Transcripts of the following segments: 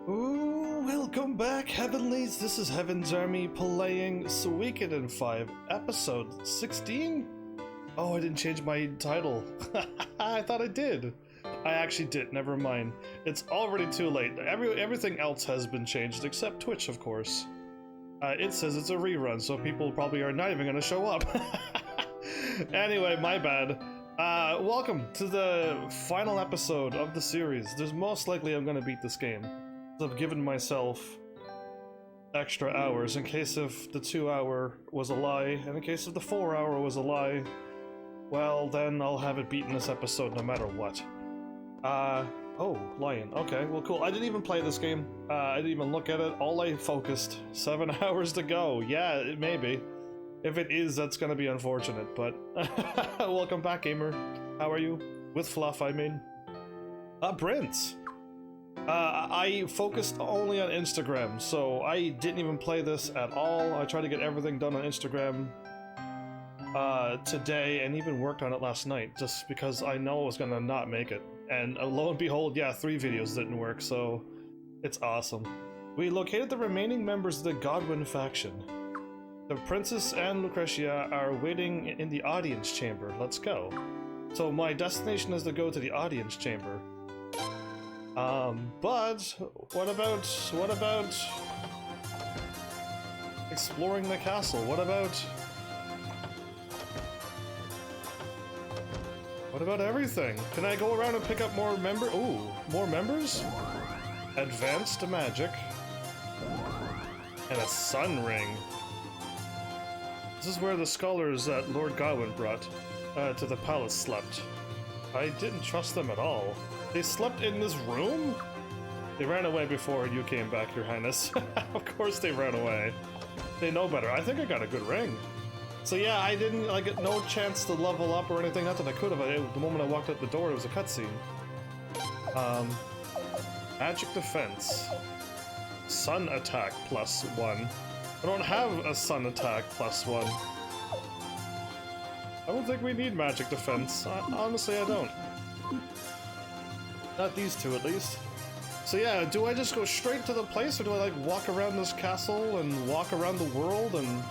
Ooh, welcome back, Heavenlies. This is Heaven's Army playing Suikoden V, episode 16? Oh, I didn't change my title. I thought I did. I actually did, never mind. It's already too late. Everything else has been changed, except Twitch, of course. It says it's a rerun, so people probably are not even gonna show up. Anyway, my bad. Welcome to the final episode of the series. There's most likely I'm gonna beat this game. I've given myself extra hours in case if the 2-hour was a lie, and in case if the 4-hour was a lie, well, then I'll have it beaten this episode no matter what. Oh, lion. Okay, well, cool. I didn't even play this game. I didn't even look at it. All I focused. 7 hours to go. Yeah, it may be. If it is, that's gonna be unfortunate, but welcome back, gamer. How are you? With fluff, I mean. Prince. I focused only on Instagram, so I didn't even play this at all. I tried to get everything done on Instagram today, and even worked on it last night, just because I know I was gonna not make it. And lo and behold, yeah, 3 videos didn't work, so it's awesome. We located the remaining members of the Godwin faction. The princess and Lucretia are waiting in the audience chamber. Let's go. So my destination is to go to the audience chamber. But what about exploring the castle? What about everything? Can I go around and pick up more more members? Advanced magic. And a sun ring. This is where the scholars that Lord Godwin brought to the palace slept. I didn't trust them at all. They slept in this room? They ran away before you came back, Your Highness. Of course they ran away. They know better. I think I got a good ring. So yeah, I didn't, get no chance to level up or anything. Not that I could have. The moment I walked out the door, it was a cutscene. Magic defense. Sun attack +1. I don't have a sun attack +1. I don't think we need magic defense. Honestly, I don't. Not these two, at least. So yeah, do I just go straight to the place, or do I walk around this castle and walk around the world and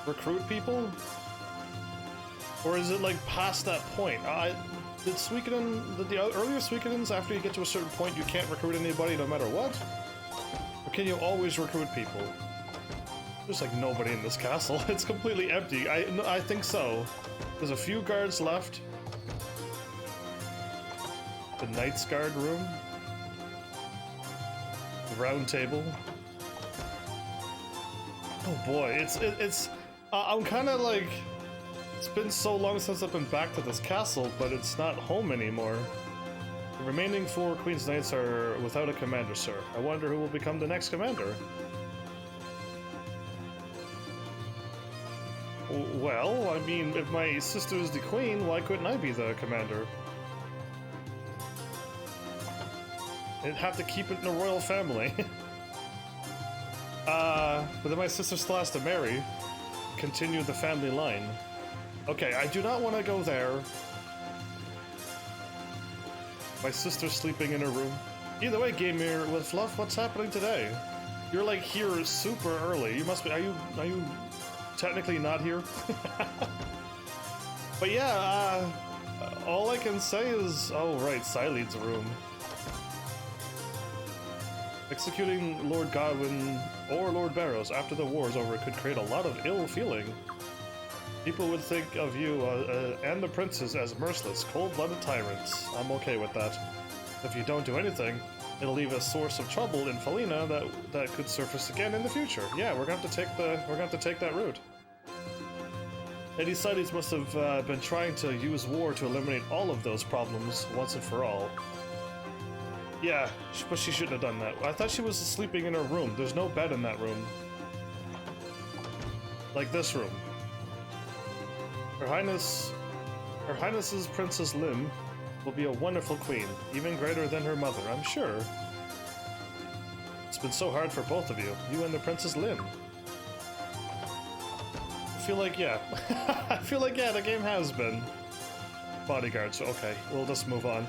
recruit people? Or is it past that point? Did the earlier Suikodens, after you get to a certain point, you can't recruit anybody no matter what? Or can you always recruit people? There's nobody in this castle. It's completely empty. I think so. There's a few guards left. The Knight's Guard room. The round table. Oh boy, it's I'm kind of it's been so long since I've been back to this castle, but it's not home anymore. The remaining 4 Queen's Knights are without a commander, sir. I wonder who will become the next commander. Well, I mean, if my sister is the queen, why couldn't I be the commander? I'd have to keep it in the royal family. But then my sister still has to marry. Continue the family line. Okay, I do not want to go there. My sister's sleeping in her room. Either way, Gamer with Fluff, what's happening today? You're here super early. You must be. Are you technically not here? But yeah, all I can say is, oh right, Sileid's room. Executing Lord Godwin or Lord Barrows after the war is over could create a lot of ill feeling. People would think of you and the princes as merciless, cold-blooded tyrants. I'm okay with that. If you don't do anything, it'll leave a source of trouble in Felina that could surface again in the future. Yeah, we're gonna have to take that route. Lady Sileid must have been trying to use war to eliminate all of those problems once and for all. Yeah, but she shouldn't have done that. I thought she was sleeping in her room. There's no bed in that room. Like this room. Her Highness's Princess Lim will be a wonderful queen, even greater than her mother, I'm sure. It's been so hard for both of you and the Princess Lim. I feel like, yeah. I feel like, yeah, the game has been. Bodyguards, okay, we'll just move on.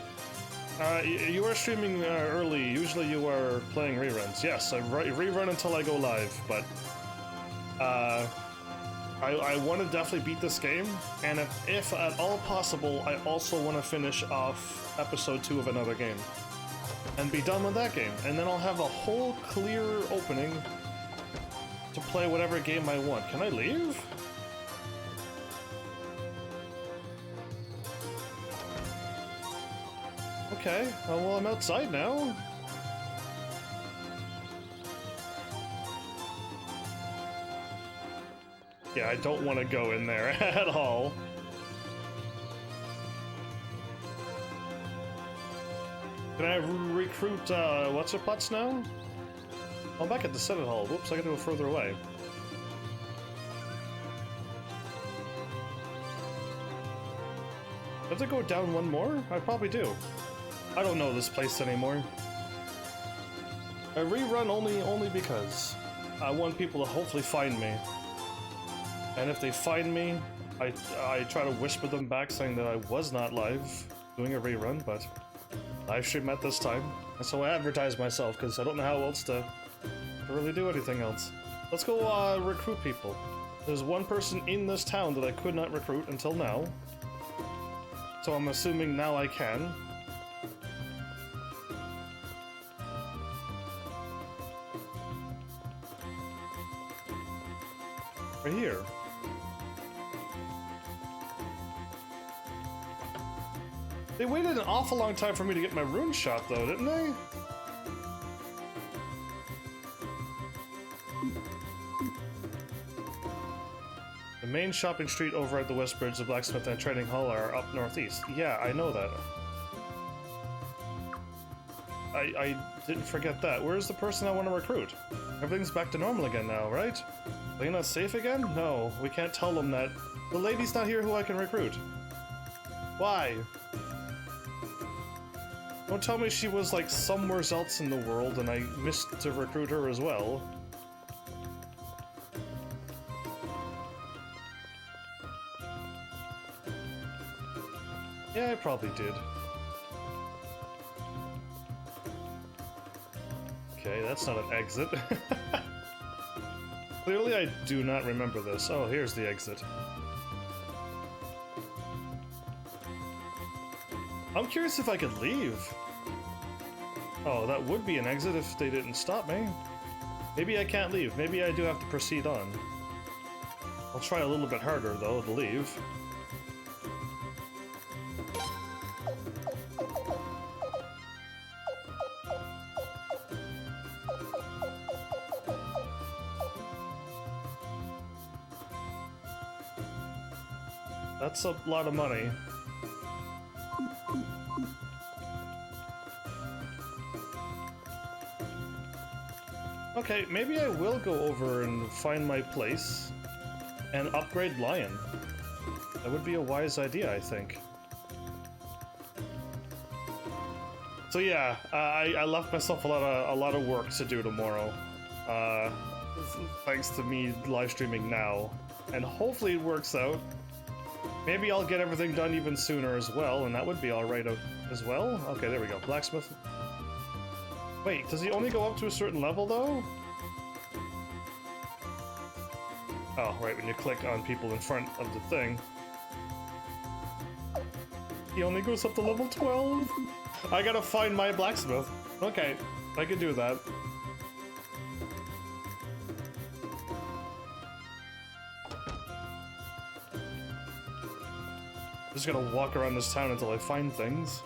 You are streaming early. Usually you are playing reruns. Yes, I rerun until I go live, but I want to definitely beat this game, and if at all possible, I also want to finish off episode 2 of another game and be done with that game, and then I'll have a whole clear opening to play whatever game I want. Can I leave? Okay, well, I'm outside now. Yeah, I don't want to go in there at all. Can I recruit, what's-her-putts now? I'm back at the Senate Hall. Whoops, I gotta go further away. Do I have to go down one more? I probably do. I don't know this place anymore. I rerun only because I want people to hopefully find me. And if they find me, I try to whisper them back saying that I was not live doing a rerun, but live stream at this time. And so I advertise myself because I don't know how else to really do anything else. Let's go recruit people. There's one person in this town that I could not recruit until now. So I'm assuming now I can. Right here. They waited an awful long time for me to get my rune shot though, didn't they? The main shopping street over at the West Bridge, the blacksmith and trading hall are up northeast. Yeah, I know that. I didn't forget that. Where's the person I want to recruit? Everything's back to normal again now, right? Are you not safe again? No, we can't tell them that. The lady's not here who I can recruit. Why? Don't tell me she was like somewhere else in the world and I missed to recruit her as well. Yeah, I probably did. Okay, that's not an exit. Clearly I do not remember this. Oh, here's the exit. I'm curious if I could leave. Oh, that would be an exit if they didn't stop me. Maybe I can't leave. Maybe I do have to proceed on. I'll try a little bit harder, though, to leave. That's a lot of money. Okay, maybe I will go over and find my place and upgrade Lion. That would be a wise idea, I think. So yeah, I left myself a lot of work to do tomorrow. Thanks to me live streaming now, and hopefully it works out. Maybe I'll get everything done even sooner as well, and that would be alright as well. Okay, there we go. Blacksmith. Wait, does he only go up to a certain level, though? Oh, right, when you click on people in front of the thing. He only goes up to level 12? I gotta find my blacksmith. Okay, I can do that. Just gonna walk around this town until I find things.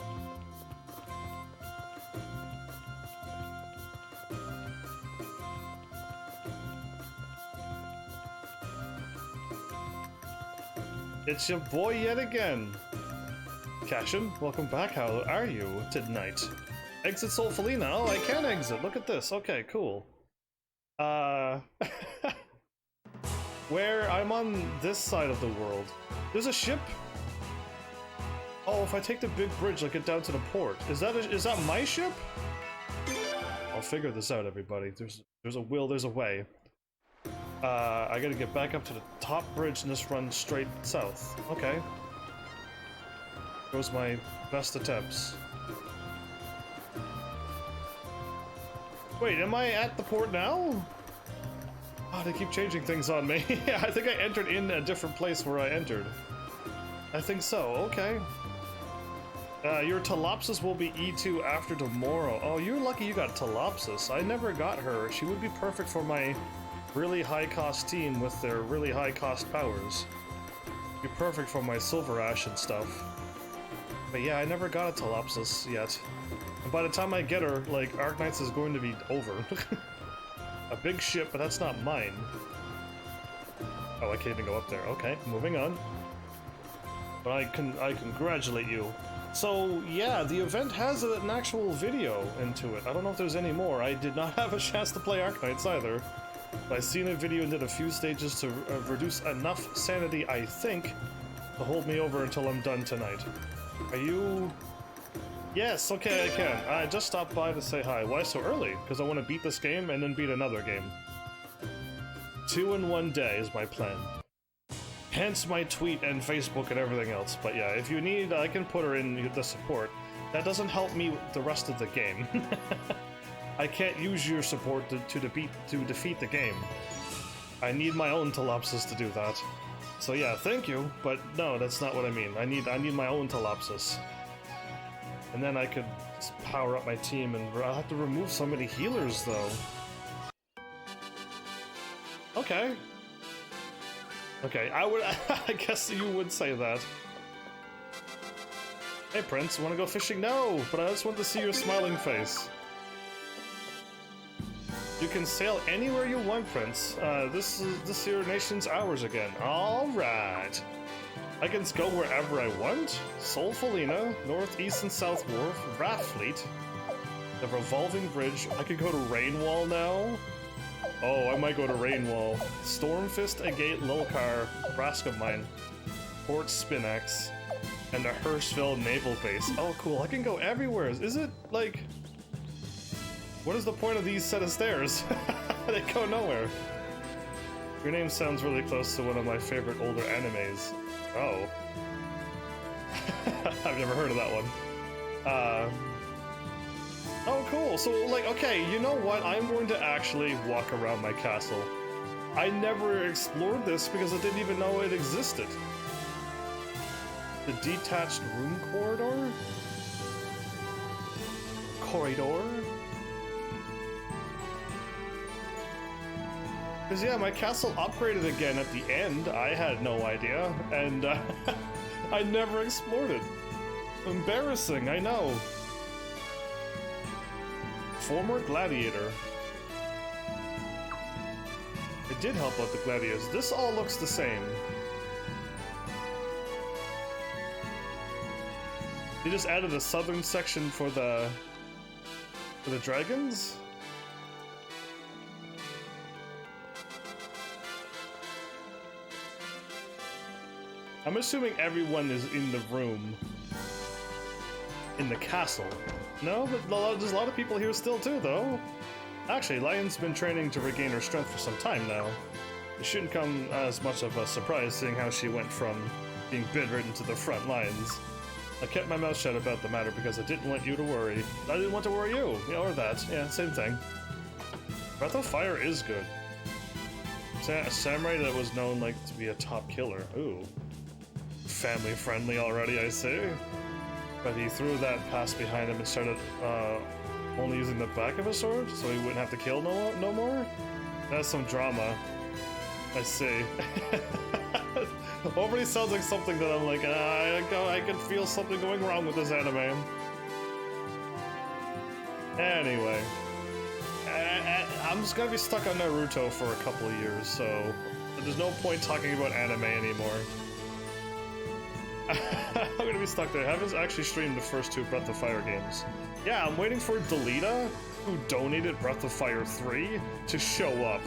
It's your boy yet again! Cashin, welcome back, how are you tonight? Exit soulfully now? I can exit, look at this, okay, cool. Where? I'm on this side of the world. There's a ship? Oh, if I take the big bridge, I'll get down to the port. Is that my ship? I'll figure this out, everybody. There's a will, there's a way. I gotta get back up to the top bridge and just run straight south. Okay. Goes my best attempts. Wait, am I at the port now? Oh, they keep changing things on me. I think I entered in a different place where I entered. I think so, okay. Your Telopsis will be E2 after tomorrow. Oh, you're lucky you got Telopsis. I never got her. She would be perfect for my really high-cost team with their really high-cost powers. Be perfect for my Silver Ash and stuff. But yeah, I never got a Telopsis yet. And by the time I get her, like, Arknights is going to be over. A big ship, but that's not mine. Oh, I can't even go up there. Okay, moving on. But I congratulate you. So, yeah, the event has an actual video into it. I don't know if there's any more. I did not have a chance to play Arknights either. But I seen a video and did a few stages to reduce enough sanity, I think, to hold me over until I'm done tonight. Are you... Yes, okay, I can. I just stopped by to say hi. Why so early? Because I want to beat this game and then beat another game. 2 in 1 day is my plan. Hence my tweet and Facebook and everything else. But yeah, if you need, I can put her in the support. That doesn't help me with the rest of the game. I can't use your support to defeat the game. I need my own Telopsis to do that. So yeah, thank you, but no, that's not what I mean. I need my own Telopsis. And then I could power up my team, and I'll have to remove so many healers though. Okay. Okay, I guess you would say that. Hey Prince, wanna go fishing? No, but I just want to see your smiling face. You can sail anywhere you want, Prince. This here nation's ours again. Alright. I can go wherever I want. Solfolina, North, East, and South Wharf, Raftfleet, the Revolving Bridge. I could go to Rainwall now. Oh, I might go to Rainwall. Stormfist, Agate, Lilcar, Nebraska Mine, Port Spinax, and the Hirschville Naval Base. Oh, cool. I can go everywhere. Is it, like... What is the point of these set of stairs? They go nowhere. Your name sounds really close to one of my favorite older animes. Oh. I've never heard of that one. Oh, cool. So, like, okay, you know what? I'm going to actually walk around my castle. I never explored this because I didn't even know it existed. The detached room corridor? Corridor? Because, yeah, my castle upgraded again at the end. I had no idea, and I never explored it. Embarrassing, I know. Former gladiator. It did help out the gladiators. This all looks the same. They just added a southern section for the dragons? I'm assuming everyone is in the room. In the castle. No, but there's a lot of people here still too, though. Actually, Lion's been training to regain her strength for some time now. It shouldn't come as much of a surprise seeing how she went from being bedridden to the front lines. I kept my mouth shut about the matter because I didn't want you to worry. I didn't want to worry you. Yeah, or that. Yeah, same thing. Breath of Fire is good. A samurai that was known like to be a top killer. Ooh. Family friendly already, I see. But he threw that pass behind him and started only using the back of a sword, so he wouldn't have to kill no more? That's some drama. I see. Already sounds like something that I'm like, I can feel something going wrong with this anime. Anyway. I'm just gonna be stuck on Naruto for a couple of years, so there's no point talking about anime anymore. I'm gonna be stuck there. I haven't actually streamed the first 2 Breath of Fire games. Yeah, I'm waiting for DLive, who donated Breath of Fire 3, to show up.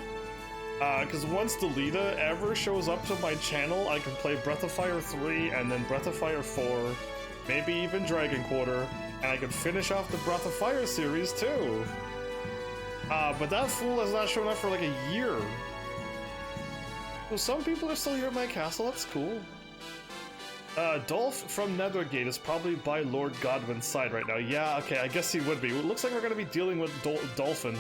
Because once DLive ever shows up to my channel, I can play Breath of Fire 3 and then Breath of Fire 4, maybe even Dragon Quarter, and I can finish off the Breath of Fire series too. But that fool has not shown up for like a year. So some people are still here at my castle, that's cool. Dolph from Nethergate is probably by Lord Godwin's side right now. Yeah, okay, I guess he would be. It looks like we're gonna be dealing with Dolphin,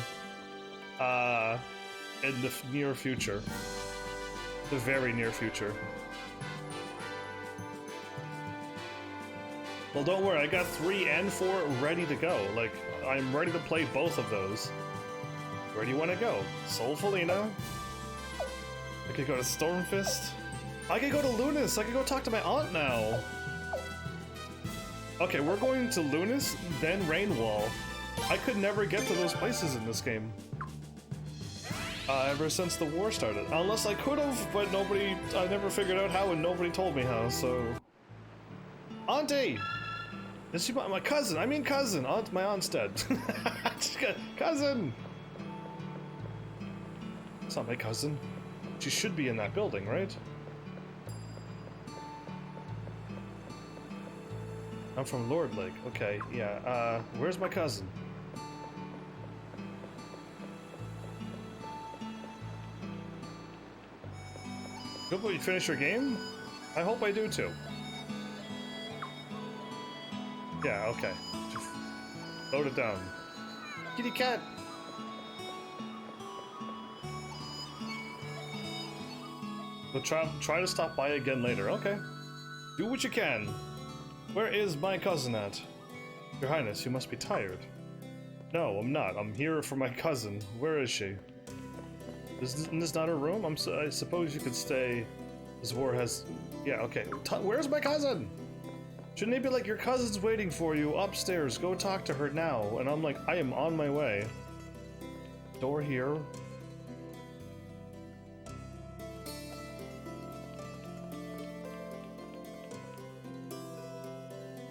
in the near future. The very near future. Well, don't worry, I got 3 and 4 ready to go. Like, I'm ready to play both of those. Where do you want to go? Solfelina? I could go to Stormfist. I could go to Lunas. I could go talk to my aunt now. Okay, we're going to Lunas, then Rainwall. I could never get to those places in this game. Ever since the war started. Unless I could have, but I never figured out how and nobody told me how, so... Auntie! Is she my cousin? I mean cousin! My aunt's dead. Cousin! It's not my cousin. She should be in that building, right? I'm from Lord Lake. Okay, yeah. Where's my cousin? Good, you finish your game? I hope I do too. Yeah, okay. Just load it down. Kitty cat! We'll try to stop by again later. Okay. Do what you can. Where is my cousin at? Your Highness, you must be tired. No, I'm not. I'm here for my cousin. Where is she? Isn't this not her room? I suppose you could stay. This war has... Yeah, okay. Where's my cousin? Shouldn't he be like, your cousin's waiting for you upstairs. Go talk to her now. And I'm like, I am on my way. Door here.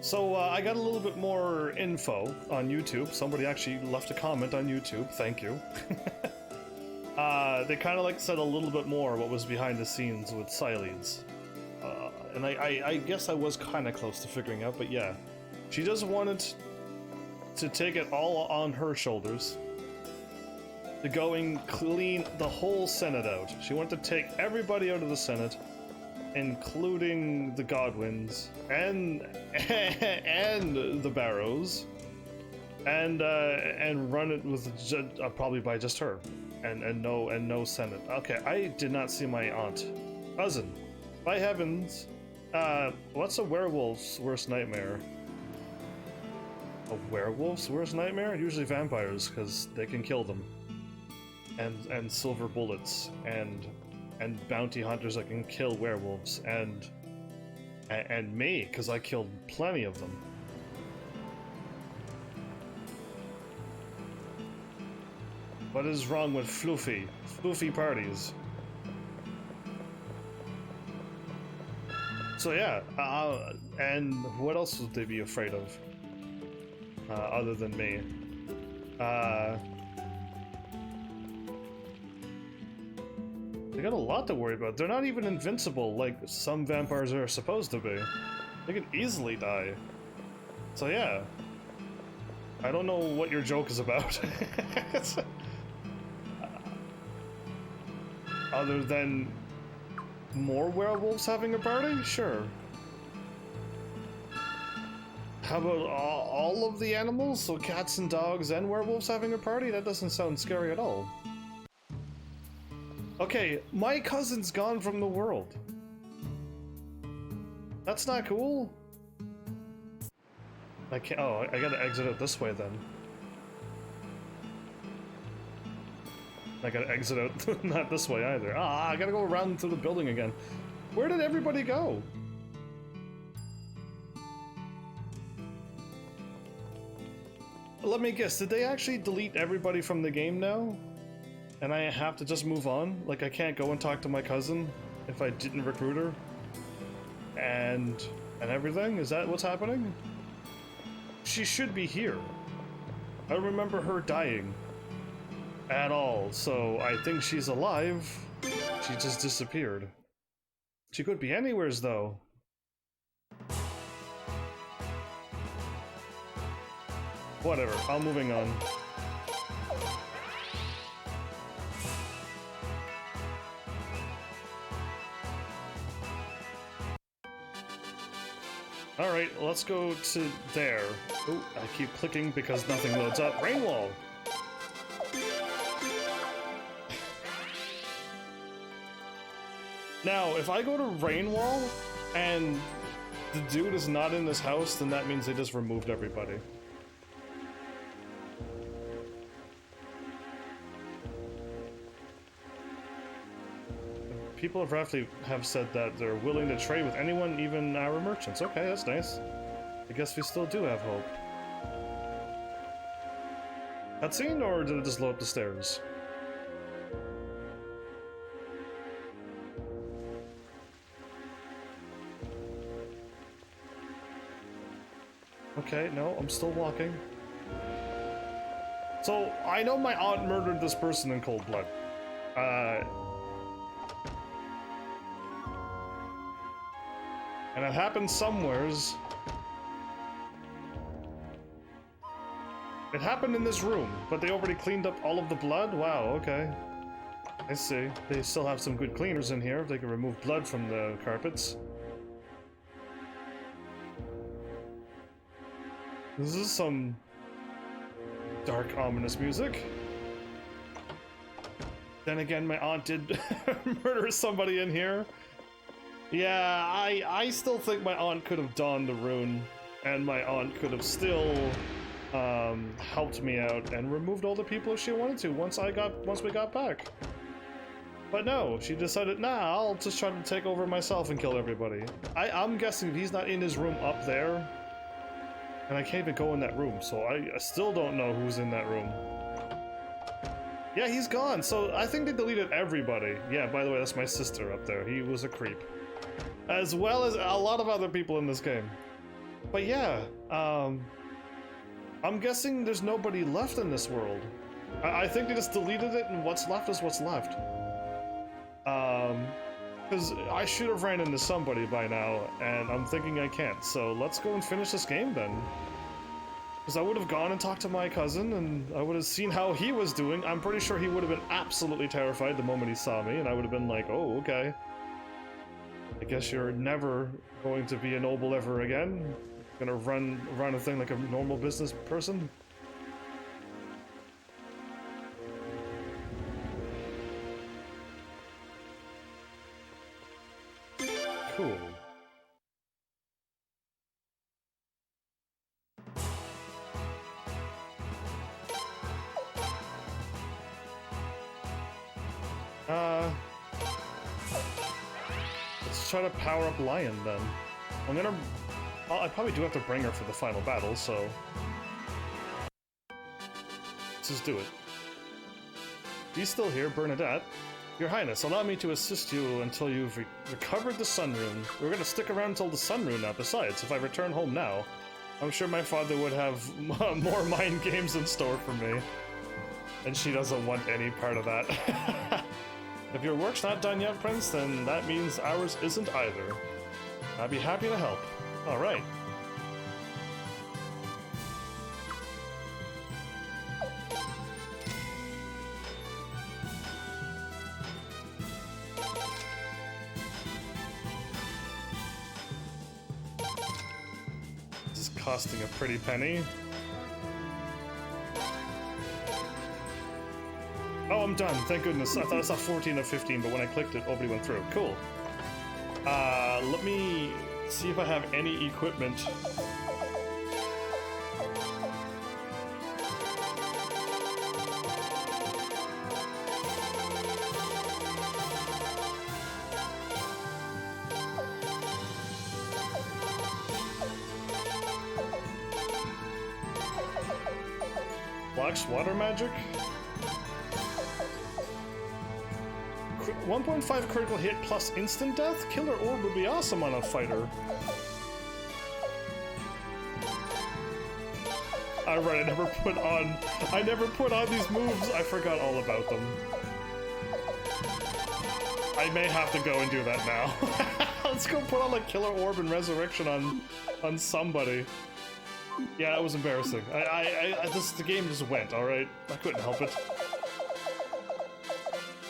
So I got a little bit more info on YouTube. Somebody actually left a comment on YouTube. Thank you. They kind of like said a little bit more what was behind the scenes with Silenes. And I guess I was kind of close to figuring out, but yeah. She just wanted to take it all on her shoulders. To go and clean the whole Senate out. She wanted to take everybody out of the Senate, including the Godwins and the Barrows, and run it with probably by just her, and no Senate. Okay, I did not see my aunt, cousin. By heavens, what's a werewolf's worst nightmare? A werewolf's worst nightmare? Usually vampires, because they can kill them, and silver bullets, and bounty hunters that can kill werewolves, and me, because I killed plenty of them. What is wrong with floofy parties? So yeah, and what else would they be afraid of? Other than me? They got a lot to worry about. They're not even invincible like some vampires are supposed to be. They can easily die. So yeah. I don't know what your joke is about. Other than more werewolves having a party? Sure. How about all of the animals? So cats and dogs and werewolves having a party? That doesn't sound scary at all. Okay, my cousin's gone from the world. That's not cool. I can't. Oh, I gotta exit it this way then. I gotta exit out not this way either. Ah, I gotta go around through the building again. Where did everybody go? Let me guess, did they actually delete everybody from the game now? And I have to just move on? Like I can't go and talk to my cousin if I didn't recruit her? And everything? Is that what's happening? She should be here. I remember her dying. At all, so I think she's alive. She just disappeared. She could be anywheres though. Whatever, I'm moving on. Alright, let's go to there. Oh, I keep clicking because nothing loads up. Rain wall! Now, if I go to rain wall and the dude is not in this house, then that means they just removed everybody. People of Rafley have said that they're willing to trade with anyone, even our merchants. Okay, that's nice. I guess we still do have hope. Cutscene, or did it just load up the stairs? Okay, no, I'm still walking. So, I know my aunt murdered this person in cold blood. And it happened somewheres. It happened in this room, but they already cleaned up all of the blood? Wow, okay. I see. They still have some good cleaners in here. They can remove blood from the carpets. This is some dark, ominous music. Then again, my aunt did murder somebody in here. Yeah, I still think my aunt could have donned the rune, and my aunt could have still helped me out and removed all the people if she wanted to once we got back. But no, she decided, nah, I'll just try to take over myself and kill everybody. I'm guessing he's not in his room up there, and I can't even go in that room, so I still don't know who's in that room. Yeah, he's gone, so I think they deleted everybody. Yeah, by the way, that's my sister up there. He was a creep. As well as a lot of other people in this game. But yeah, I'm guessing there's nobody left in this world. I think they just deleted it, and what's left is what's left. Because I should have ran into somebody by now, and I'm thinking I can't. So let's go and finish this game then. Because I would have gone and talked to my cousin, and I would have seen how he was doing. I'm pretty sure he would have been absolutely terrified the moment he saw me, and I would have been like, oh, okay. I guess you're never going to be a noble ever again. Gonna run a thing like a normal business person. Cool. Let's try to power up Lion then. I probably do have to bring her for the final battle, so let's just do it. He's still here, Bernadette. Your Highness, allow me to assist you until you've recovered the Sun Rune. We're gonna stick around until the Sun Rune now. Besides, if I return home now, I'm sure my father would have more mind games in store for me. And she doesn't want any part of that. If your work's not done yet, Prince, then that means ours isn't either. I'd be happy to help. Alright. This is costing a pretty penny. Oh, I'm done. Thank goodness. I thought I saw 14 of 15, but when I clicked it, nobody went through. Cool. Let me see if I have any equipment. Blocks water magic? 1.5 critical hit plus instant death? Killer Orb would be awesome on a fighter. Alright, I never put on these moves. I forgot all about them. I may have to go and do that now. Let's go put on like Killer Orb and Resurrection on somebody. Yeah, that was embarrassing. The game just went, alright? I couldn't help it.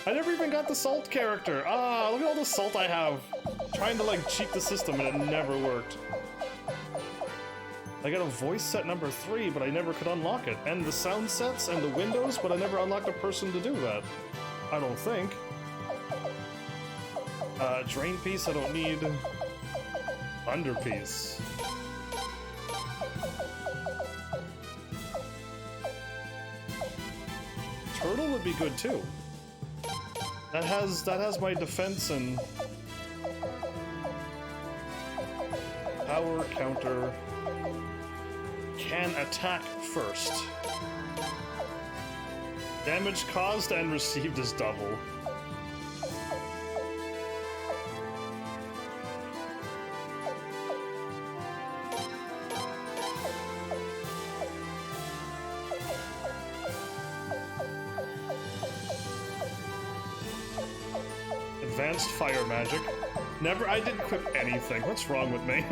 I never even got the salt character. Ah, look at all the salt I have. Trying to like cheat the system and it never worked. I got a voice set number 3, but I never could unlock it. And the sound sets and the windows, but I never unlocked a person to do that. I don't think. Drain piece I don't need. Thunder piece. Turtle would be good too. That has my defense and power counter. Can attack first. Damage caused and received is double. Advanced fire magic. Never, I didn't equip anything. What's wrong with me?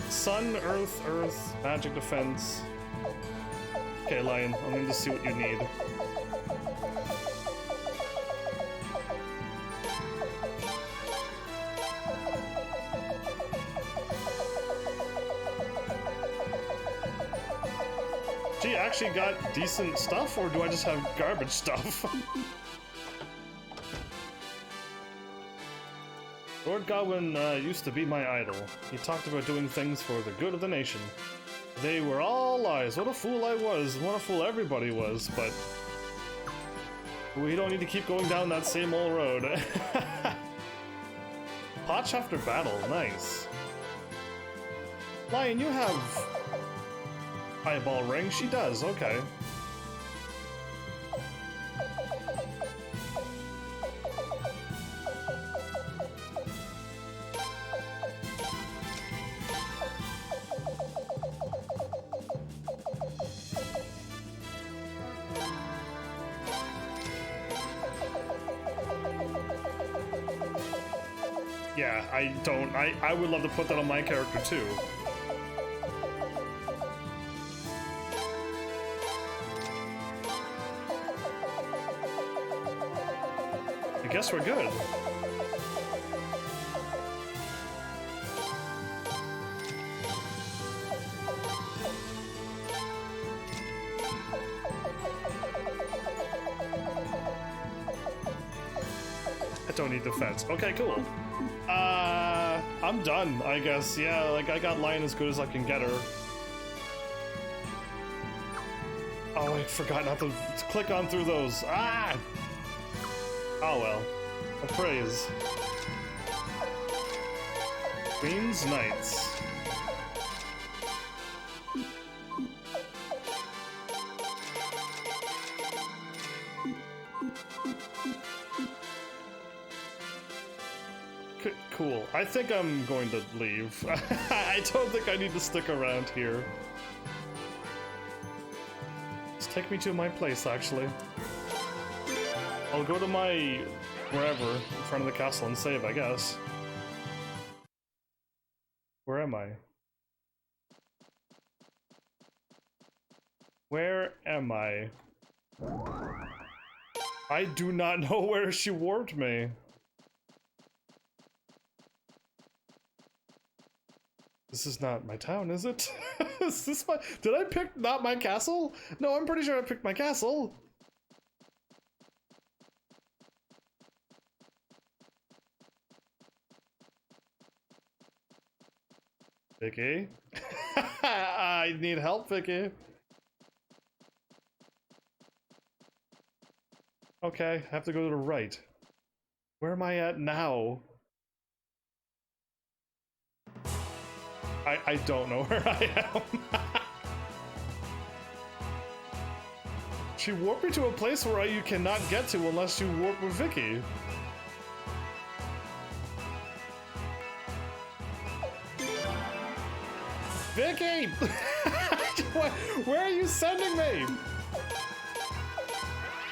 Sun, earth, earth, magic defense. Okay, Lion, I'm going to see what you need. Gee, I actually got decent stuff, or do I just have garbage stuff? Lord Godwin used to be my idol. He talked about doing things for the good of the nation. They were all lies. What a fool I was. What a fool everybody was, but we don't need to keep going down that same old road. Potch after battle. Nice. Lion, you have eyeball ring. She does. Okay. Yeah, I would love to put that on my character too. I guess we're good. I don't need defense. Okay, cool. I'm done, I guess. Yeah, like, I got Lion as good as I can get her. Oh, I forgot not to click on through those. Ah! Oh well. A praise. Queens, Knights. Cool. I think I'm going to leave. I don't think I need to stick around here. Just take me to my place, actually. I'll go to my wherever in front of the castle and save, I guess. Where am I? Where am I? I do not know where she warped me. This is not my town, is it? Is this my... Did I pick not my castle? No, I'm pretty sure I picked my castle. Vicky? I need help, Vicky. Okay, I have to go to the right. Where am I at now? I don't know where I am. She warped me to a place where you cannot get to unless you warp with Vicky. Vicky! Where are you sending me?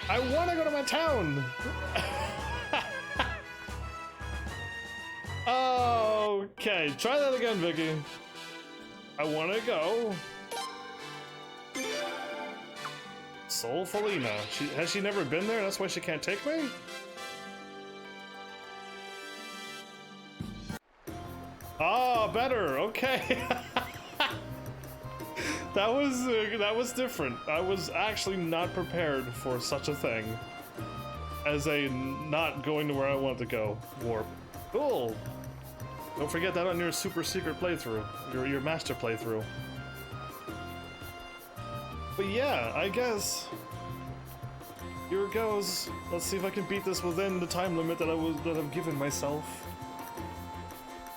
I want to go to my town. Okay, try that again, Vicky. I want to go. Soulfulina. Has she never been there? That's why she can't take me? Ah, better. Okay. That was different. I was actually not prepared for such a thing as a not going to where I wanted to go warp. Cool. Don't forget that on your super secret playthrough, your master playthrough. But yeah, I guess here it goes. Let's see if I can beat this within the time limit that I've given myself.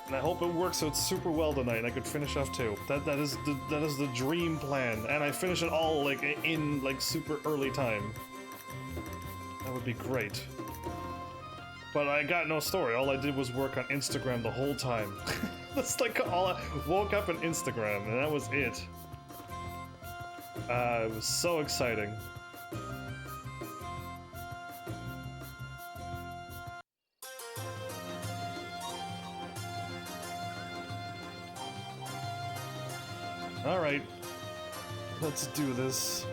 And I hope it works out super well tonight and I could finish off too. That is the dream plan. And I finish it all like in like super early time. That would be great. But I got no story. All I did was work on Instagram the whole time. That's like all I woke up on Instagram and that was it. It was so exciting. Alright, let's do this.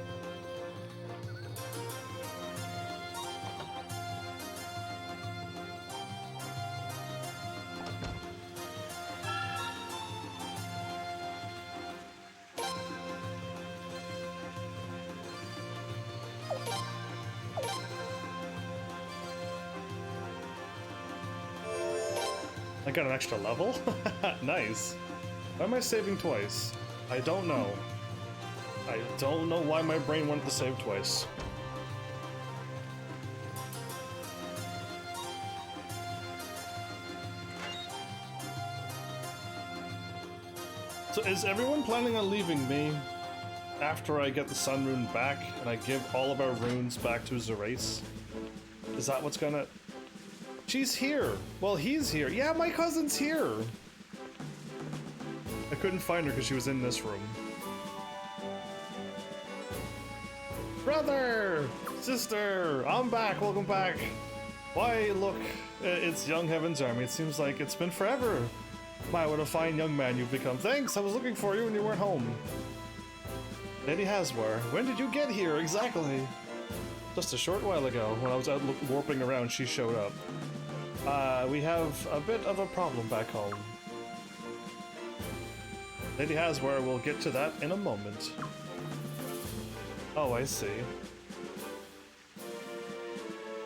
I got an extra level? Nice. Why am I saving twice? I don't know. I don't know why my brain wanted to save twice. So is everyone planning on leaving me after I get the Sun Rune back and I give all of our runes back to Xerace? Is that what's gonna... She's here! Well, he's here. Yeah, my cousin's here! I couldn't find her because she was in this room. Brother! Sister! I'm back! Welcome back! Why, look, it's young Heaven's Army. It seems like it's been forever. My, what a fine young man you've become. Thanks! I was looking for you when you weren't home. Lady Haswar, when did you get here exactly? Just a short while ago, when I was out warping around, she showed up. We have a bit of a problem back home. Lady Haswar will get to that in a moment. Oh, I see.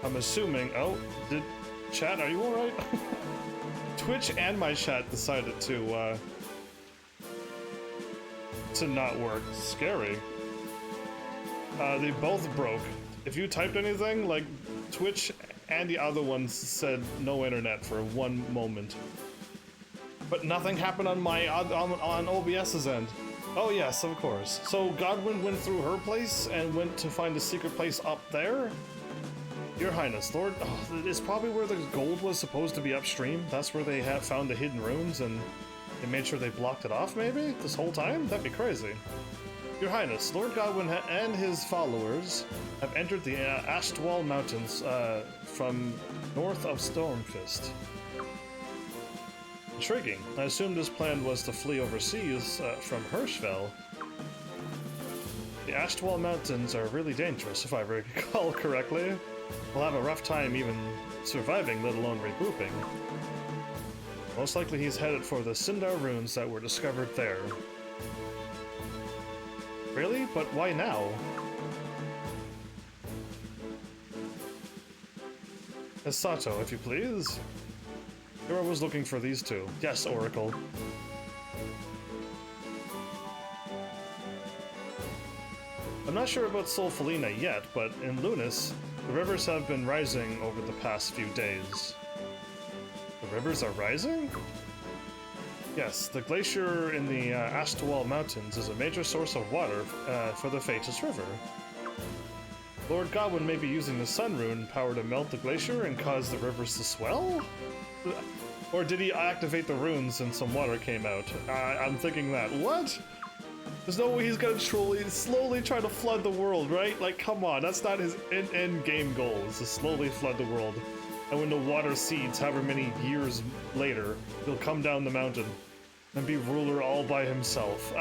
I'm assuming... Oh, chat, are you alright? Twitch and my chat decided to not work. Scary. They both broke. If you typed anything, like, Twitch and the other ones said no internet for one moment. But nothing happened on my on OBS's end. Oh yes, of course. So Godwin went through her place and went to find a secret place up there? Your Highness, Lord, it's probably where the gold was supposed to be upstream. That's where they have found the hidden runes and they made sure they blocked it off, maybe? This whole time? That'd be crazy. Your Highness, Lord Godwin and his followers have entered the Ashtwall Mountains from north of Stormfist. Intriguing. I assume this plan was to flee overseas from Hirschfell. The Ashtwall Mountains are really dangerous, if I recall correctly. We'll have a rough time even surviving, let alone regrouping. Most likely he's headed for the Sindar runes that were discovered there. Really? But why now? Sato, if you please. Here I was looking for these two. Yes, Oracle. I'm not sure about Solfelina yet, but in Lunas, the rivers have been rising over the past few days. The rivers are rising? Yes, the glacier in the Ashtwall Mountains is a major source of water for the Fatus River. Lord Godwin may be using the Sun Rune power to melt the glacier and cause the rivers to swell? Or did he activate the runes and some water came out? I'm thinking that. What? There's no way he's gonna slowly try to flood the world, right? Like, come on, that's not his end game goal, is to slowly flood the world. And when the water cedes, however many years later, he'll come down the mountain and be ruler all by himself.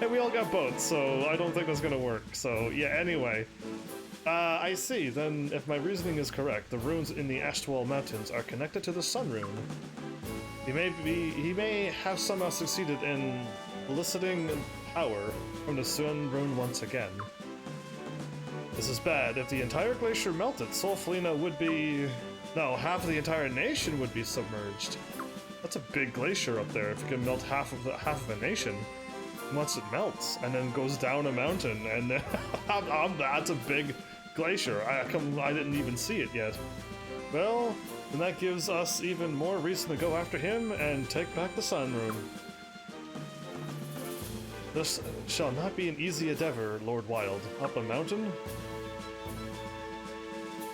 And we all got boats, so I don't think that's gonna work. So, yeah, anyway. I see. Then, if my reasoning is correct, the runes in the Ashtwall Mountains are connected to the Sun Rune. He may have somehow succeeded in eliciting power from the Sun Rune once again. This is bad. If the entire glacier melted, Solfelina would be... No, half of the entire nation would be submerged. That's a big glacier up there if you can melt half of a nation. Once it melts and then goes down a mountain, and then that's a big glacier. I didn't even see it yet. Well, then that gives us even more reason to go after him and take back the Sun Rune. This shall not be an easy endeavor, Lord Wild. Up a mountain?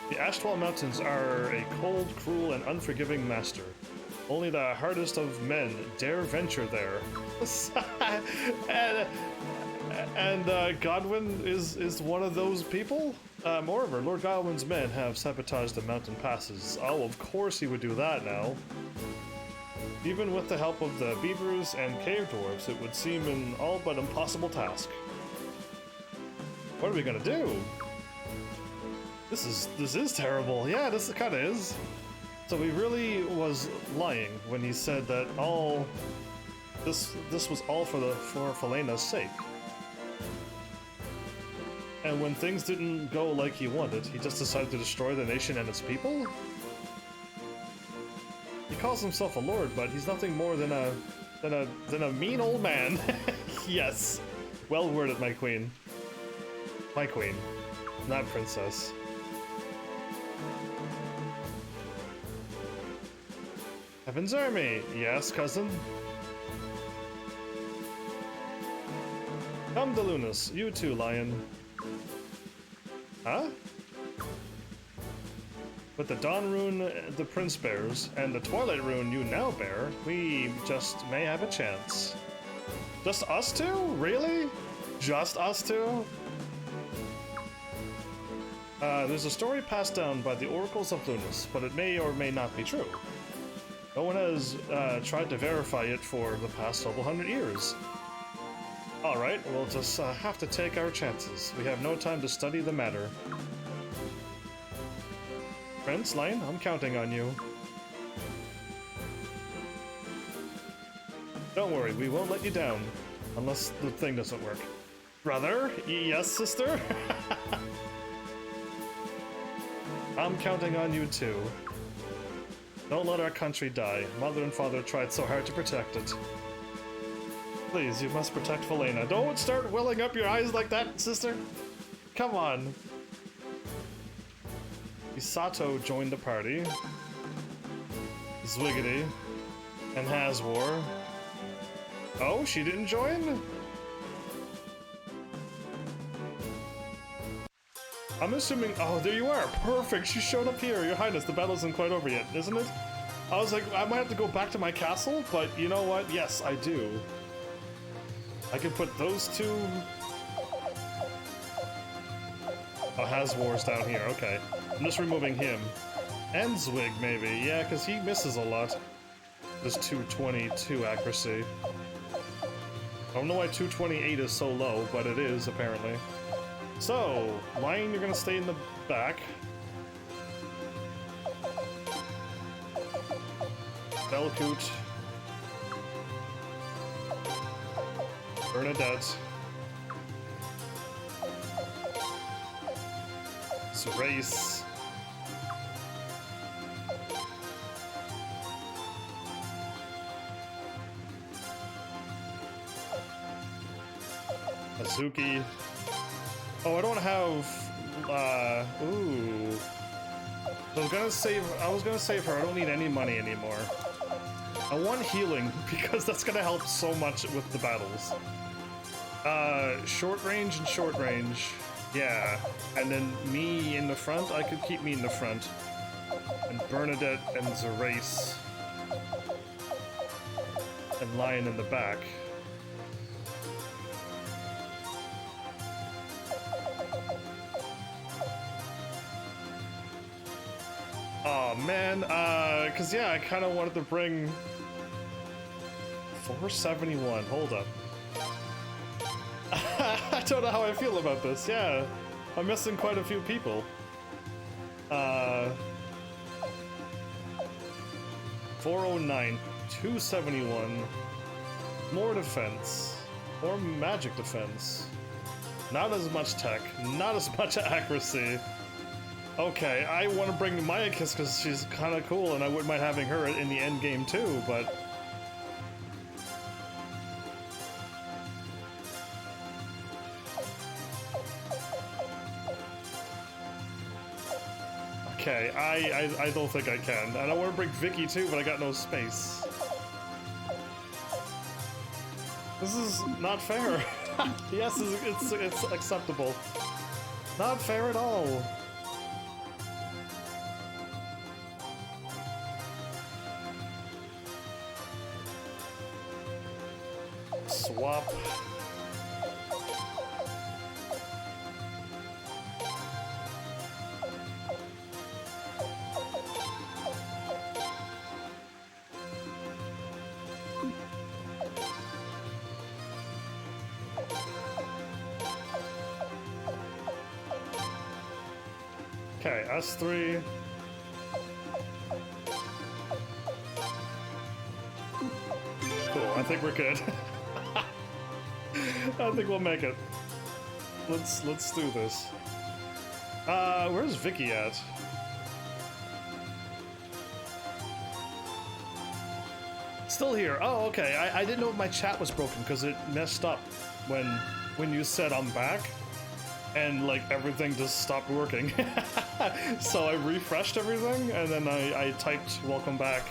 The Ashtwall Mountains are a cold, cruel, and unforgiving master. Only the hardest of men dare venture there. and Godwyn is one of those people? Moreover, Lord Godwyn's men have sabotaged the mountain passes. Oh, of course he would do that now. Even with the help of the beavers and cave dwarves, it would seem an all but impossible task. What are we gonna do? This is terrible. Yeah, this kind of is. So he really was lying when he said that this was all for Felena's sake. And when things didn't go like he wanted, he just decided to destroy the nation and its people? He calls himself a lord, but he's nothing more than a mean old man. Yes. Well worded, my queen. My queen, not princess. HEAVENSARMY! Yes, cousin? Come to Lunas, you too, lion. Huh? With the Dawn Rune the prince bears, and the Twilight Rune you now bear, we just may have a chance. Just us two? Really? Just us two? There's a story passed down by the oracles of Lunas, but it may or may not be true. No one has tried to verify it for the past several hundred years. Alright, we'll just have to take our chances. We have no time to study the matter. Prince, Lion, I'm counting on you. Don't worry, we won't let you down. Unless the thing doesn't work. Brother? Yes, sister? I'm counting on you too. Don't let our country die. Mother and father tried so hard to protect it. Please, you must protect Felena. Don't start welling up your eyes like that, sister. Come on. Isato joined the party. Zwiggity. And Haswar. Oh, she didn't join? I'm assuming... Oh, there you are. Perfect. She showed up here. Your Highness, the battle isn't quite over yet, isn't it? I was like, I might have to go back to my castle, but you know what? Yes, I do. I can put those two... Oh, Haswar's down here. Okay. I'm just removing him. And Zwig, maybe. Yeah, because he misses a lot. Just 222 accuracy. I don't know why 228 is so low, but it is, apparently. So, Lion, you're gonna stay in the back. Belcoot. Bernadette. Zerace. Azuki. Oh, I don't have, ooh. I was gonna save her. I don't need any money anymore. I want healing, because that's gonna help so much with the battles. Short range and short range. Yeah. And then me in the front, I could keep me in the front. And Bernadette and Zerace. And Lion in the back. Oh man, cause yeah, I kinda wanted to bring 471, hold up. I don't know how I feel about this, yeah. I'm missing quite a few people. 409, 271, more defense. Or magic defense. Not as much tech, not as much accuracy. Okay, I want to bring Maya Kiss because she's kind of cool and I wouldn't mind having her in the end game too, but... Okay, I don't think I can. And I want to bring Vicky too, but I got no space. This is not fair. Yes, it's acceptable. Not fair at all. Swap. Okay, S3. Cool, I think we're good. I think we'll make it. Let's do this. Where's Vicky at? Still here. Oh, okay. I didn't know my chat was broken because it messed up when you said I'm back. And like everything just stopped working. So I refreshed everything and then I typed welcome back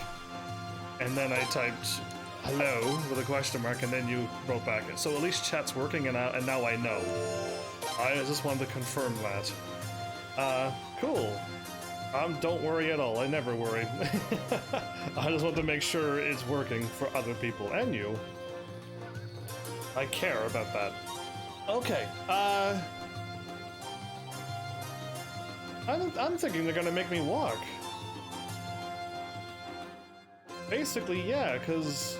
and then I typed hello with a question mark and then you wrote back. So at least chat's working and now I know. I just wanted to confirm that. Cool. Don't worry at all. I never worry. I just want to make sure it's working for other people and you. I care about that. Okay, I'm thinking they're gonna make me walk. Basically, yeah, because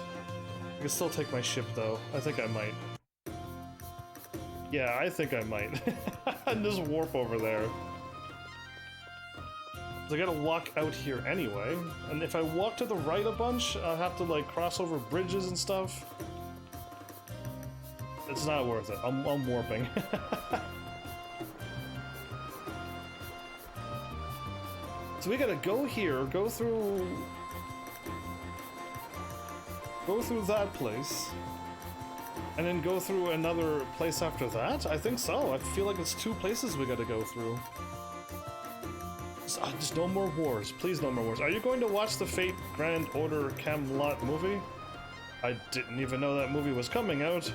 I can still take my ship, though. I think I might. Yeah, I think I might. And just warp over there. I gotta walk out here anyway, and if I walk to the right a bunch, I'll have to, like, cross over bridges and stuff. It's not worth it. I'm warping. So we gotta go here, go through that place, and then go through another place after that? I think so. I feel like it's 2 places we gotta go through. Just no more wars. Please, no more wars. Are you going to watch the Fate Grand Order Camelot movie? I didn't even know that movie was coming out.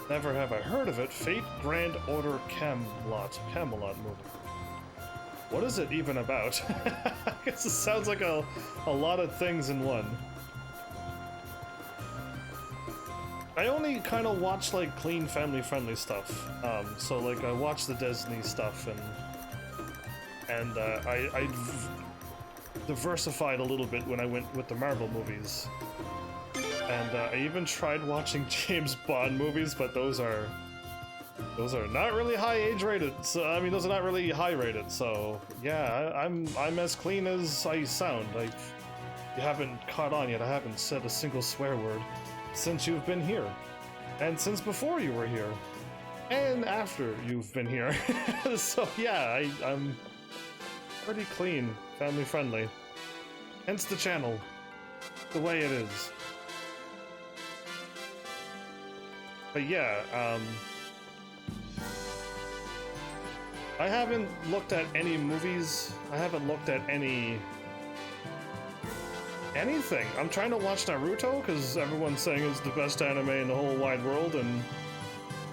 Never have I heard of it. Fate Grand Order Camelot movie. What is it even about? I guess it sounds like a lot of things in one. I only kind of watch like clean family-friendly stuff. So like I watch the Disney stuff and I diversified a little bit when I went with the Marvel movies. And I even tried watching James Bond movies, but those are not really high age rated. So I mean, those are not really high rated. So yeah, I'm as clean as I sound. You haven't caught on yet. I haven't said a single swear word since you've been here, and since before you were here, and after you've been here. So yeah, I'm pretty clean, family friendly. Hence the channel, the way it is. But yeah, I haven't looked at any movies. I haven't looked at anything. I'm trying to watch Naruto because everyone's saying it's the best anime in the whole wide world, and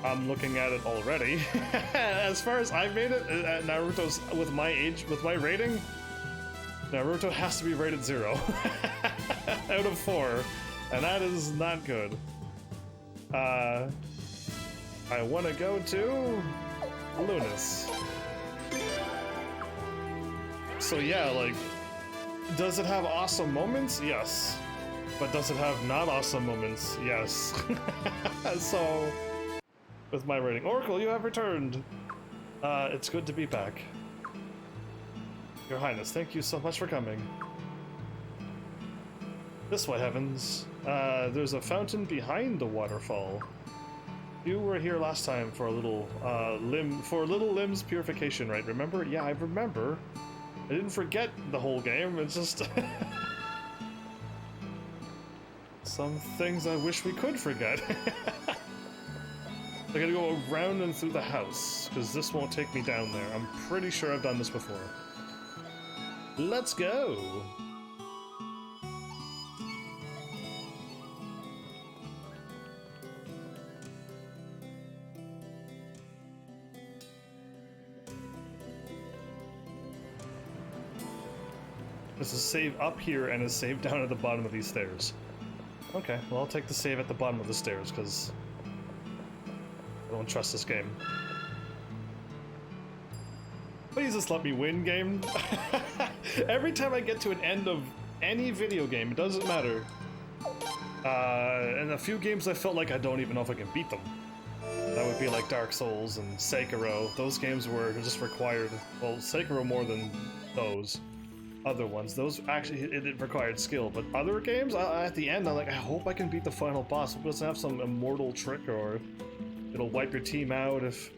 I'm looking at it already. As far as I've made it, Naruto's with my age, with my rating, Naruto has to be rated 0 out of 4, and that is not good. I want to go to Lunas. So yeah, like, does it have awesome moments? Yes. But does it have not awesome moments? Yes. So, with my rating. Oracle, you have returned. It's good to be back. Your Highness, thank you so much for coming. This way, Heavens. There's a fountain behind the waterfall. You were here last time for a little little limbs purification, right? Remember? Yeah, I remember. I didn't forget the whole game. It's just some things I wish we could forget. I gotta go around and through the house, because this won't take me down there. I'm pretty sure I've done this before. Let's go! This is save up here and is save down at the bottom of these stairs. Okay, well I'll take the save at the bottom of the stairs, because I don't trust this game. Please just let me win, game. Every time I get to an end of any video game, it doesn't matter. In a few games I felt like I don't even know if I can beat them. That would be like Dark Souls and Sekiro. Those games were just required, well, Sekiro more than those other ones. Those actually, it required skill, but other games, at the end, I'm like, I hope I can beat the final boss. It doesn't have some immortal trick, or it'll wipe your team out if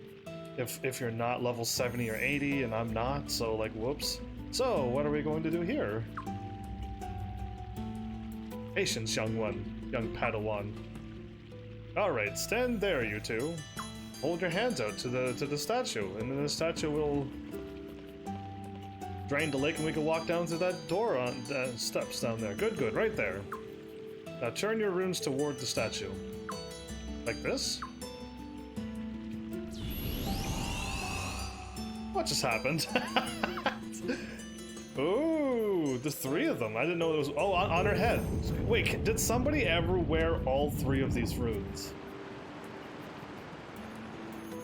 you're not level 70 or 80 and I'm not, so like, whoops. So, what are we going to do here? Patience, young one, young Padawan. Alright, stand there, you two. Hold your hands out to the statue, and then the statue will drain the lake and we can walk down through that door on steps down there. Good, good, right there. Now turn your runes toward the statue. Like this? What just happened? Ooh, the three of them. I didn't know there was. Oh, on her head. Wait, did somebody ever wear all three of these runes?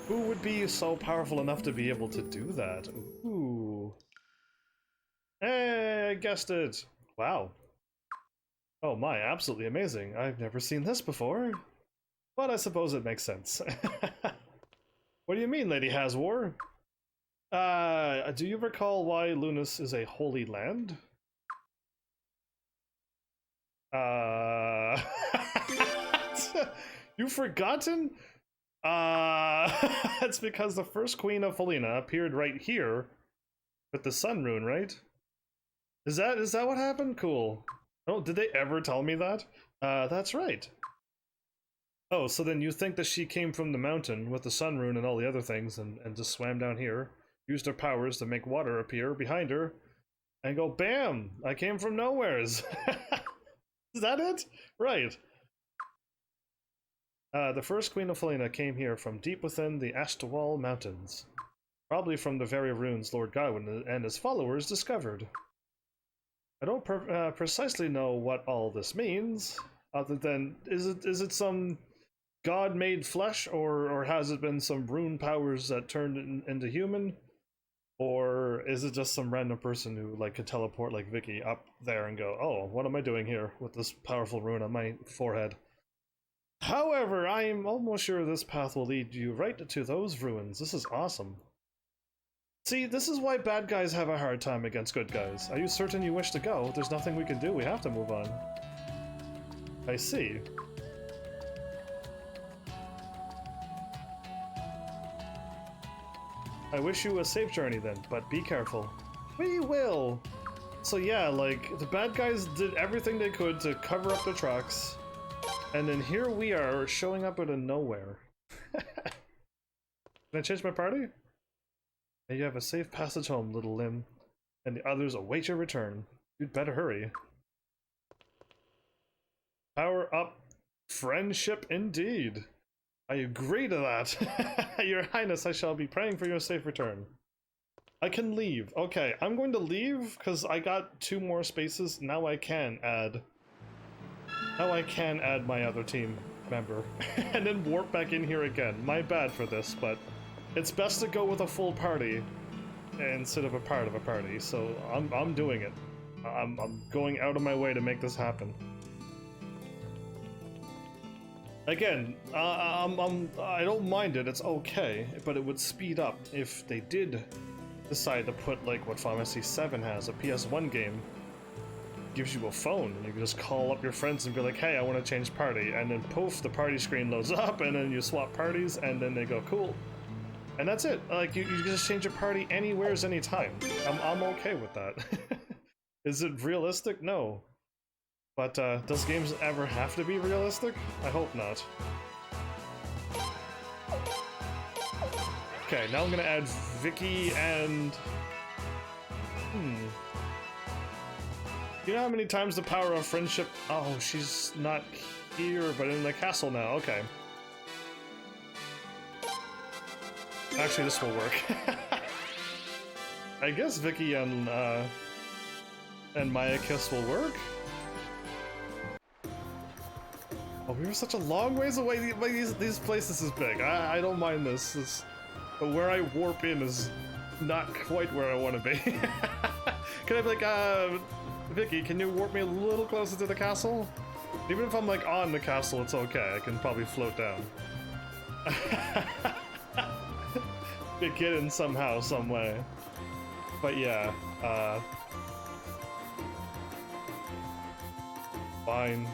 Who would be so powerful enough to be able to do that? Ooh. Hey, I guessed it. Wow. Oh my, absolutely amazing. I've never seen this before. But I suppose it makes sense. What do you mean, Lady Haswar? Do you recall why Lunas is a holy land? You've forgotten? It's because the first queen of Felina appeared right here with the sun rune, right? Is that what happened? Cool. Oh, did they ever tell me that? That's right. Oh, so then you think that she came from the mountain with the sun rune and all the other things and just swam down here, used her powers to make water appear behind her, and go, BAM! I came from nowheres! Is that it? Right. The first queen of Felina came here from deep within the Ashtawal Mountains. Probably from the very runes Lord Gawain and his followers discovered. I don't precisely know what all this means, other than, is it some god-made flesh, or has it been some rune powers that turned into human? Or is it just some random person who like could teleport like Vicky up there and go, oh, what am I doing here with this powerful rune on my forehead? However, I'm almost sure this path will lead you right to those ruins. This is awesome. See, this is why bad guys have a hard time against good guys. Are you certain you wish to go? There's nothing we can do. We have to move on. I see. I wish you a safe journey then, but be careful. We will! So yeah, like, the bad guys did everything they could to cover up their tracks, and then here we are, showing up out of nowhere. Can I change my party? May you have a safe passage home, little limb, and the others await your return. You'd better hurry. Power up friendship indeed. I agree to that. Your Highness, I shall be praying for your safe return. I can leave. Okay, I'm going to leave because I got 2 more spaces. Now I can add my other team member and then warp back in here again. My bad for this, but it's best to go with a full party instead of a part of a party. So I'm doing it. I'm going out of my way to make this happen. Again, I don't mind it, it's okay, but it would speed up if they did decide to put like what Final Fantasy VII has, a PS1 game, gives you a phone. You can just call up your friends and be like, hey, I want to change party. And then poof, the party screen loads up, and then you swap parties, and then they go, cool. And that's it. Like, you can just change your party anywheres, anytime. I'm okay with that. Is it realistic? No. But does games ever have to be realistic? I hope not. Okay, now I'm gonna add Vicky and... You know how many times the power of friendship... Oh, she's not here, but in the castle now. Okay. Actually, this will work. I guess Vicky and Maya Kiss will work? Oh, we were such a long ways away. These places is big. I don't mind this. But where I warp in is not quite where I want to be. Can I be like, Vicky, can you warp me a little closer to the castle? Even if I'm like on the castle, it's okay. I can probably float down. Get in somehow, some way. But yeah, fine.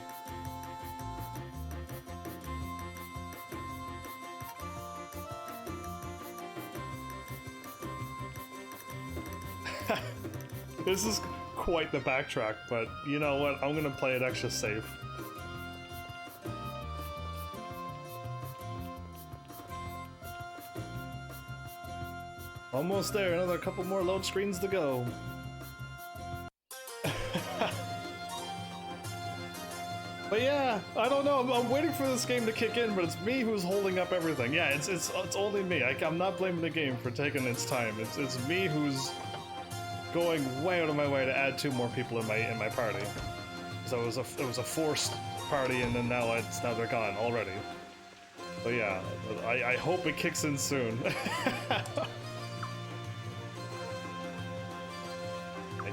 This is quite the backtrack, but you know what? I'm gonna play it extra safe. Almost there, another couple more load screens to go. But yeah, I don't know, I'm waiting for this game to kick in, but it's me who's holding up everything. Yeah, it's only me. I'm not blaming the game for taking its time. It's me who's going way out of my way to add 2 more people in my party. So it was a forced party, and then now they're gone already. So yeah, I hope it kicks in soon. I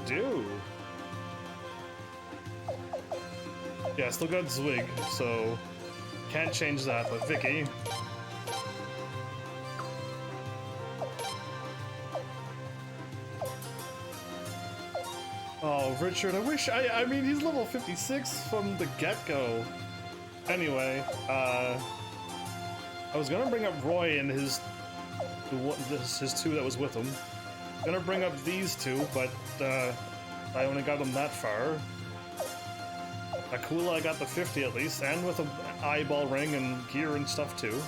do. Yeah, I still got Zwig, so can't change that. But Vicky. Oh, Richard, I wish I mean, he's level 56 from the get-go. Anyway, I was gonna bring up Roy and his 2 that was with him. Gonna bring up these 2, but I only got them that far. Akula, I got the 50 at least, and with an eyeball ring and gear and stuff too.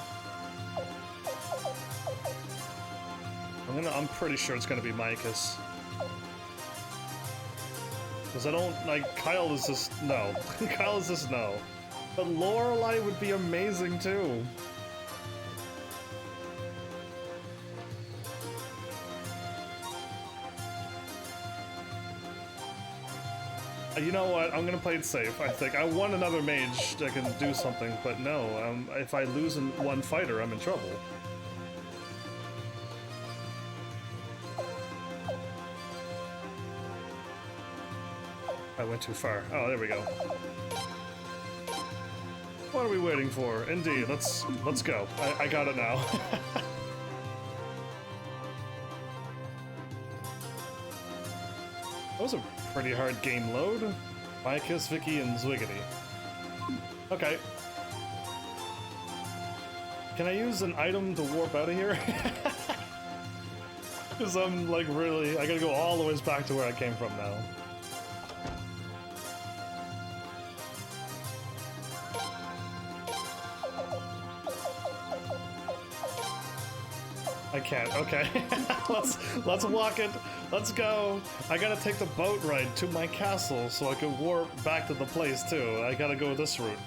I'm pretty sure it's gonna be Micah's. Because I don't, like, Kyle is just, no. Kyle is just no. But Lorelei would be amazing, too. You know what, I'm gonna play it safe, I think. I want another mage that can do something, but no, if I lose in one fighter, I'm in trouble. I went too far. Oh, there we go. What are we waiting for? Indeed, let's go. I got it now. That was a pretty hard game load. Micah's, Vicky, and Zwiggity. Okay. Can I use an item to warp out of here? Because I'm like really, I gotta go all the way back to where I came from now. I can't. Okay. let's walk it. Let's go. I gotta take the boat ride to my castle so I can warp back to the place too. I gotta go this route.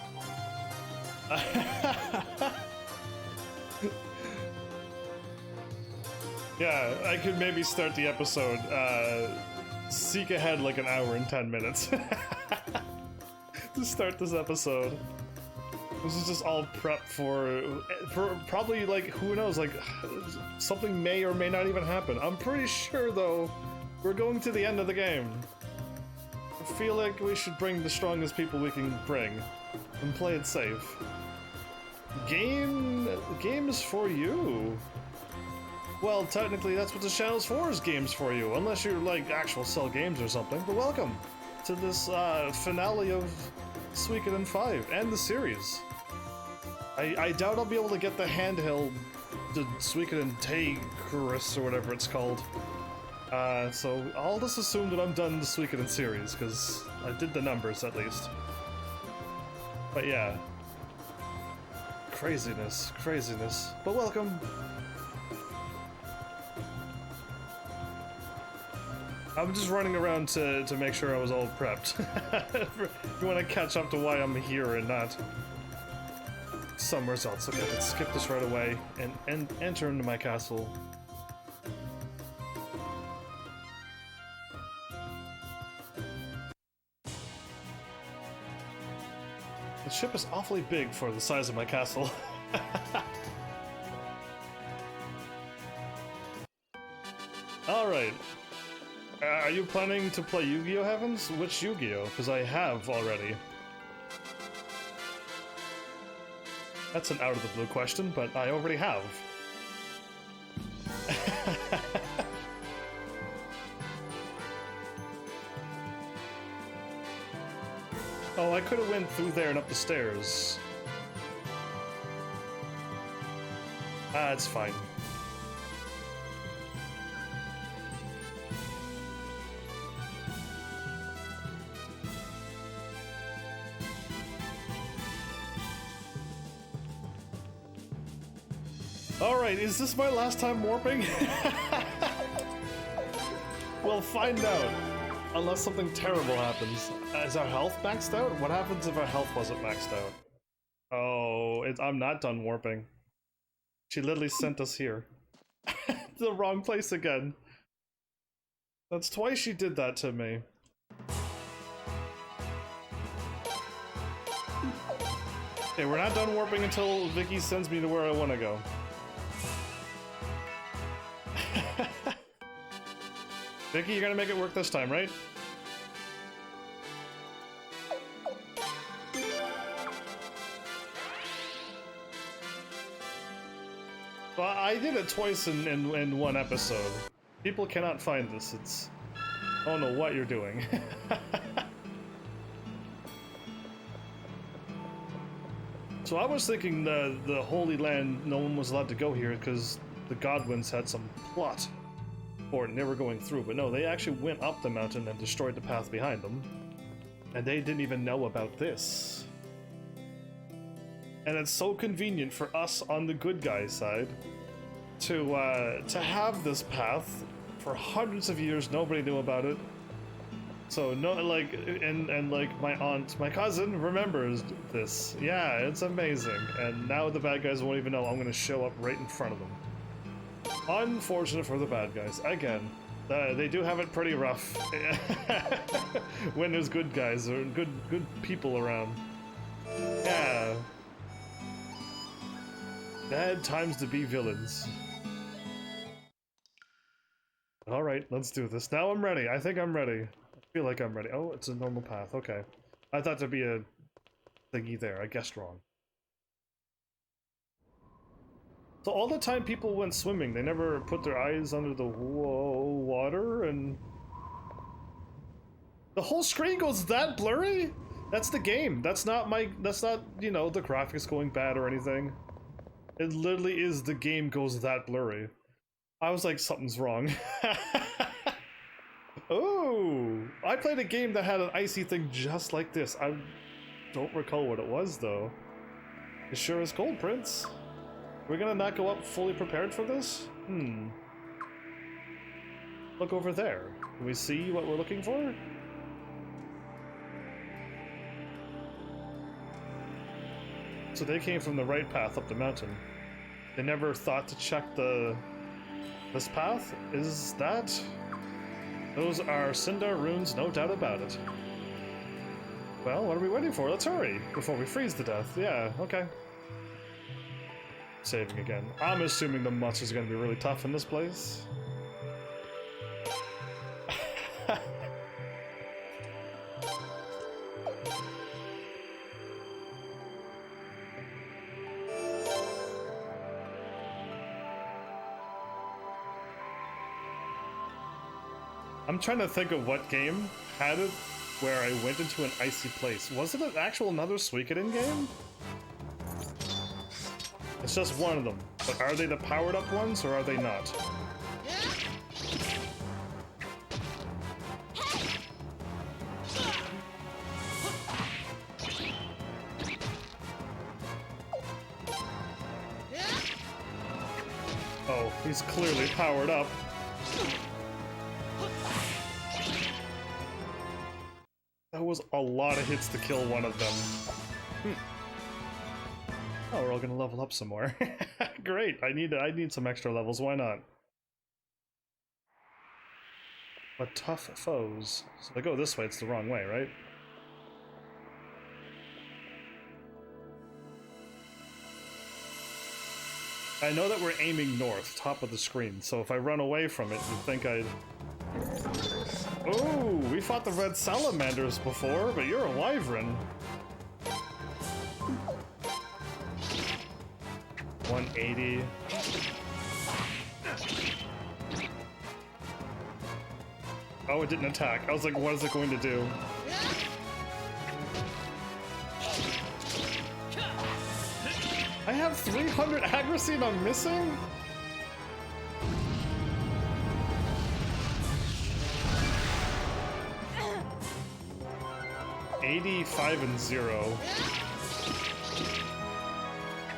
Yeah, I could maybe start the episode. Seek ahead like an hour and 10 minutes to start this episode. This is just all prep for probably, like, who knows, like, something may or may not even happen. I'm pretty sure, though, we're going to the end of the game. I feel like we should bring the strongest people we can bring and play it safe. Game is for you. Well, technically, that's what the channel's for, is games for you. Unless you're, like, actual sell games or something, but welcome. to this finale of Suikoden V and the series. I doubt I'll be able to get the handheld, the Suikoden Chris or whatever it's called. So I'll just assume that I'm done the Suikoden series, because I did the numbers at least. But yeah. Craziness, craziness. But welcome. I'm just running around to make sure I was all prepped. If you want to catch up to why I'm here and not somewhere else. Okay, let's skip this right away and enter into my castle. The ship is awfully big for the size of my castle. Alright. Are you planning to play Yu-Gi-Oh! Heavens? Which Yu-Gi-Oh? Because I have already. That's an out-of-the-blue question, but I already have. Oh, I could have went through there and up the stairs. Ah, it's fine. Alright, is this my last time warping? We'll find out. Unless something terrible happens. Is our health maxed out? What happens if our health wasn't maxed out? Oh, I'm not done warping. She literally sent us here. The wrong place again. That's twice she did that to me. Okay, we're not done warping until Vicky sends me to where I want to go. Vicky, you're gonna make it work this time, right? Well, I did it twice in one episode. People cannot find this. It's... I don't know what you're doing. So I was thinking the Holy Land, no one was allowed to go here because the Godwins had some plot for it and they were going through, but no, they actually went up the mountain and destroyed the path behind them. And they didn't even know about this. And it's so convenient for us on the good guy side to have this path for hundreds of years. Nobody knew about it. So no, like, and like my cousin remembers this. Yeah, it's amazing. And now the bad guys won't even know I'm gonna show up right in front of them. Unfortunate for the bad guys. Again, they do have it pretty rough when there's good guys or good people around. Yeah. Bad times to be villains. Alright, let's do this. Now I'm ready. I think I'm ready. I feel like I'm ready. Oh, it's a normal path. Okay. I thought there'd be a thingy there. I guessed wrong. So all the time people went swimming, they never put their eyes under the water and... The whole screen goes that blurry? That's the game. That's not, you know, the graphics going bad or anything. It literally is the game goes that blurry. I was like, something's wrong. Oh, I played a game that had an icy thing just like this. I don't recall what it was, though. It sure is cold, Prince. We're gonna not go up fully prepared for this? Look over there. Can we see what we're looking for? So they came from the right path up the mountain. They never thought to check this path? Is that? Those are Sindar runes, no doubt about it. Well, what are we waiting for? Let's hurry before we freeze to death. Yeah, okay. Saving again. I'm assuming the monsters are going to be really tough in this place. I'm trying to think of what game had it where I went into an icy place. Was it an actual another Suikoden game? It's just one of them. But are they the powered up ones or are they not? Oh, he's clearly powered up. That was a lot of hits to kill one of them. Oh, we're all gonna level up some more. Great, I need some extra levels, why not? But tough foes. So if I go this way, it's the wrong way, right? I know that we're aiming north, top of the screen, so if I run away from it, you'd think I'd... Oh, we fought the red salamanders before, but you're a wyvern. 180. Oh, it didn't attack. I was like, what is it going to do? I have 300 accuracy and I'm missing? $85 and 0.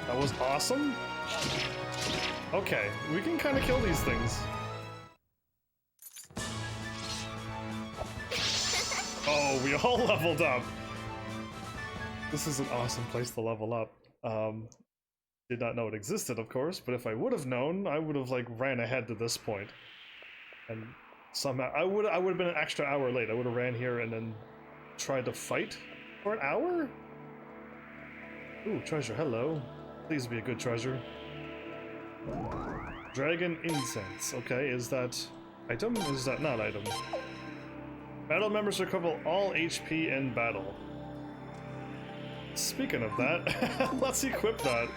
That was awesome. Okay, we can kind of kill these things. Oh, we all leveled up. This is an awesome place to level up. Did not know it existed, of course, but if I would have known, I would have like ran ahead to this point. And somehow I would have been an extra hour late. I would have ran here and then tried to fight for an hour? Ooh, treasure, hello. Please be a good treasure. Dragon incense. Okay, is that item? Is that not item? Battle members recover all HP in battle. Speaking of that, let's equip that.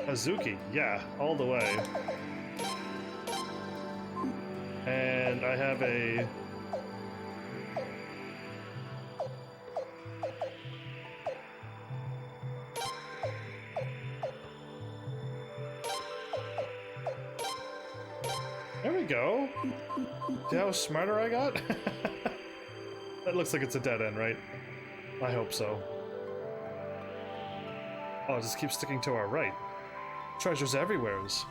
Hazuki, yeah, all the way. And I have a... There we go. See how smarter I got? That looks like it's a dead end, right? I hope so. Oh, it just keeps sticking to our right. Treasures everywheres.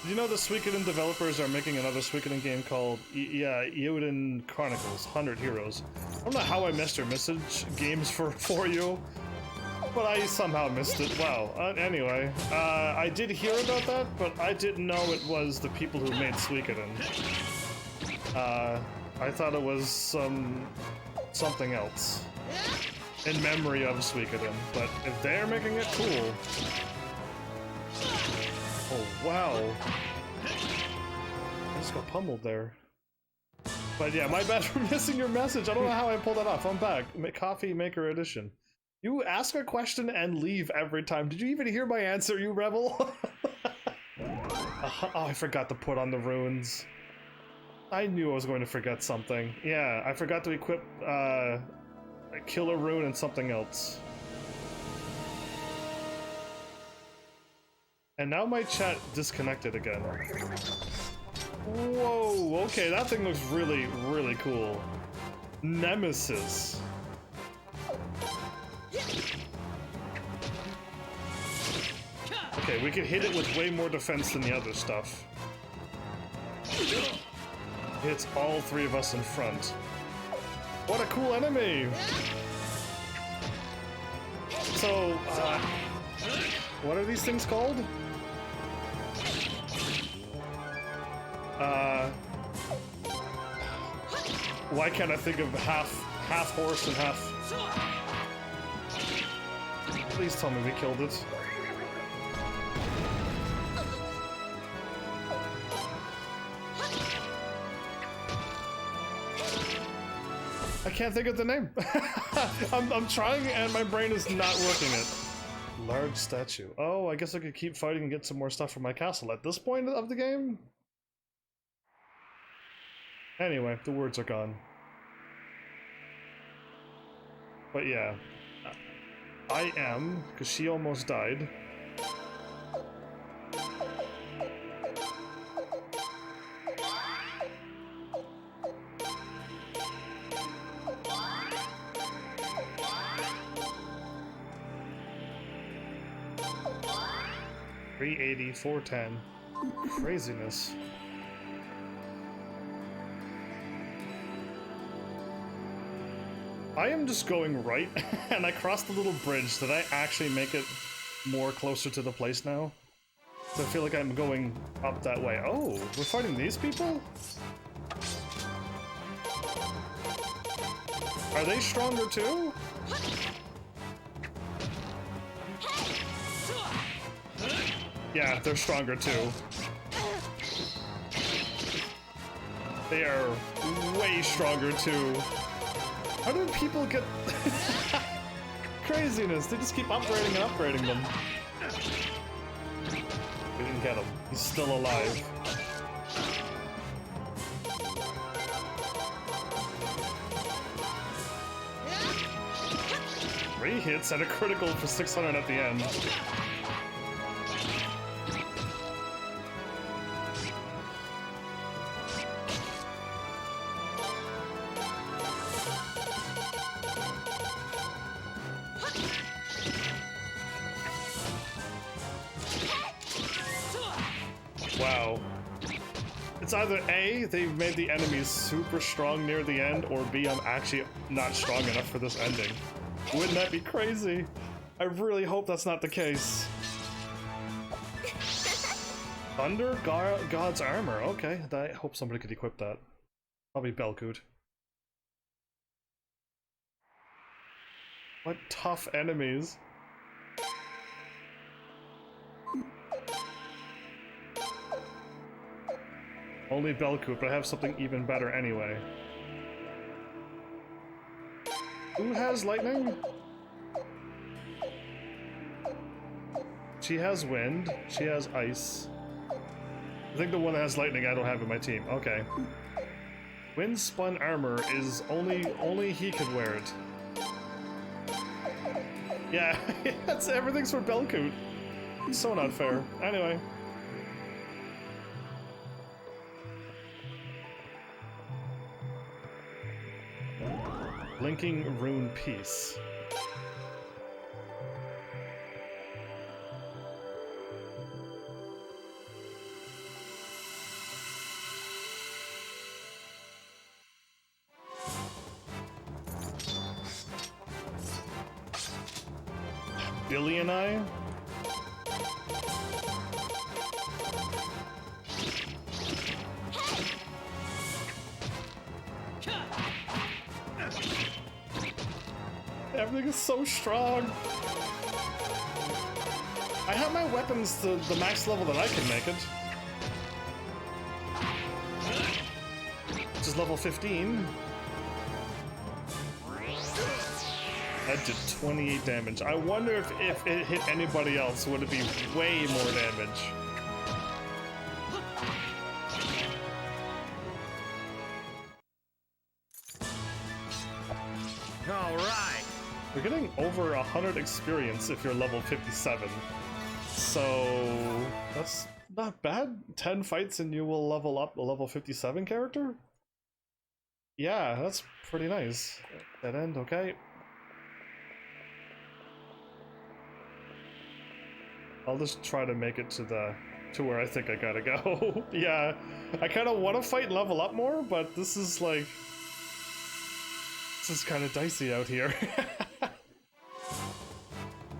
Did you know the Suikoden developers are making another Suikoden game called Euden Chronicles 100 Heroes? I don't know how I missed your message games for you, but I somehow missed it. Wow. Anyway, I did hear about that, but I didn't know it was the people who made Suikoden. I thought it was something else in memory of Suikoden, but if they're making it, cool. Oh, wow. I just got pummeled there. But yeah, my bad for missing your message. I don't know how I pulled that off. I'm back. Coffee Maker Edition. You ask a question and leave every time. Did you even hear my answer, you rebel? Oh, I forgot to put on the runes. I knew I was going to forget something. Yeah, I forgot to equip a killer rune and something else. And now my chat disconnected again. Whoa, okay, that thing looks really, really cool. Nemesis. Okay, we can hit it with way more defense than the other stuff. Hits all three of us in front. What a cool enemy! So, what are these things called? Why can't I think of half horse and half... Please tell me we killed it. I can't think of the name. I'm trying and my brain is not working it. Large statue. Oh, I guess I could keep fighting and get some more stuff from my castle at this point of the game? Anyway, the words are gone. But yeah, I am, because she almost died. $380, $410. Craziness. I am just going right, and I crossed the little bridge. Did I actually make it more closer to the place now? So I feel like I'm going up that way. Oh, we're fighting these people? Are they stronger too? Yeah, they're stronger too. They are way stronger too. How do people get... Craziness, they just keep upgrading and upgrading them. We didn't get him. He's still alive. 3 hits and a critical for 600 at the end. Wow. It's either A, they've made the enemies super strong near the end, or B, I'm actually not strong enough for this ending. Wouldn't that be crazy? I really hope that's not the case. Thunder God's Armor. Okay, I hope somebody could equip that. Probably Belcoot. What tough enemies. Only Belcoot, but I have something even better anyway. Who has lightning? She has wind. She has ice. I think the one that has lightning I don't have in my team. Okay. Wind spun armor is only he could wear it. Yeah, that's everything's for Belcoot. So not fair. Anyway. Blinking Rune Piece. Billy and I? Everything is so strong. I have my weapons to the max level that I can make it. Which is level 15. That did 28 damage. I wonder if it hit anybody else, would it be way more damage? Alright! We're getting over 100 experience if you're level 57. So that's not bad. 10 fights and you will level up a level 57 character? Yeah, that's pretty nice. Dead end, okay. I'll just try to make it to where I think I gotta go. Yeah, I kind of want to fight and level up more, but this is like... This is kind of dicey out here.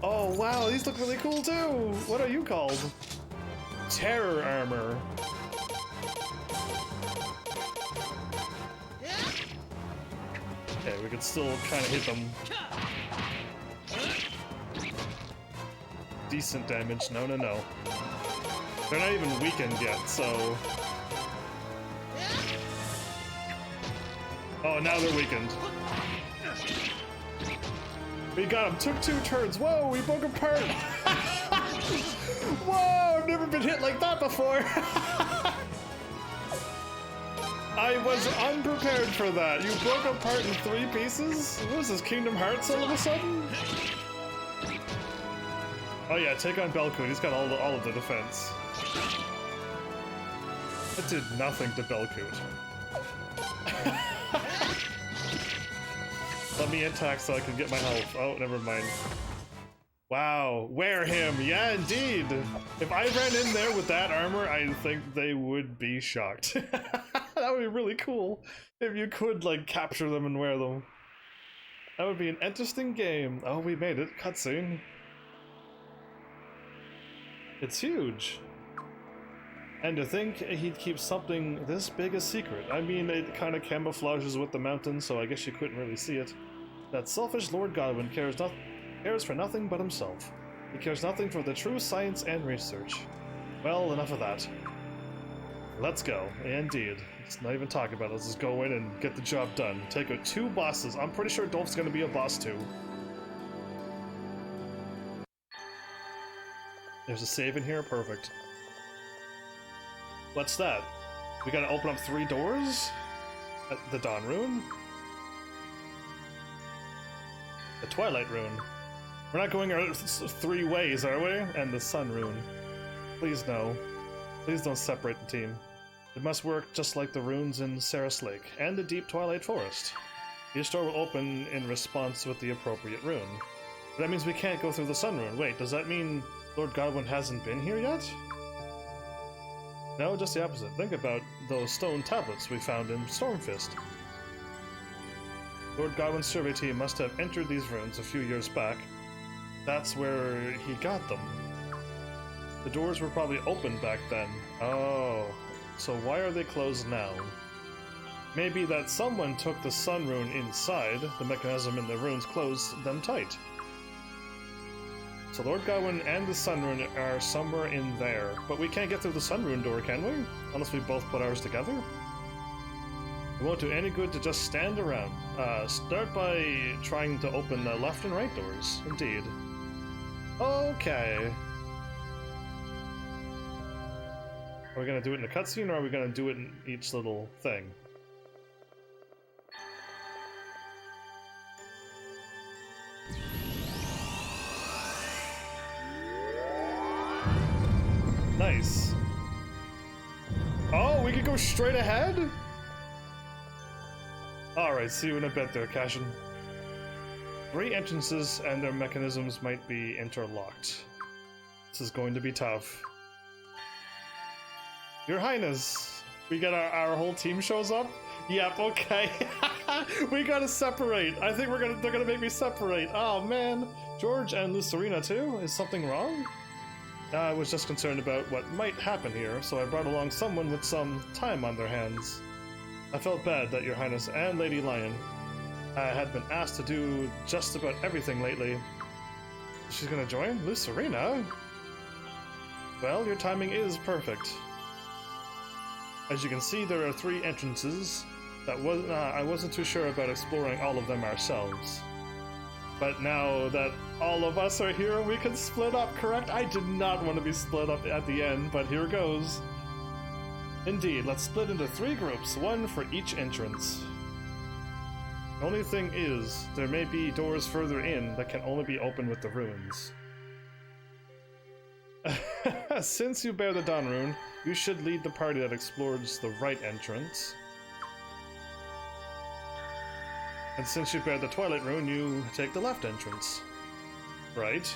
Oh wow, these look really cool too! What are you called? Terror Armor. Okay, we can still kind of hit them. Decent damage. No, no, no. They're not even weakened yet, so... Oh, now they're weakened. We got him. Took 2 turns. Whoa, we broke apart. Whoa, I've never been hit like that before. I was unprepared for that. You broke apart in 3 pieces? What is this, Kingdom Hearts all of a sudden? Oh yeah, take on Belkun. He's got all of the defense. That did nothing to Belkun. Let me attack so I can get my health. Oh, never mind. Wow, wear him. Yeah, indeed. If I ran in there with that armor, I think they would be shocked. That would be really cool if you could, like, capture them and wear them. That would be an interesting game. Oh, we made it. Cutscene. It's huge. And to think he'd keep something this big a secret. I mean, it kind of camouflages with the mountains, so I guess you couldn't really see it. That selfish Lord Godwin cares for nothing but himself. He cares nothing for the true science and research. Well, enough of that. Let's go. Indeed. Let's not even talk about it. Let's just go in and get the job done. Take out 2 bosses. I'm pretty sure Dolph's gonna be a boss too. There's a save in here. Perfect. What's that? We gotta open up 3 doors? The Dawn Rune? The Twilight Rune. We're not going our 3 ways, are we? And the Sun Rune. Please no. Please don't separate the team. It must work just like the runes in Saris Lake and the Deep Twilight Forest. Each door will open in response with the appropriate rune. But that means we can't go through the Sun Rune. Wait, does that mean Lord Godwin hasn't been here yet? No, just the opposite. Think about those stone tablets we found in Stormfist. Lord Godwin's survey team must have entered these ruins a few years back. That's where he got them. The doors were probably open back then. Oh, so why are they closed now? Maybe that someone took the Sun Rune inside, the mechanism in the runes closed them tight. So Lord Godwin and the Sun Rune are somewhere in there, but we can't get through the Sun Rune door, can we? Unless we both put ours together? It won't do any good to just stand around. Start by trying to open the left and right doors. Indeed. Okay. Are we gonna do it in a cutscene, or are we gonna do it in each little thing? Nice. Oh, we could go straight ahead? Alright, see you in a bit there, Cashin. 3 entrances and their mechanisms might be interlocked. This is going to be tough. Your Highness! We get our whole team shows up? Yep, okay. We gotta separate. I think they're gonna make me separate. Oh man. George and Lucerina too? Is something wrong? I was just concerned about what might happen here, so I brought along someone with some time on their hands. I felt bad that Your Highness and Lady Lion had been asked to do just about everything lately. She's gonna join? Lucerina? Well, your timing is perfect. As you can see, there are 3 entrances. I wasn't too sure about exploring all of them ourselves. But now that all of us are here, we can split up, correct? I did not want to be split up at the end, but here goes. Indeed, let's split into 3 groups, 1 for each entrance. The only thing is, there may be doors further in that can only be opened with the runes. Since you bear the Dawn Rune, you should lead the party that explores the right entrance. And since you bear the Twilight Rune, you take the left entrance. Right?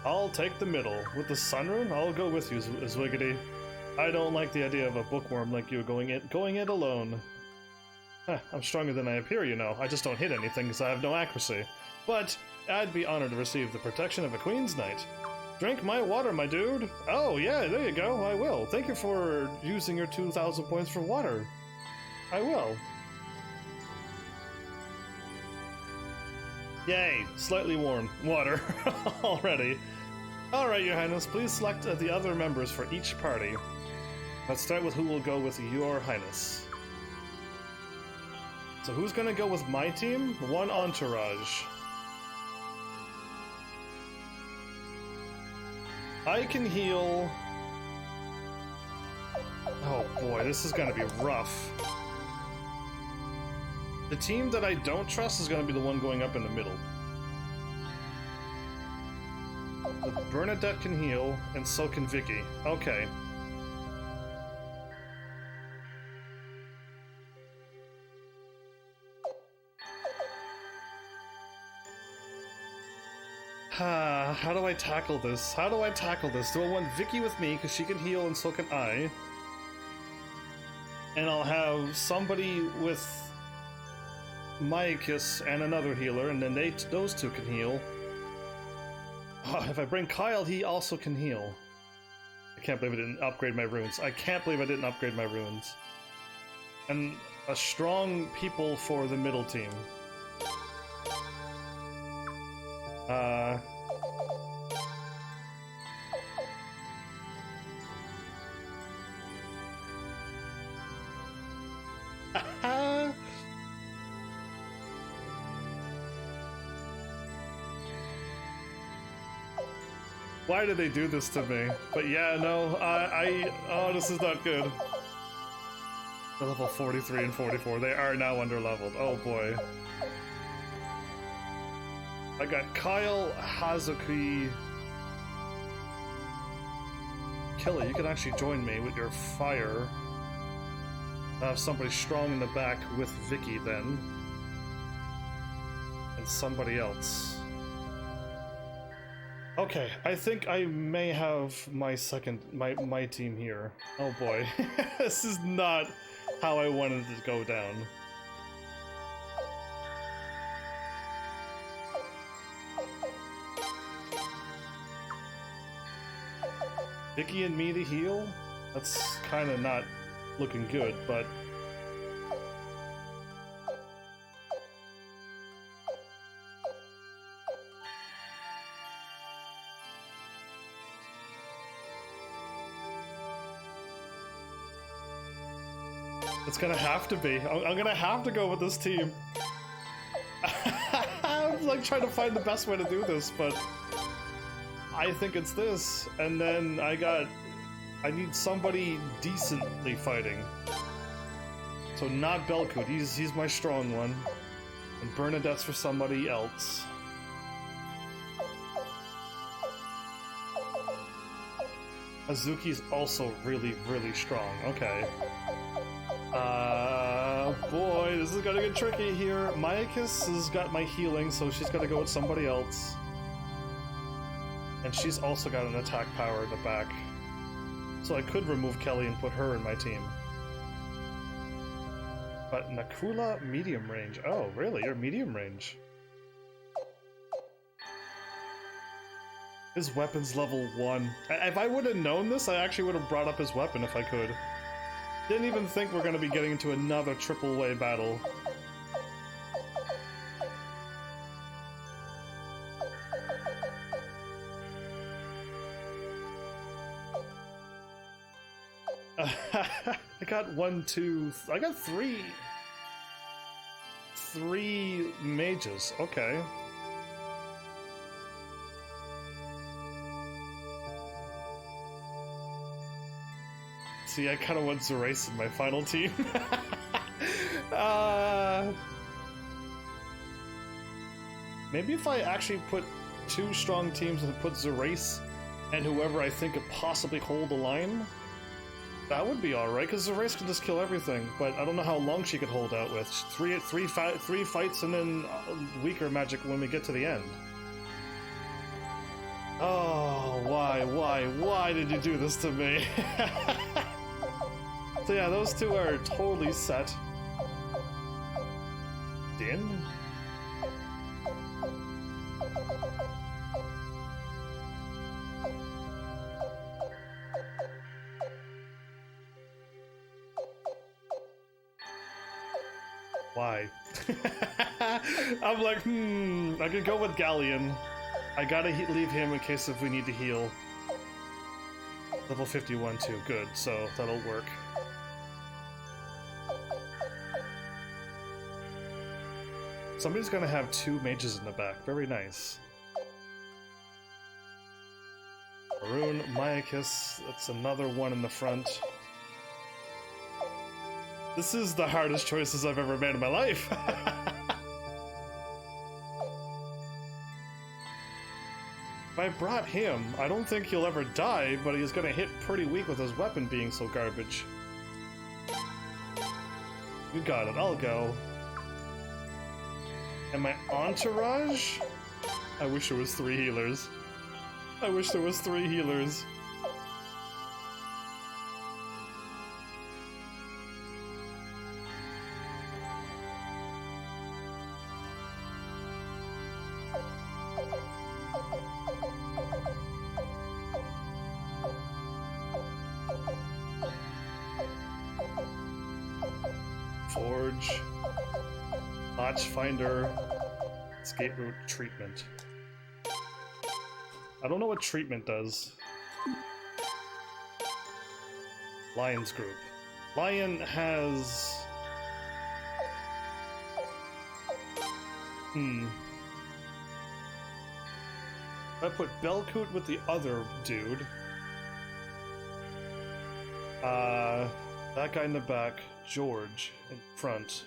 I'll take the middle. With the Sun Rune, I'll go with you, Zwiggity. I don't like the idea of a bookworm like you going it alone. I'm stronger than I appear, you know. I just don't hit anything because I have no accuracy. But I'd be honored to receive the protection of a Queen's Knight. Drink my water, my dude. Oh, yeah, there you go. I will. Thank you for using your 2,000 points for water. I will. Yay, slightly warm water already. Alright, Your Highness, please select the other members for each party. Let's start with who will go with Your Highness. So who's gonna go with my team? 1 entourage. I can heal Oh boy, this is gonna be rough. The team that I don't trust is gonna be the one going up in the middle. But Bernadette can heal, and so can Vicky. Okay. How do I tackle this? How do I tackle this? Do I want Vicky with me, because she can heal and so can I? And I'll have somebody with Maikus and another healer, and then those two can heal. Oh, if I bring Kyle, he also can heal. I can't believe I didn't upgrade my runes. I can't believe I didn't upgrade my runes. And a strong people for the middle team. Why did they do this to me? But yeah, no, oh, this is not good. They're level 43 and 44. They are now under-leveled. Oh boy. I got Kyle, Hazuki... Killa, you can actually join me with your fire. I have somebody strong in the back with Vicky then. And somebody else. Okay, I think I may have my my team here. Oh boy. This is not how I wanted it to go down. Vicky and me to heal? That's kind of not looking good, but... It's gonna have to be. I'm gonna have to go with this team. I'm like trying to find the best way to do this, but... I think it's this, and then I need somebody decently fighting. So not Belkut, he's my strong one. And Bernadette's for somebody else. Azuki's also really, really strong. Okay. Boy, this is gonna get tricky here. Maikus has got my healing, so she's gotta go with somebody else. And she's also got an attack power in the back. So I could remove Kelly and put her in my team. But Nakula, medium range. Oh, really? You're medium range. His weapon's level 1. If I would have known this, I actually would have brought up his weapon if I could. Didn't even think we're going to be getting into another triple-way battle. I got 1, 2... I got 3... 3 mages. Okay. See, I kind of want Zerace in my final team. Maybe if I actually put 2 strong teams and put Zerace and whoever I think could possibly hold the line, that would be alright, because Zerace can just kill everything, but I don't know how long she could hold out with. Three fights and then weaker magic when we get to the end. Oh, why did you do this to me? So yeah, those 2 are totally set. Din? Why? I'm like, I could go with Galleon. I gotta leave him in case if we need to heal. Level 51 too, good, so that'll work. Somebody's gonna have 2 mages in the back, very nice. Maroon, Maikus, that's another one in the front. This is the hardest choices I've ever made in my life. If I brought him, I don't think he'll ever die, but he's gonna hit pretty weak with his weapon being so garbage. You got it, I'll go. And my entourage? I wish there was 3 healers. I wish there was 3 healers. Forge, Notch Finder, Escape Route, Treatment. I don't know what treatment does. Lion's Group. Lion has... I put Belcoot with the other dude. That guy in the back, George in front.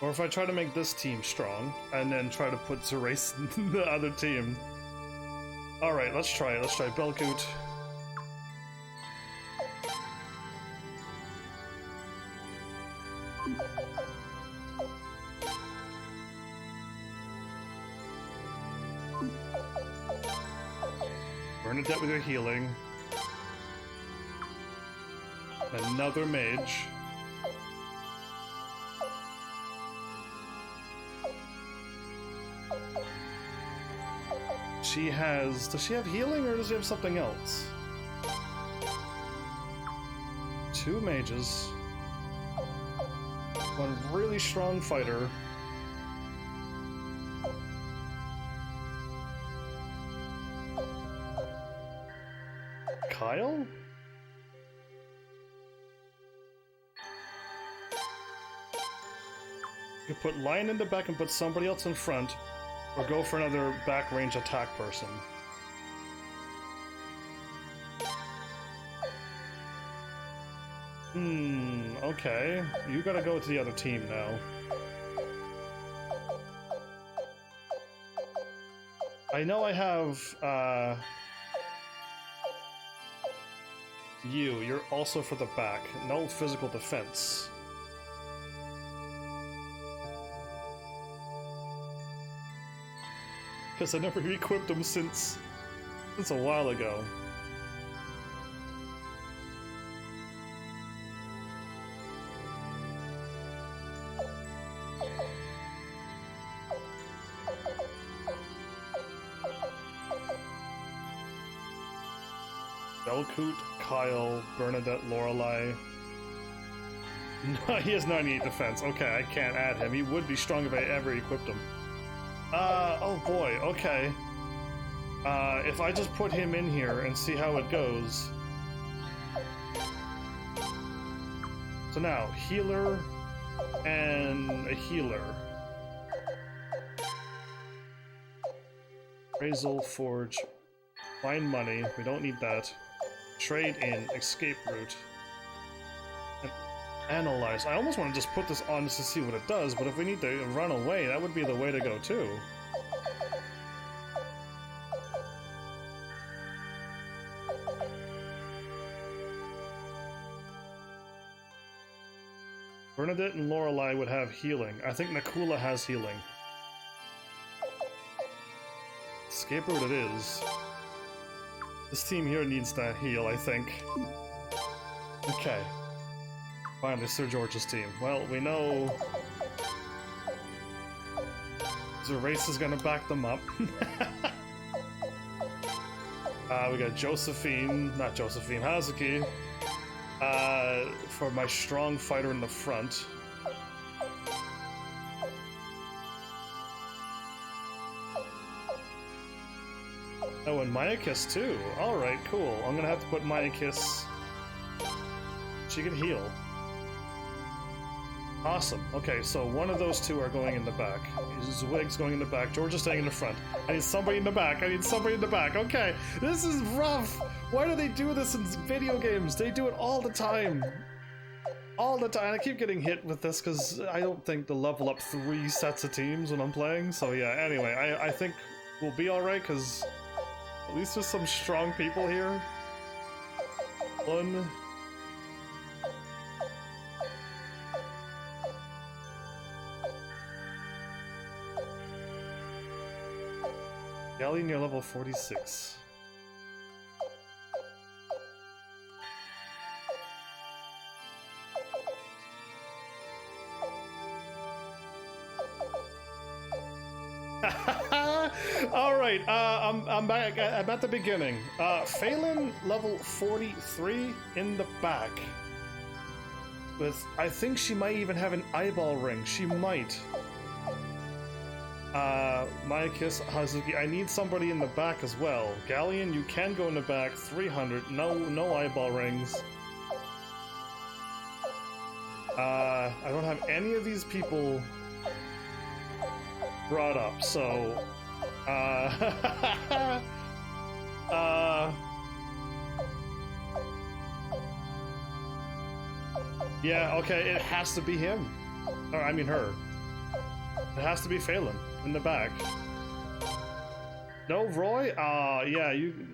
Or if I try to make this team strong, and then try to put Zerace in the other team. Alright, let's try it. Let's try Belcoot. Bernadette with her healing. Another mage. She has... Does she have healing or does she have something else? 2 mages. 1 really strong fighter. Kyle? You could put Lion in the back and put somebody else in front, or go for another back range attack person. Okay. You gotta go to the other team now. I know I have, you're also for the back. No physical defense. Because I never equipped him since a while ago. Belcoot, Kyle, Bernadette, Lorelei. No, he has 98 defense. Okay, I can't add him. He would be strong if I ever equipped him. Oh boy, okay. If I just put him in here and see how it goes. So now, healer and a healer. Appraisal, forge, find money, we don't need that. Trade in, escape route. And analyze. I almost want to just put this on just to see what it does, but if we need to run away, that would be the way to go too. Bernadette and Lorelei would have healing. I think Nakula has healing. Escape route it is. This team here needs to heal, I think. Okay. Finally, Sir George's team. Well, we know... Zerace is gonna back them up. We got Josephine, not Josephine, Hazuki. For my strong fighter in the front. Oh, and Mayakis too. Alright, cool. I'm gonna have to put Mayakis... She can heal. Awesome. Okay, so one of those two are going in the back. Zwig's going in the back. George is staying in the front. I need somebody in the back. I need somebody in the back. Okay, this is rough. Why do they do this in video games? They do it all the time. All the time. I keep getting hit with this because I don't think to level up 3 sets of teams when I'm playing. So yeah, anyway, I think we'll be alright because at least there's some strong people here. One. Galley near level 46. All right, I'm back. I'm at the beginning. Phelan level 43 in the back. With, I think she might even have an eyeball ring. She might. Maiakis Hazuki, I need somebody in the back as well. Galleon, you can go in the back. 300. No eyeball rings. I don't have any of these people brought up, so yeah, okay, it has to be him. Or I mean her. It has to be Phelan in the back. No, Roy?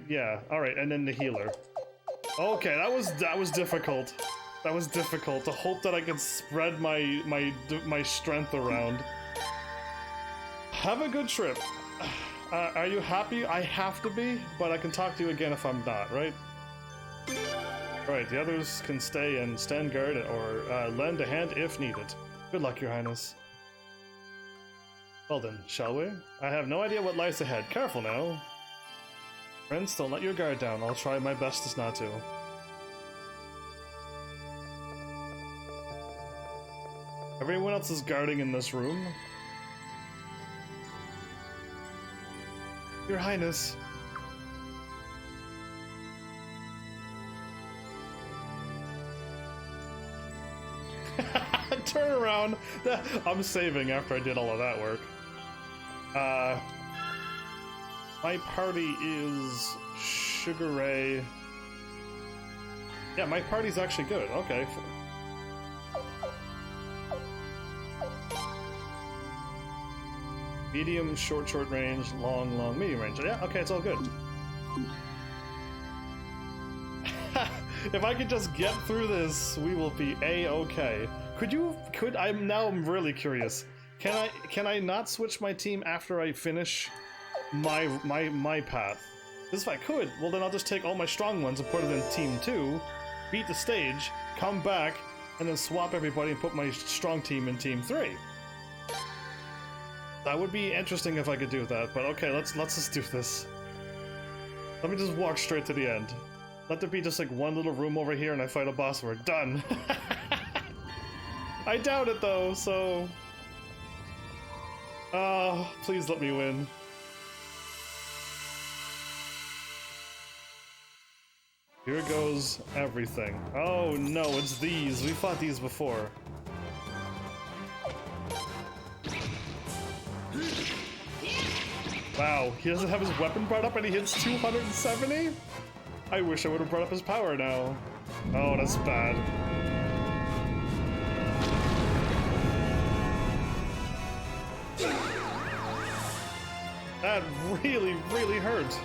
Yeah, alright, and then the healer. Okay, that was difficult. That was difficult to hope that I could spread my strength around. Have a good trip. Are you happy? I have to be, but I can talk to you again if I'm not, right? Alright, the others can stay and stand guard or lend a hand if needed. Good luck, Your Highness. Well then, shall we? I have no idea what lies ahead. Careful now. Friends, don't let your guard down. I'll try my bestest not to. Everyone else is guarding in this room. Your Highness. Turn around. I'm saving after I did all of that work. My party is Sugar Ray. Yeah, my party's actually good. Okay. Medium, short range, long, medium range. Yeah, okay, it's all good. If I could just get through this, we will be A-okay. I'm really curious. Can I not switch my team after I finish my path? Because if I could, well then I'll just take all my strong ones and put it in team 2, beat the stage, come back, and then swap everybody and put my strong team in team 3. That would be interesting if I could do that, but okay, let's just do this. Let me just walk straight to the end. Let there be just like one little room over here and I fight a boss and we're done. I doubt it though, so... please let me win. Here goes everything. Oh no, it's these. We fought these before. Wow, he doesn't have his weapon brought up and he hits 270? I wish I would have brought up his power now. Oh, that's bad. That really, really hurt.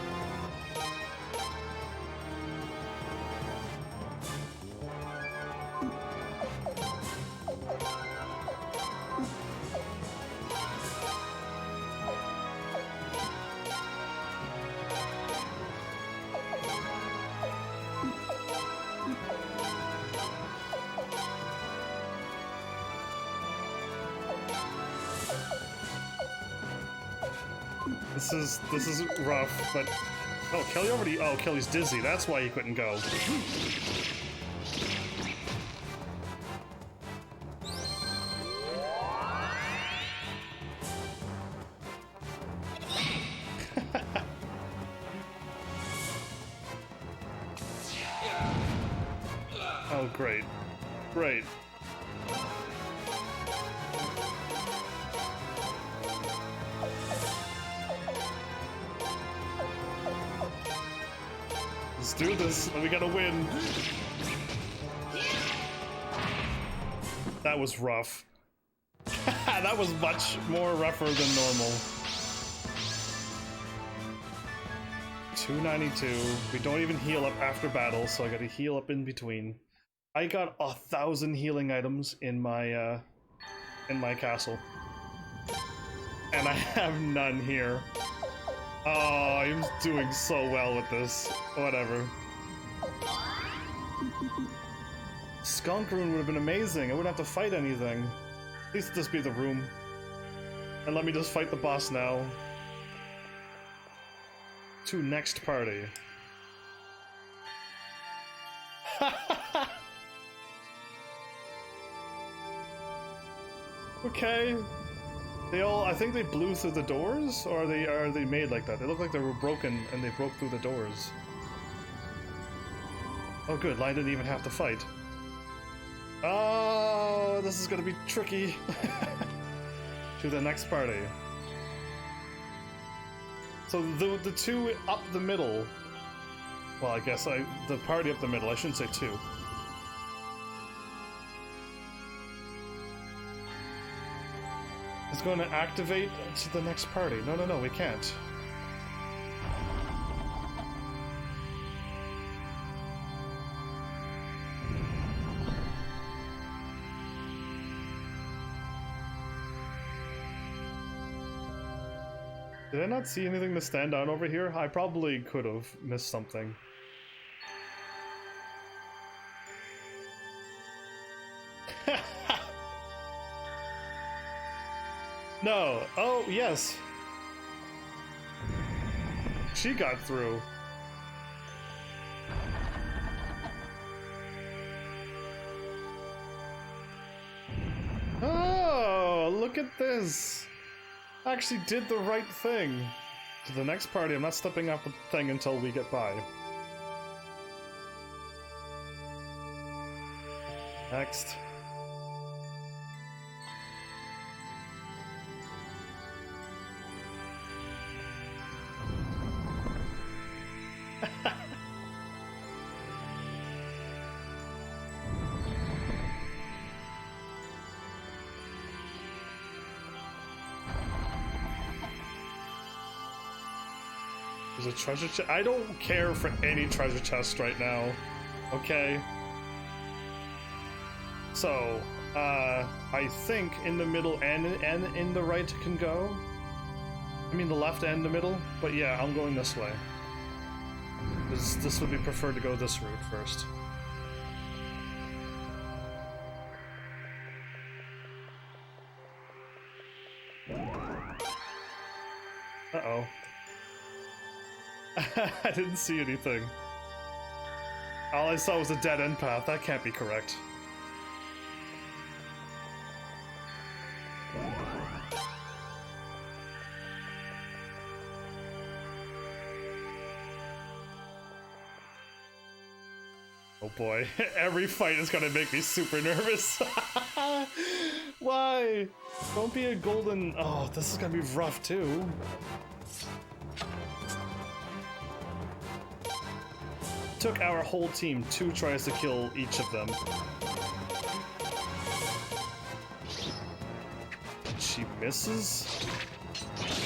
This is rough, but... Oh, Kelly already... Oh, Kelly's dizzy. That's why he couldn't go. Oh, great. Great. Let's do this. We gotta win. That was rough. That was much more rougher than normal. 292. We don't even heal up after battle, so I gotta heal up in between. I got 1,000 healing items in my castle. And I have none here. Oh, I'm doing so well with this. Whatever. Skunk Rune would have been amazing. I wouldn't have to fight anything. At least this be the room. And let me just fight the boss now. To next party. Okay. They all, I think they blew through the doors, or are they made like that? They look like they were broken and they broke through the doors. Oh good, Lion didn't even have to fight. Oh, this is gonna be tricky. To the next party. So the two up the middle, well I guess the party up the middle, I shouldn't say two. It's going to activate to the next party. No, we can't. Did I not see anything to stand out over here? I probably could have missed something. No. Oh, yes. She got through. Oh, look at this. I actually did the right thing. To the next party, I'm not stepping off the thing until we get by. Next. There's a treasure chest. I don't care for any treasure chest right now. Okay. So, I think in the middle and in the right can go. I mean the left and the middle, but yeah, I'm going this way. This would be preferred to go this route first. Uh-oh. I didn't see anything. All I saw was a dead-end path. That can't be correct. Oh boy, every fight is gonna make me super nervous. Why? Don't be a golden... Oh, this is gonna be rough too. Took our whole team 2 tries to kill each of them. She misses?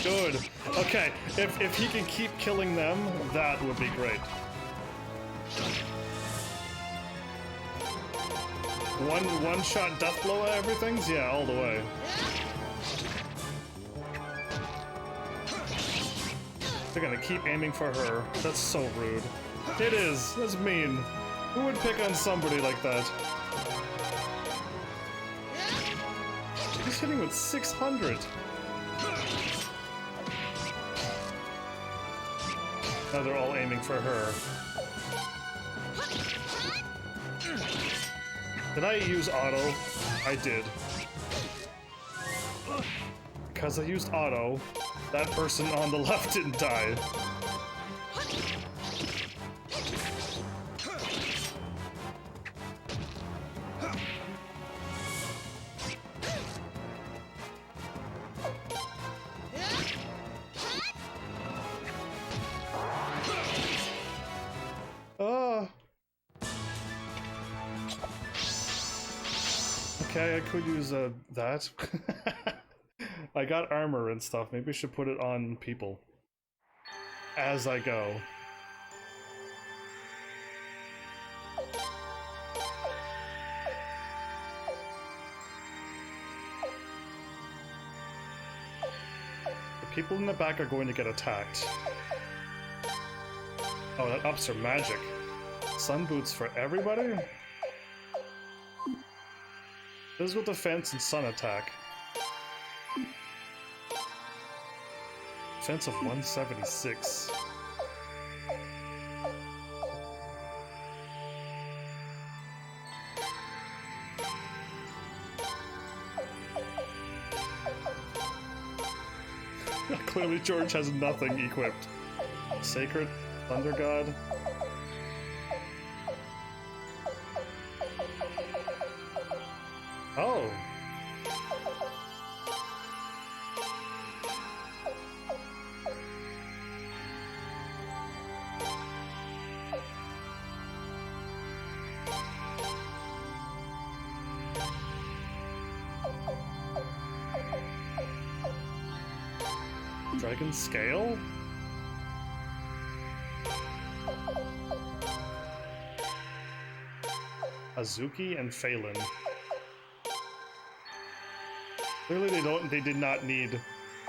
Good. Okay, if he can keep killing them, that would be great. One shot death blow at everything's? Yeah, all the way. They're gonna keep aiming for her. That's so rude. It is. That's mean. Who would pick on somebody like that? He's hitting with 600. Now they're all aiming for her. Did I use auto? I did. Because I used auto, that person on the left didn't die. Okay, I could use that. I got armor and stuff. Maybe I should put it on people as I go. The people in the back are going to get attacked. Oh, that ups their magic. Sun boots for everybody? Physical defense and sun attack. Defense of 176. Clearly George has nothing equipped. Sacred Thunder God. Oh. Dragon Scale? Azuki and Phelan. Clearly they did not need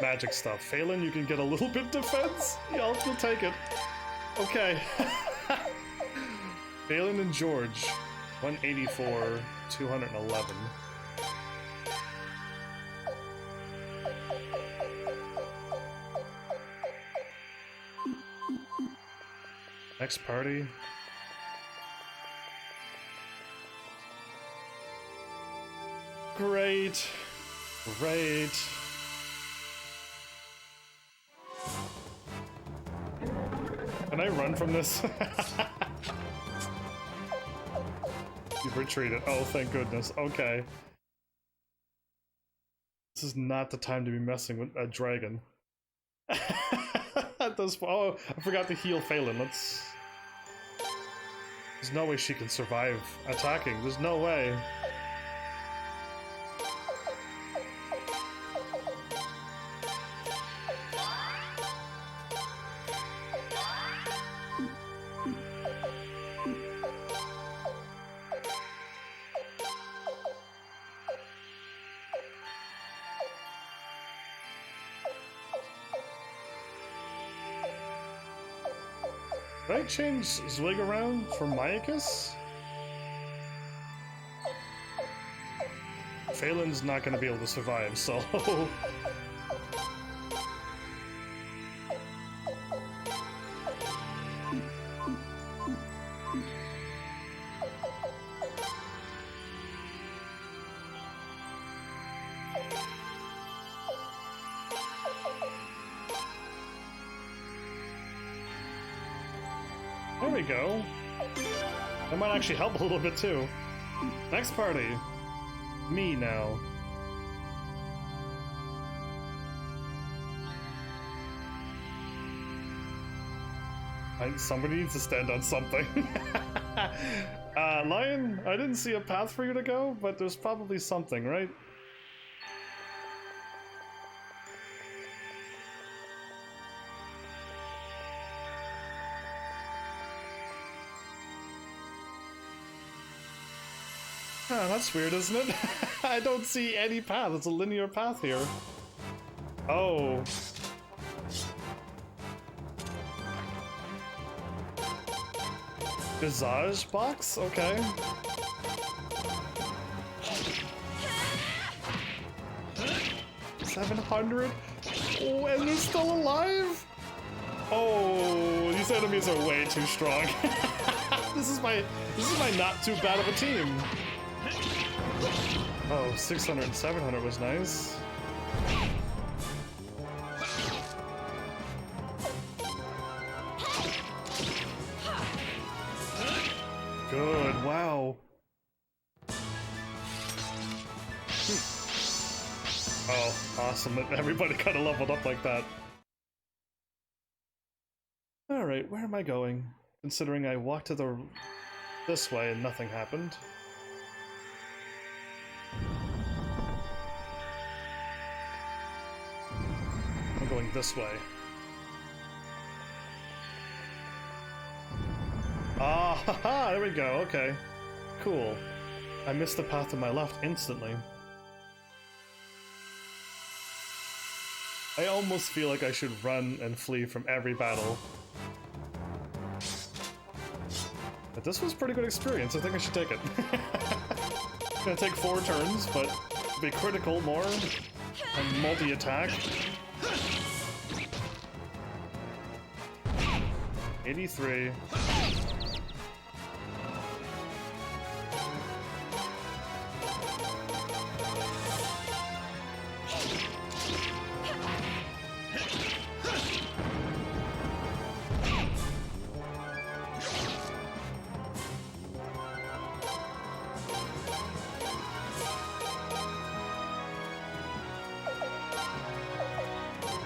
magic stuff. Phelan, you can get a little bit defense? You'll take it. Okay. Phelan and George. 184, 211. Next party. Great. Great. Can I run from this? You've retreated. Oh, thank goodness. Okay. This is not the time to be messing with a dragon. Oh, I forgot to heal Phelan. Let's... There's no way she can survive attacking. There's no way. Did I change Zwig around for Mayakus? Phelan's not going to be able to survive, so... There we go. That might actually help a little bit too. Next party. Me now. Somebody needs to stand on something. Lion, I didn't see a path for you to go, but there's probably something, right? Huh, that's weird, isn't it? I don't see any path. It's a linear path here. Oh. Visage box? Okay. $700? Oh, and they're still alive? Oh, these enemies are way too strong. This is my not too bad of a team. Oh, 600 and 700 was nice. Good, wow. Oh, awesome. Everybody kind of leveled up like that. Alright, where am I going? Considering I walked to this way and nothing happened. this way. Ah, haha, there we go, okay. Cool. I missed the path to my left instantly. I almost feel like I should run and flee from every battle. But this was a pretty good experience, I think I should take it. It's gonna take 4 turns, but be critical more, and multi-attack. 83.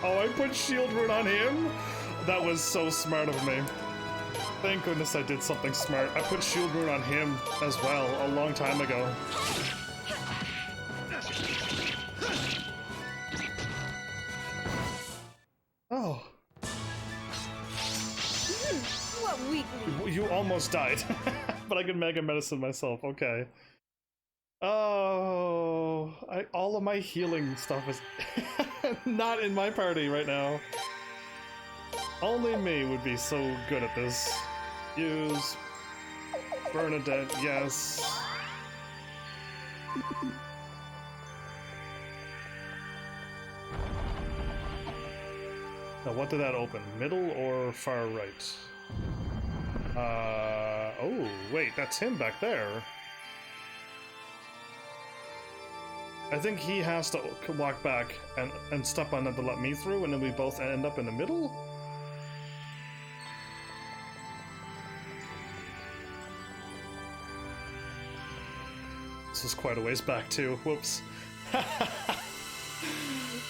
Oh, I put shield rune on him? That was so smart of me. Thank goodness I did something smart. I put shield rune on him as well a long time ago. Oh. What weakly? You almost died. But I can Mega Medicine myself, okay. Oh, all of my healing stuff is not in my party right now. Only me would be so good at this. Use Bernadette, yes. Now what did that open? Middle or far right? Oh, wait, that's him back there. I think he has to walk back and step on it to let me through, and then we both end up in the middle? This is quite a ways back too, whoops.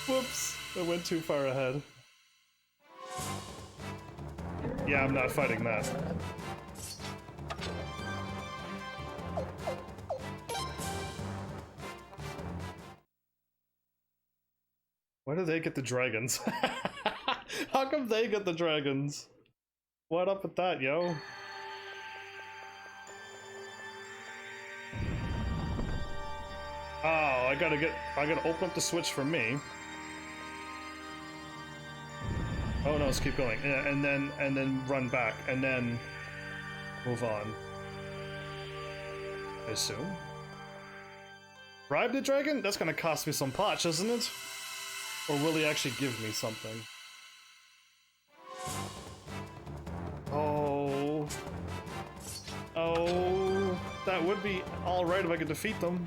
Whoops, I went too far ahead. Yeah, I'm not fighting that. Why do they get the dragons? How come they get the dragons? What up with that, yo? Oh, I gotta open up the switch for me. Oh no, let's keep going. Yeah, and then run back, and then move on. I assume. Bribe the dragon? That's gonna cost me some potch, isn't it? Or will he actually give me something? Oh. Oh. That would be alright if I could defeat them.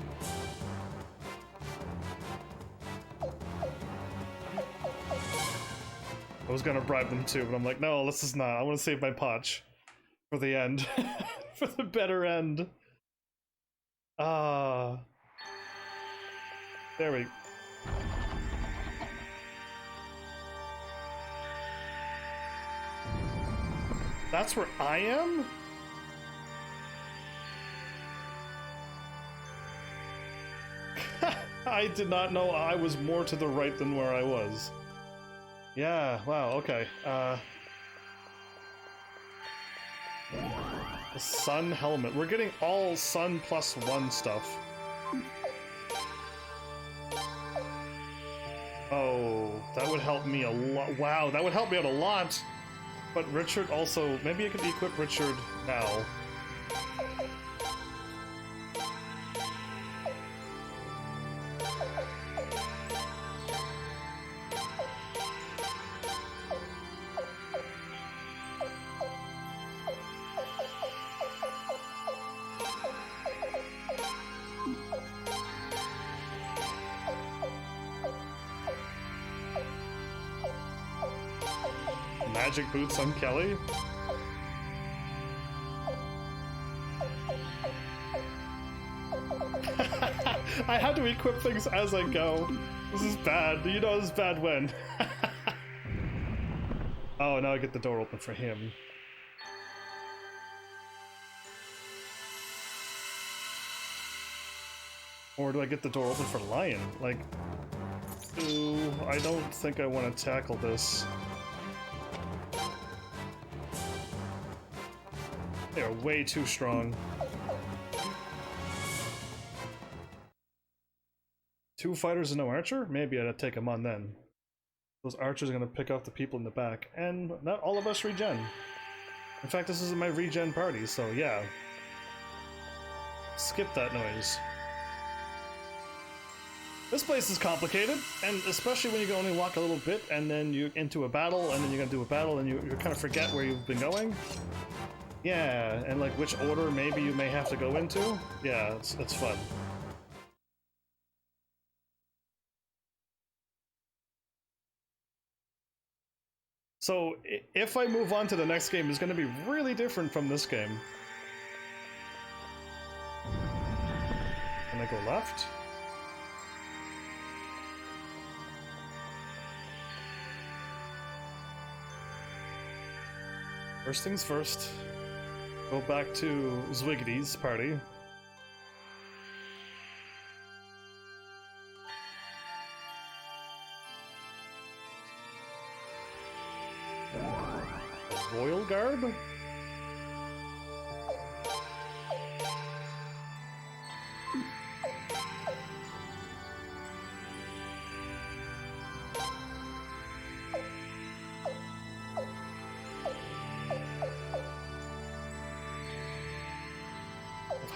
I was gonna bribe them too, but I'm like, no, this is not. I want to save my potch for the end. For the better end. Ah. There we go. That's where I am? I did not know I was more to the right than where I was. Yeah, wow, okay. The sun helmet. We're getting all sun +1 stuff. Oh, that would help me a lot. Wow, that would help me out a lot. But Richard also, maybe I could equip Richard now. Magic boots on Kelly? I had to equip things as I go. This is bad. You know this is bad when. Oh, now I get the door open for him. Or do I get the door open for Lion? Like... Ooh, I don't think I want to tackle this. They are way too strong. 2 fighters and no archer? Maybe I'd take them on then. Those archers are going to pick off the people in the back, and not all of us regen. In fact, this is my regen party, so yeah. Skip that noise. This place is complicated, and especially when you can only walk a little bit, and then you're into a battle, and then you're going to do a battle, and you kind of forget where you've been going. Yeah, and like which order maybe you may have to go into. Yeah, it's fun. So, if I move on to the next game, it's going to be really different from this game. Can I go left? First things first. Go back to Zwiggity's party. Royal garb?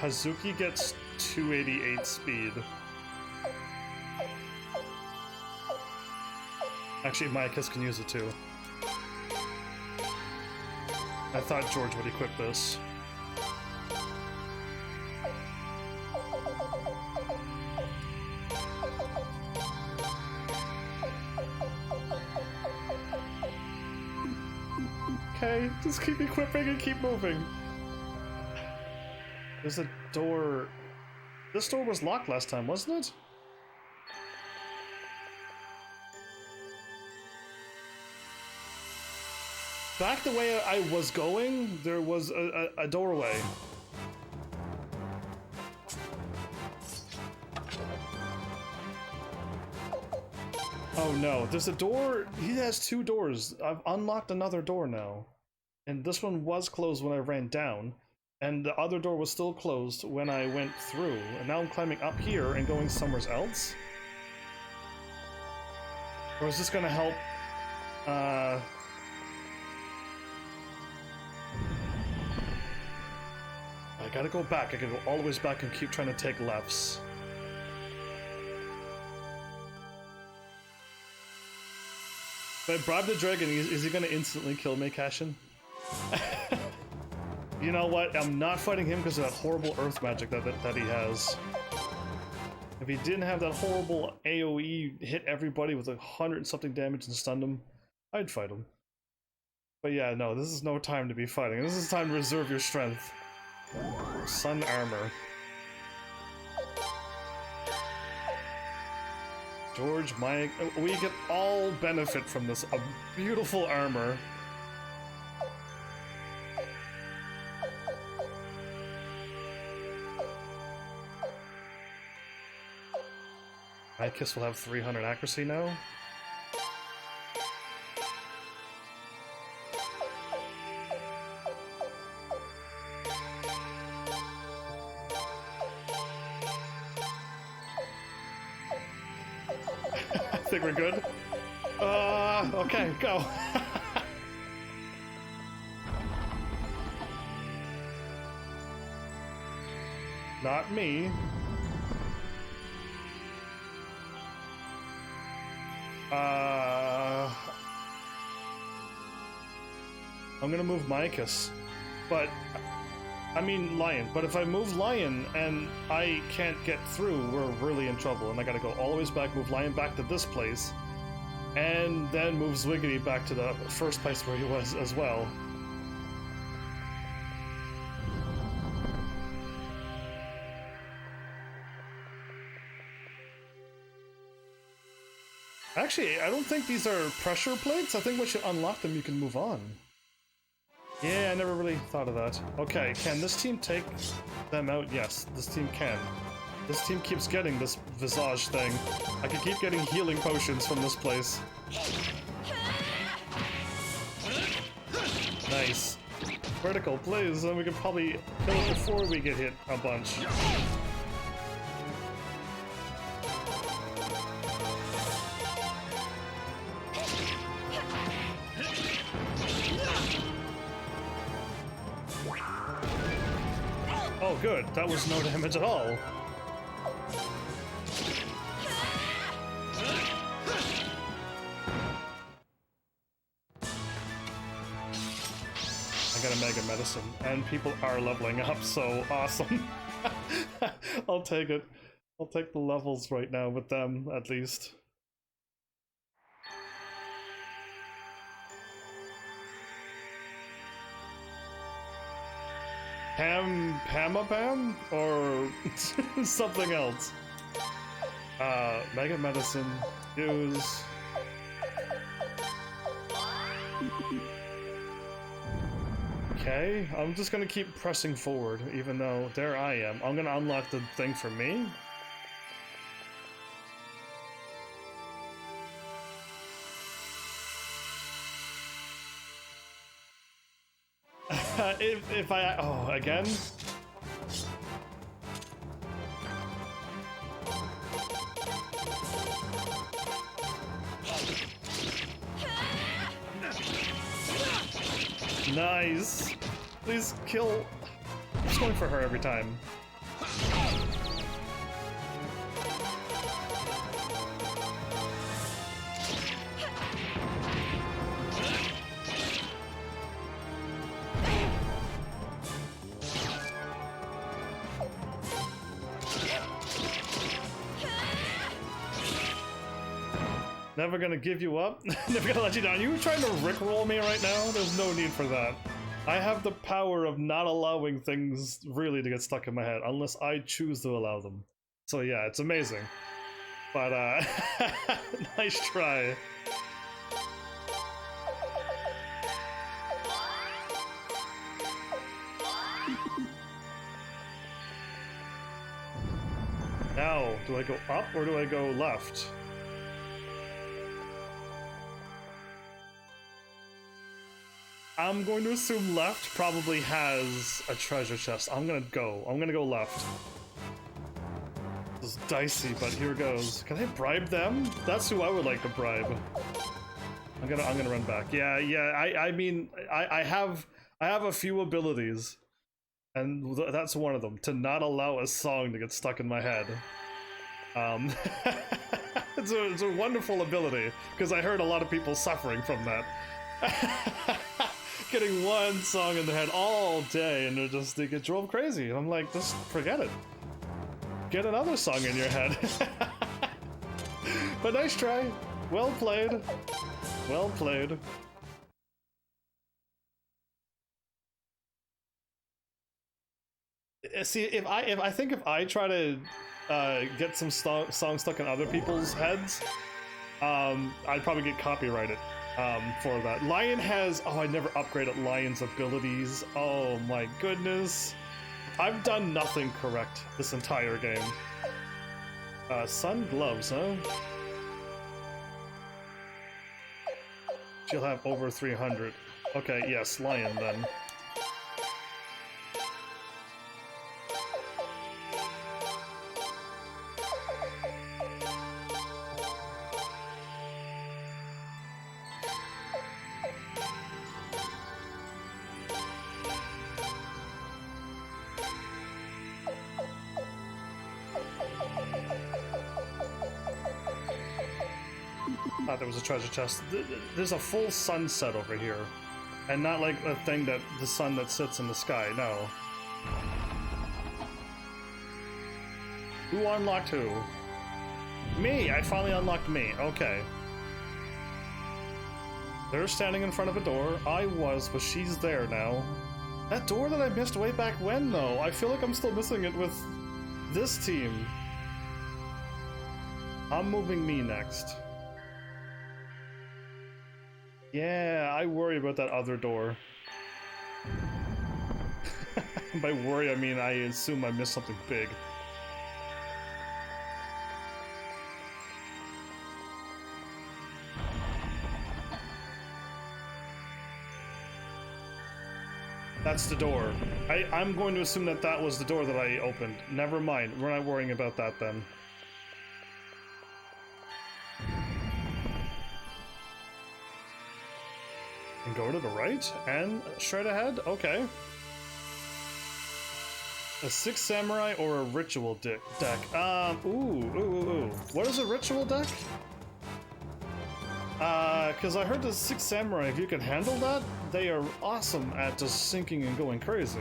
Hazuki gets 288 speed. Actually, Maikus can use it too. I thought George would equip this. Okay, just keep equipping and keep moving. There's a door... This door was locked last time, wasn't it? Back the way I was going, there was a doorway. Oh no, there's a door. He has 2 doors. I've unlocked another door now. And this one was closed when I ran down. And the other door was still closed when I went through. And now I'm climbing up here and going somewhere else. Or is this gonna help? I gotta go back. I gotta go all the way back and keep trying to take lefts. If I bribe the dragon, is he gonna instantly kill me, Cashin? You know what? I'm not fighting him because of that horrible earth magic that he has. If he didn't have that horrible AoE, hit everybody with 100 and something damage and stun them, I'd fight him. But yeah, no, this is no time to be fighting. This is time to reserve your strength. Sun armor. George, Mike, we can all benefit from this. A beautiful armor. Maikus will have 300 accuracy now. I think we're good. Okay, go. Not me. I'm gonna move Maikus, but I mean Lion. But if I move Lion and I can't get through, we're really in trouble. And I gotta go all the way back, move Lion back to this place, and then move Zwiggity back to the first place where he was as well. Actually, I don't think these are pressure plates. I think once you unlock them, you can move on. Yeah, I never really thought of that. Okay, can this team take them out? Yes, this team can. This team keeps getting this visage thing. I could keep getting healing potions from this place. Nice. Vertical, please, then we can probably kill it before we get hit a bunch. Oh, good. That was no damage at all. I got a Mega Medicine, and people are leveling up, so awesome. I'll take it. I'll take the levels right now with them, at least. Pam? Or something else? Mega Medicine, use. Okay, I'm just gonna keep pressing forward, even though there I am. I'm gonna unlock the thing for me. if I... Oh, again? Nice! Please kill... I'm just going for her every time. Never gonna give you up. Never gonna let you down. You trying to rickroll me right now? There's no need for that. I have the power of not allowing things really to get stuck in my head unless I choose to allow them. So yeah, it's amazing. But nice try. Now, do I go up or do I go left? I'm going to assume left probably has a treasure chest. I'm gonna go left. This is dicey, but here goes. Can I bribe them? That's who I would like to bribe. I'm gonna run back. Yeah, I mean, I have a few abilities, and that's one of them. To not allow a song to get stuck in my head. It's a wonderful ability, because I heard a lot of people suffering from that. Getting one song in the head all day, and they get drove crazy. And I'm like, just forget it. Get another song in your head. But nice try. Well played. Well played. See, if I try to get some songs stuck in other people's heads, I'd probably get copyrighted. For that. Lion has... Oh, I never upgraded Lion's abilities. Oh my goodness. I've done nothing correct this entire game. Sun gloves, huh? She'll have over 300. Okay, yes, Lion then. Thought there was a treasure chest. There's a full sunset over here, and not like a thing that the sun that sits in the sky. No. Who unlocked who? Me. I finally unlocked me. Okay. They're standing in front of a door. I was, but she's there now. That door that I missed way back when, though. I feel like I'm still missing it with this team. I'm moving me next. Yeah, I worry about that other door. By worry, I mean I assume I missed something big. That's the door. I'm going to assume that that was the door that I opened. Never mind. We're not worrying about that then. And go to the right and straight ahead? Okay. A 6 samurai or a ritual deck? Ooh. What is a ritual deck? Because I heard the 6 samurai, if you can handle that, they are awesome at just sinking and going crazy.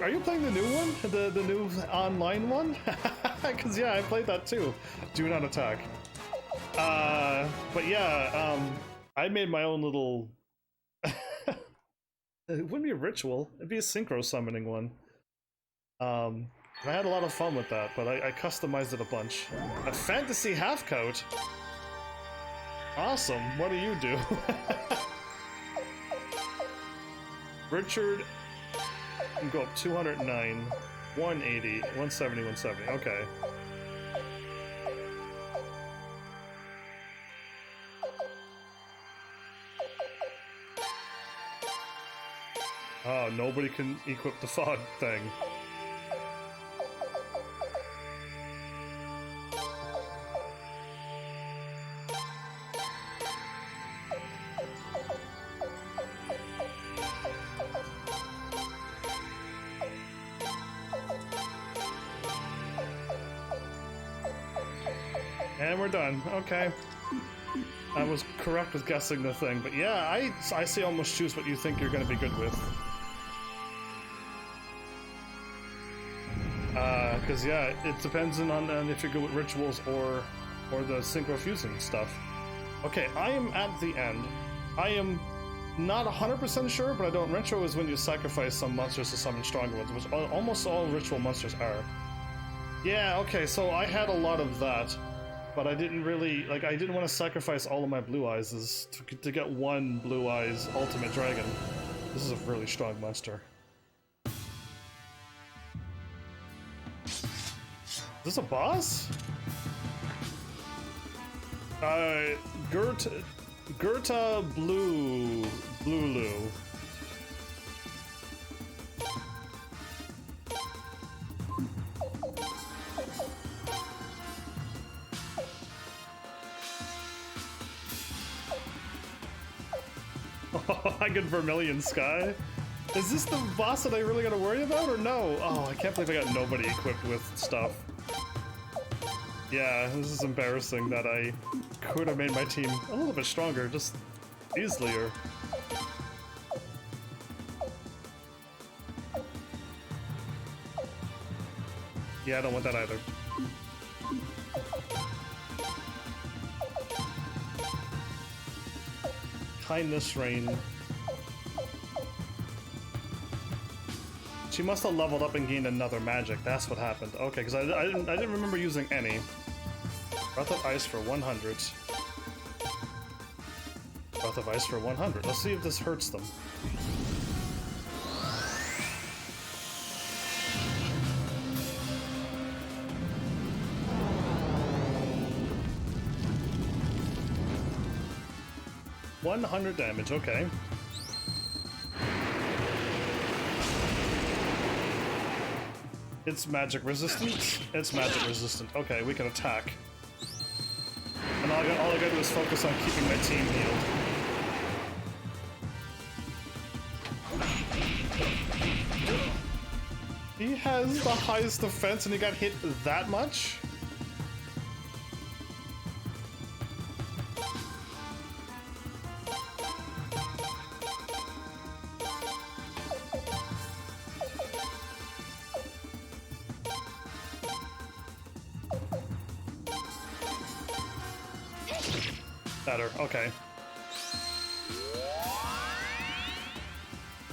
Are you playing the new one? The new online one? Because yeah, I played that too. Do not attack. But yeah, I made my own little... It wouldn't be a ritual, it'd be a synchro summoning one. I had a lot of fun with that, but I customized it a bunch. A fantasy half coat? Awesome, what do you do? Richard can go up 209, 180, 170, 170, okay. Oh, nobody can equip the fog thing. And we're done. Okay. I was correct with guessing the thing, but yeah, I say almost choose what you think you're going to be good with. Because yeah, it depends on if you're good with rituals or the synchro fusing stuff. Okay, I am at the end. I am not 100% sure, but I don't. Retro is when you sacrifice some monsters to summon stronger ones, which almost all ritual monsters are. Yeah, okay, so I had a lot of that, but I didn't really, like, I didn't want to sacrifice all of my blue eyes to get one blue eyes ultimate dragon. This is a really strong monster. Is this a boss? Gerta Blulu. I get Vermilion Sky. Is this the boss that I really gotta worry about, or no? Oh, I can't believe I got nobody equipped with stuff. Yeah, this is embarrassing that I could have made my team a little bit stronger, just easier. Yeah, I don't want that either. Kindness Rain. She must have leveled up and gained another magic. That's what happened. Okay, because I didn't remember using any. Breath of Ice for 100. Breath of Ice for 100. Let's see if this hurts them. $100 damage, okay. It's magic resistant? It's magic resistant. Okay, we can attack. And all I gotta do is focus on keeping my team healed. He has the highest defense and he got hit that much? Better, okay.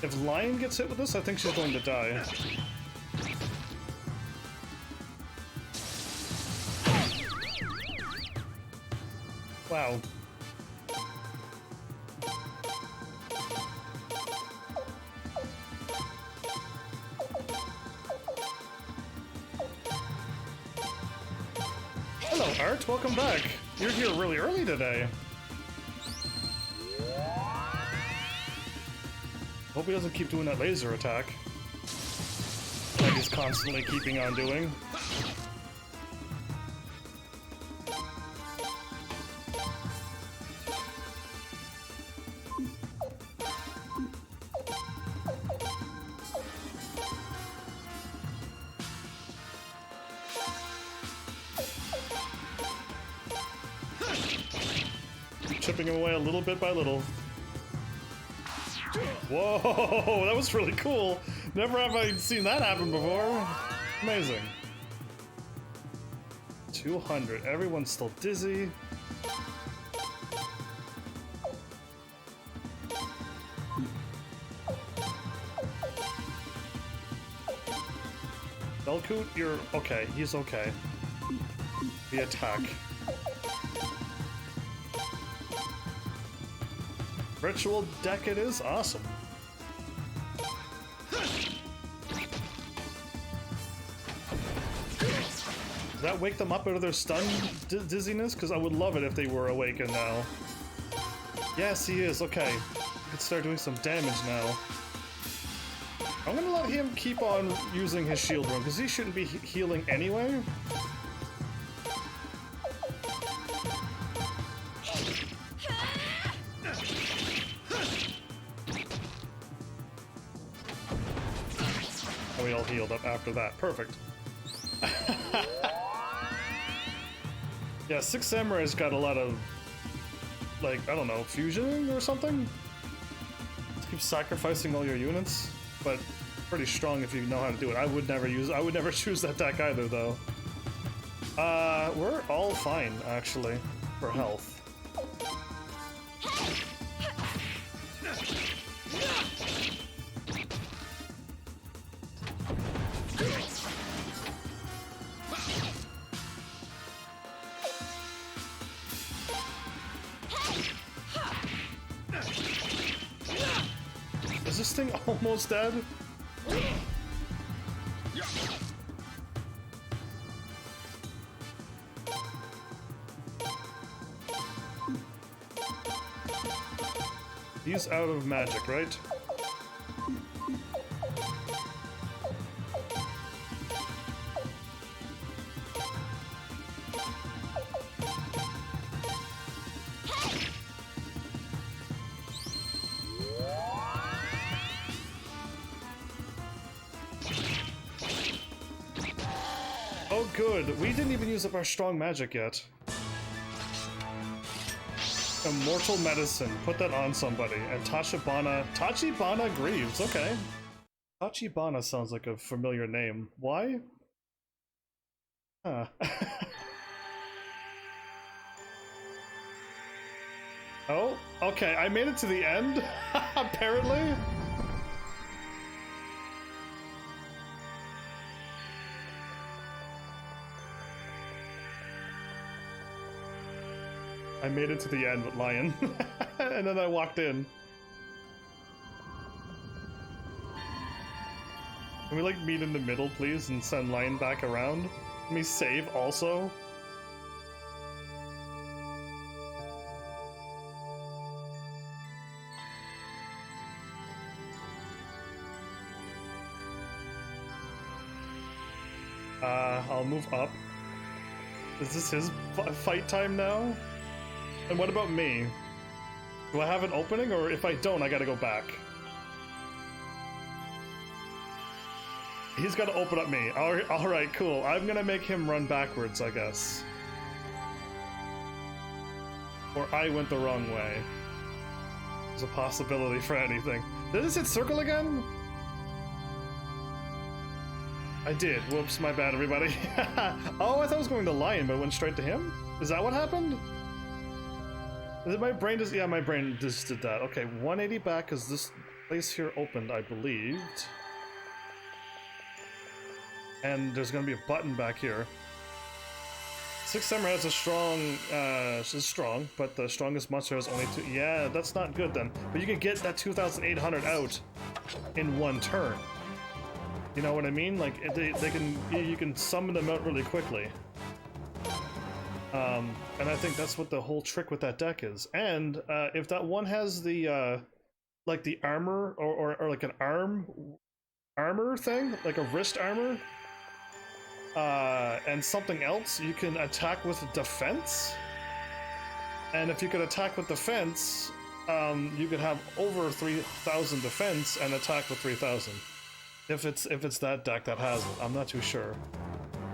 If Lion gets hit with this, I think she's going to die. Wow. Hello, Art. Welcome back. You're here really early today. Hope he doesn't keep doing that laser attack. Like he's constantly keeping on doing. Chipping him away a little bit by little. Whoa, that was really cool. Never have I seen that happen before. Amazing. 200. Everyone's still dizzy. Belkut, you're okay. He's okay. The attack. Ritual deck it is? Awesome. Does that wake them up out of their stun dizziness? Because I would love it if they were awakened now. Yes, he is. Okay. I could start doing some damage now. I'm gonna let him keep on using his shield rune, because he shouldn't be healing anyway. We all healed up after that. Perfect. Yeah, Six Samurai's got a lot of, like, I don't know, fusioning or something? Just keep sacrificing all your units, but pretty strong if you know how to do it. I would never choose that deck either, though. We're all fine, actually, for health. Is this thing almost dead? He's out of magic, right? Oh good, we didn't even use up our strong magic yet. Immortal Medicine, put that on somebody. And Tachibana Greaves, okay. Tachibana sounds like a familiar name. Why? Huh. Oh, okay, I made it to the end, apparently. I made it to the end with Lion, and then I walked in. Can we like meet in the middle, please, and send Lion back around? Let me save also. I'll move up. Is this his fight time now? And what about me? Do I have an opening, or if I don't, I gotta go back? He's gotta open up me. Alright, cool. I'm gonna make him run backwards, I guess. Or I went the wrong way. There's a possibility for anything. Did this hit circle again? I did. Whoops, my bad, everybody. Oh, I thought I was going to Lion, but it went straight to him? Is that what happened? Is it my brain just... Yeah, my brain just did that. Okay, 180 back, because this place here opened, I believed. And there's gonna be a button back here. Six Samurai has a strong... she's strong, but the strongest monster has only 2... Yeah, that's not good then. But you can get that 2,800 out in one turn. You know what I mean? Like, you can summon them out really quickly. And I think that's what the whole trick with that deck is. And if that one has the like the armor or like an armor thing, like a wrist armor, and something else. You can attack with defense, and if you could attack with defense, you could have over 3,000 defense and attack with 3,000. If it's that deck that has it, I'm not too sure.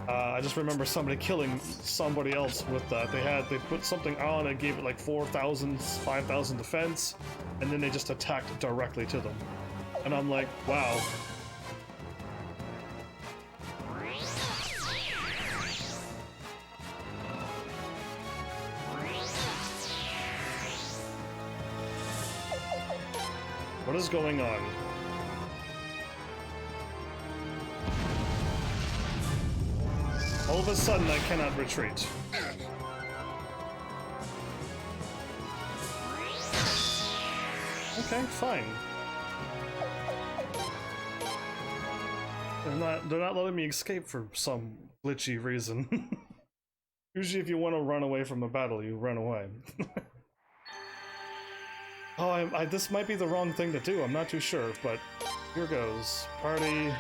I just remember somebody killing somebody else with that. They put something on and gave it like 4,000, 5,000 defense, and then they just attacked directly to them. And I'm like, wow. What is going on? All of a sudden, I cannot retreat. Okay, fine. They're not letting me escape for some glitchy reason. Usually if you want to run away from a battle, you run away. Oh, this might be the wrong thing to do, I'm not too sure, but here goes. Party.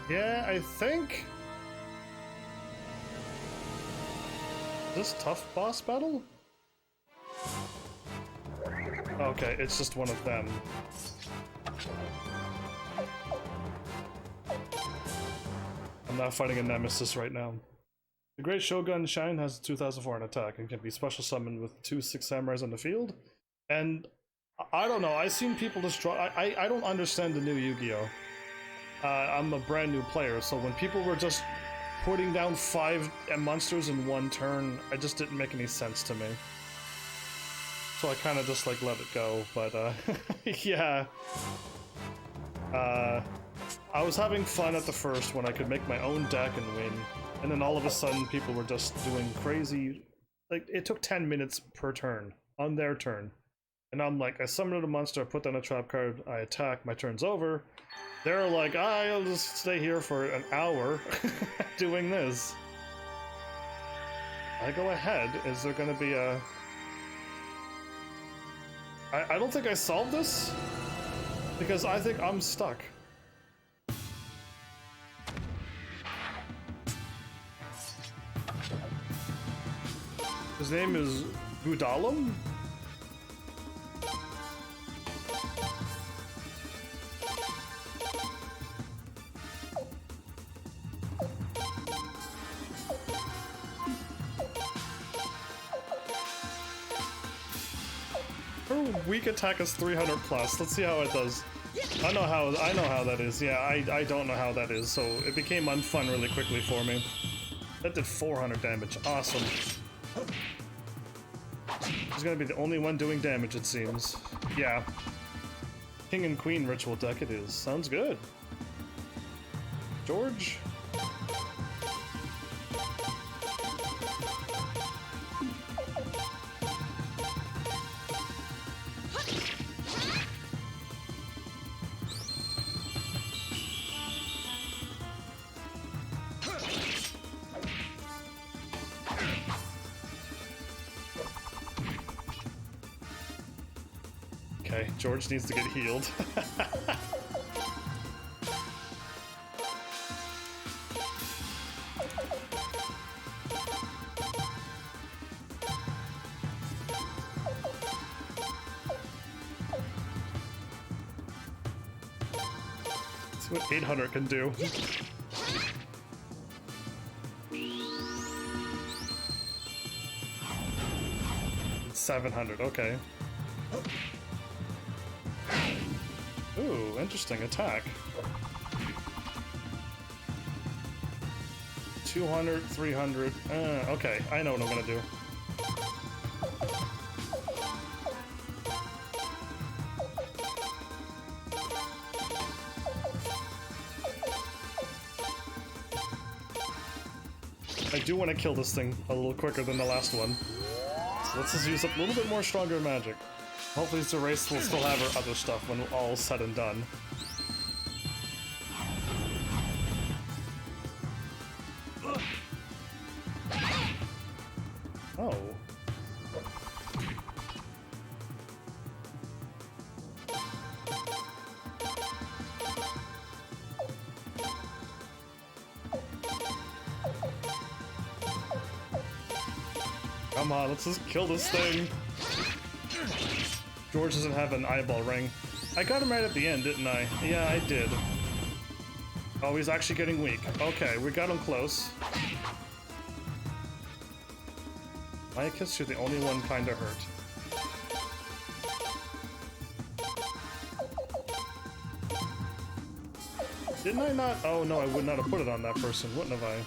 Yeah, I think... This tough boss battle? Okay, it's just one of them. I'm not fighting a nemesis right now. The Great Shogun Shine has 2,004 in attack and can be special summoned with 2 6 samurais on the field. And I don't know, I've seen people destroy... I don't understand the new Yu-Gi-Oh! I'm a brand new player, so when people were just putting down 5 monsters in one turn, it just didn't make any sense to me. So I kind of just like let it go, but yeah. I was having fun at the first when I could make my own deck and win, and then all of a sudden people were just doing crazy, like it took 10 minutes per turn, on their turn. And I'm like, I summoned a monster, I put down a trap card, I attack, my turn's over. They're like, I'll just stay here for an hour doing this. I go ahead. Is there gonna be a... I don't think I solved this, because I think I'm stuck. His name is Budalum? Her weak attack is 300 plus. Let's see how it does. I know how that is. Yeah, I don't know how that is, so it became unfun really quickly for me. That did 400 damage. Awesome. She's gonna be the only one doing damage, it seems. Yeah. King and Queen ritual deck it is. Sounds good. George? Okay, George needs to get healed. That's what 800 can do. 700, okay. Ooh, interesting attack. 200, 300. Okay, I know what I'm gonna do. I do want to kill this thing a little quicker than the last one. So let's just use up a little bit more stronger magic. Hopefully Zerace will still have her other stuff when all's said and done. Oh. Come on, let's just kill this thing. George doesn't have an eyeball ring. I got him right at the end, didn't I? Yeah, I did. Oh, he's actually getting weak. Okay, we got him close. Maikus, you're the only one kinda hurt. Didn't I not? Oh no, I would not have put it on that person, wouldn't have I?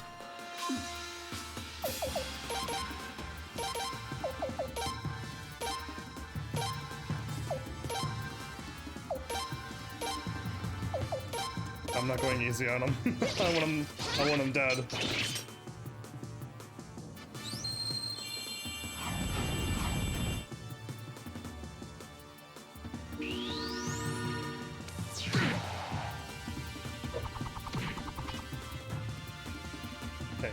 I'm not going easy on him. I want him dead. Okay.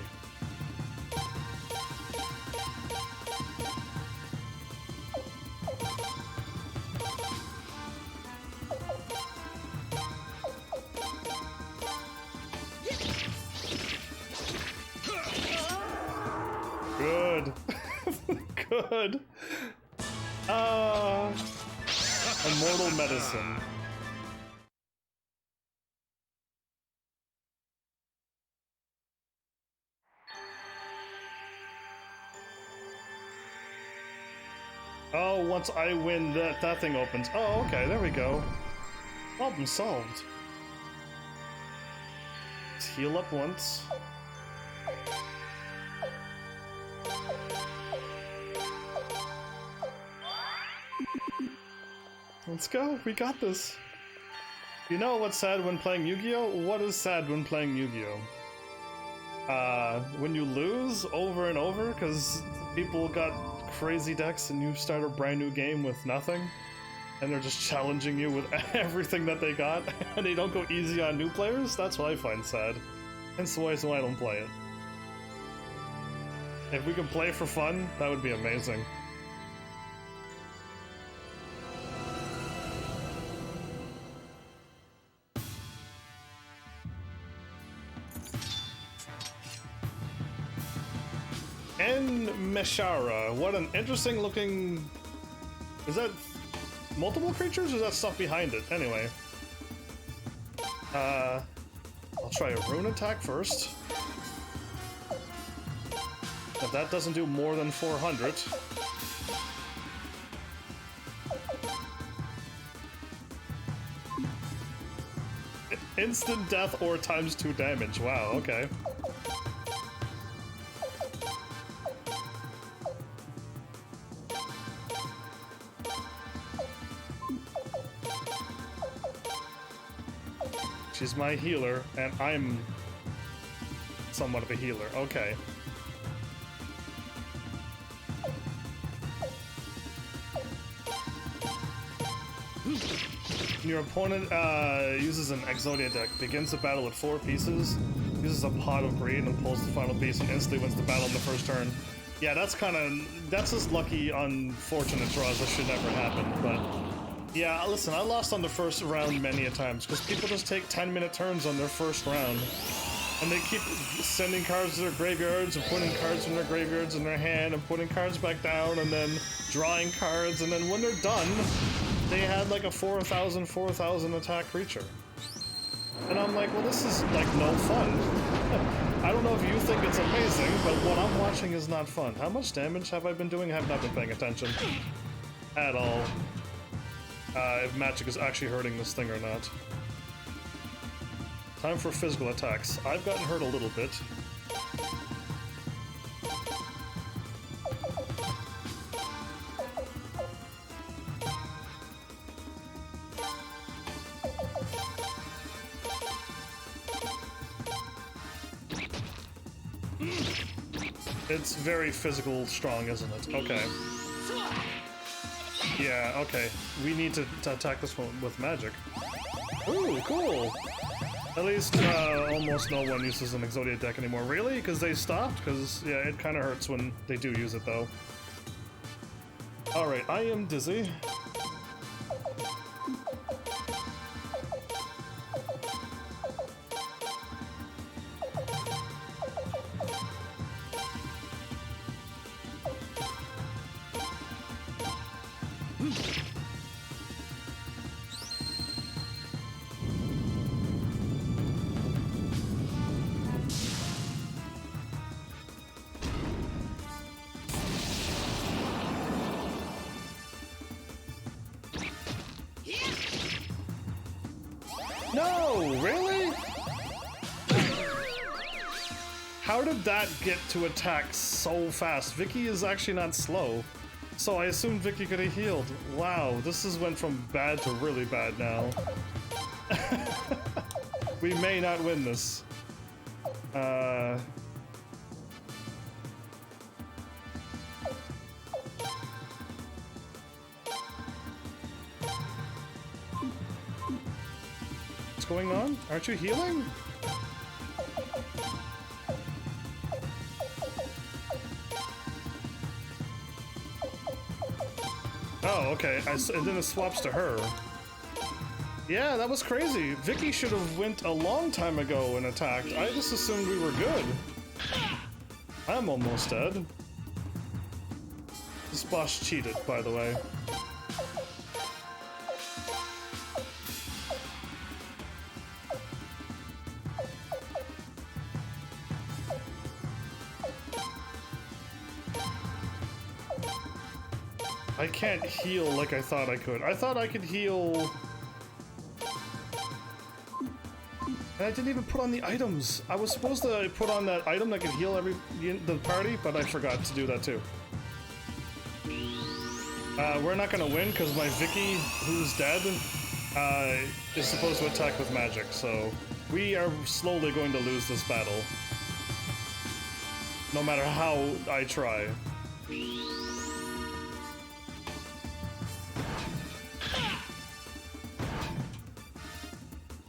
Good. Good. Immortal medicine. Oh, once I win, that thing opens. Oh, okay, there we go. Problem solved. Let's heal up once. Let's go, we got this. You know what's sad when playing Yu-Gi-Oh? What is sad when playing Yu-Gi-Oh? When you lose over and over because people got crazy decks and you start a brand new game with nothing and they're just challenging you with everything that they got and they don't go easy on new players. That's what I find sad. Hence why I don't play it. If we could play for fun, that would be amazing. And Meshara, what an interesting looking... Is that multiple creatures or is that stuff behind it? Anyway. I'll try a rune attack first. If that doesn't do more than 400... Instant death or ×2 damage, wow, okay. She's my healer, and I'm somewhat of a healer. Okay. Your opponent uses an Exodia deck, begins the battle with 4 pieces, uses a pot of greed and pulls the final piece and instantly wins the battle in the first turn. Yeah, that's just lucky, unfortunate draws that should never happen, but... Yeah, listen, I lost on the first round many a times, because people just take 10-minute turns on their first round. And they keep sending cards to their graveyards and putting cards from their graveyards in their hand and putting cards back down and then drawing cards, and then when they're done, they had like a 4,000 attack creature. And I'm like, well, this is like no fun. I don't know if you think it's amazing, but what I'm watching is not fun. How much damage have I been doing? I have not been paying attention at all. If magic is actually hurting this thing or not. Time for physical attacks. I've gotten hurt a little bit. It's very physical strong, isn't it? Okay. Yeah, okay. We need to attack this one with magic. Ooh, cool! At least almost no one uses an Exodia deck anymore. Really? Because they stopped? Because, yeah, it kind of hurts when they do use it, though. Alright, I am dizzy. No, really? How did that get to attack so fast? Vicky is actually not slow. So I assumed Vicky could have healed. Wow, this has went from bad to really bad now. We may not win this. What's going on? Aren't you healing? Oh, okay. And then it swaps to her. Yeah, that was crazy. Vicky should have went a long time ago and attacked. I just assumed we were good. I'm almost dead. This boss cheated, by the way. I can't heal like I thought I could. I thought I could heal... And I didn't even put on the items. I was supposed to put on that item that could heal the party, but I forgot to do that too. We're not gonna win because my Vicky, who's dead, is supposed to attack with magic, so we are slowly going to lose this battle. No matter how I try.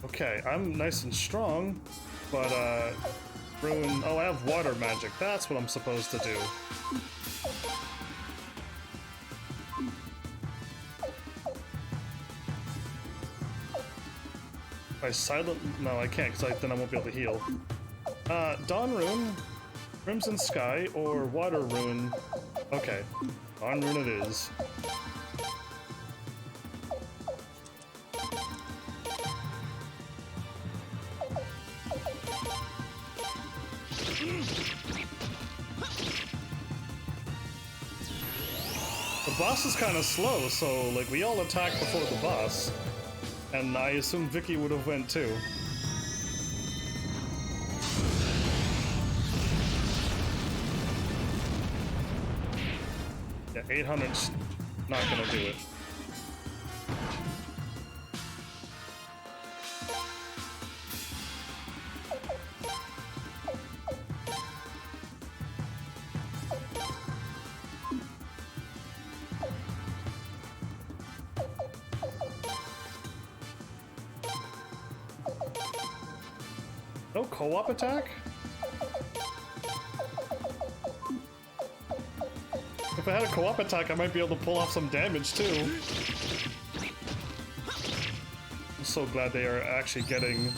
Okay, I'm nice and strong, but ruin... Oh, I have water magic. That's what I'm supposed to do. If I silent... No, I can't, because then I won't be able to heal. Dawn Rune, Crimson Sky, or Water Rune. Okay, Dawn Rune it is. The boss is kind of slow, so like we all attack before the boss, and I assume Vicky would have went too. Yeah, 800's not gonna do it. No co-op attack? If I had a co-op attack, I might be able to pull off some damage too. I'm so glad they are actually getting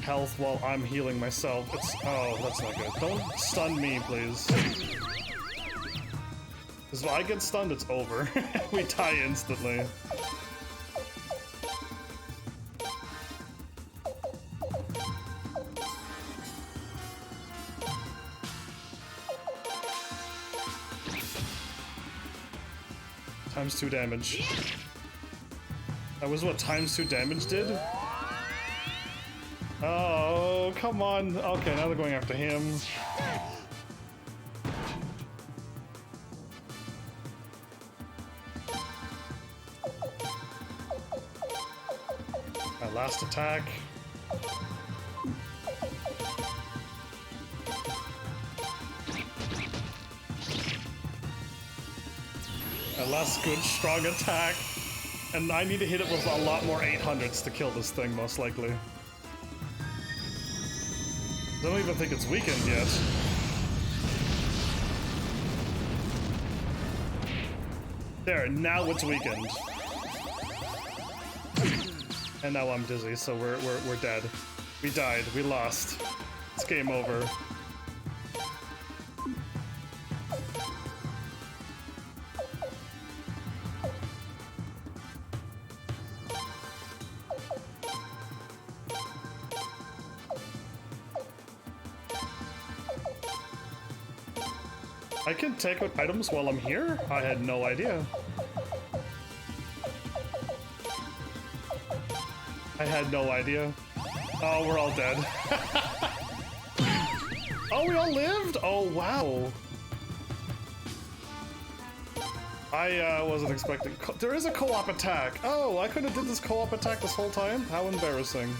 health while I'm healing myself. Oh, that's not good. Don't stun me, please. Because if I get stunned, it's over. We die instantly. ×2 damage. That was what ×2 damage did? Oh, come on. Okay, now they're going after him. My last attack. A less good, strong attack. And I need to hit it with a lot more 800s to kill this thing, most likely. I don't even think it's weakened yet. There, now it's weakened. And now I'm dizzy, so we're dead. We died. We lost. It's game over. I can take out items while I'm here? I had no idea. I had no idea. Oh, we're all dead. Oh, we all lived? Oh, wow. I wasn't expecting... There is a co-op attack. Oh, I could have did this co-op attack this whole time? How embarrassing.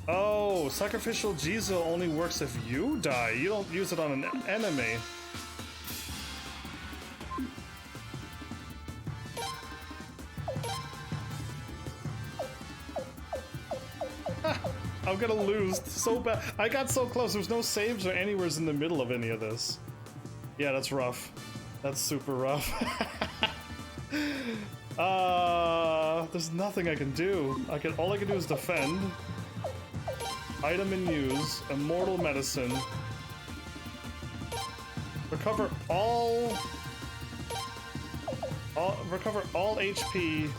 Oh, Sacrificial Jizo only works if you die. You don't use it on an enemy. I'm gonna lose so bad. I got so close. There's no saves or anywheres in the middle of any of this. Yeah, that's rough. That's super rough. There's nothing I can do. All I can do is defend. Item and use. Immortal medicine. Recover all HP.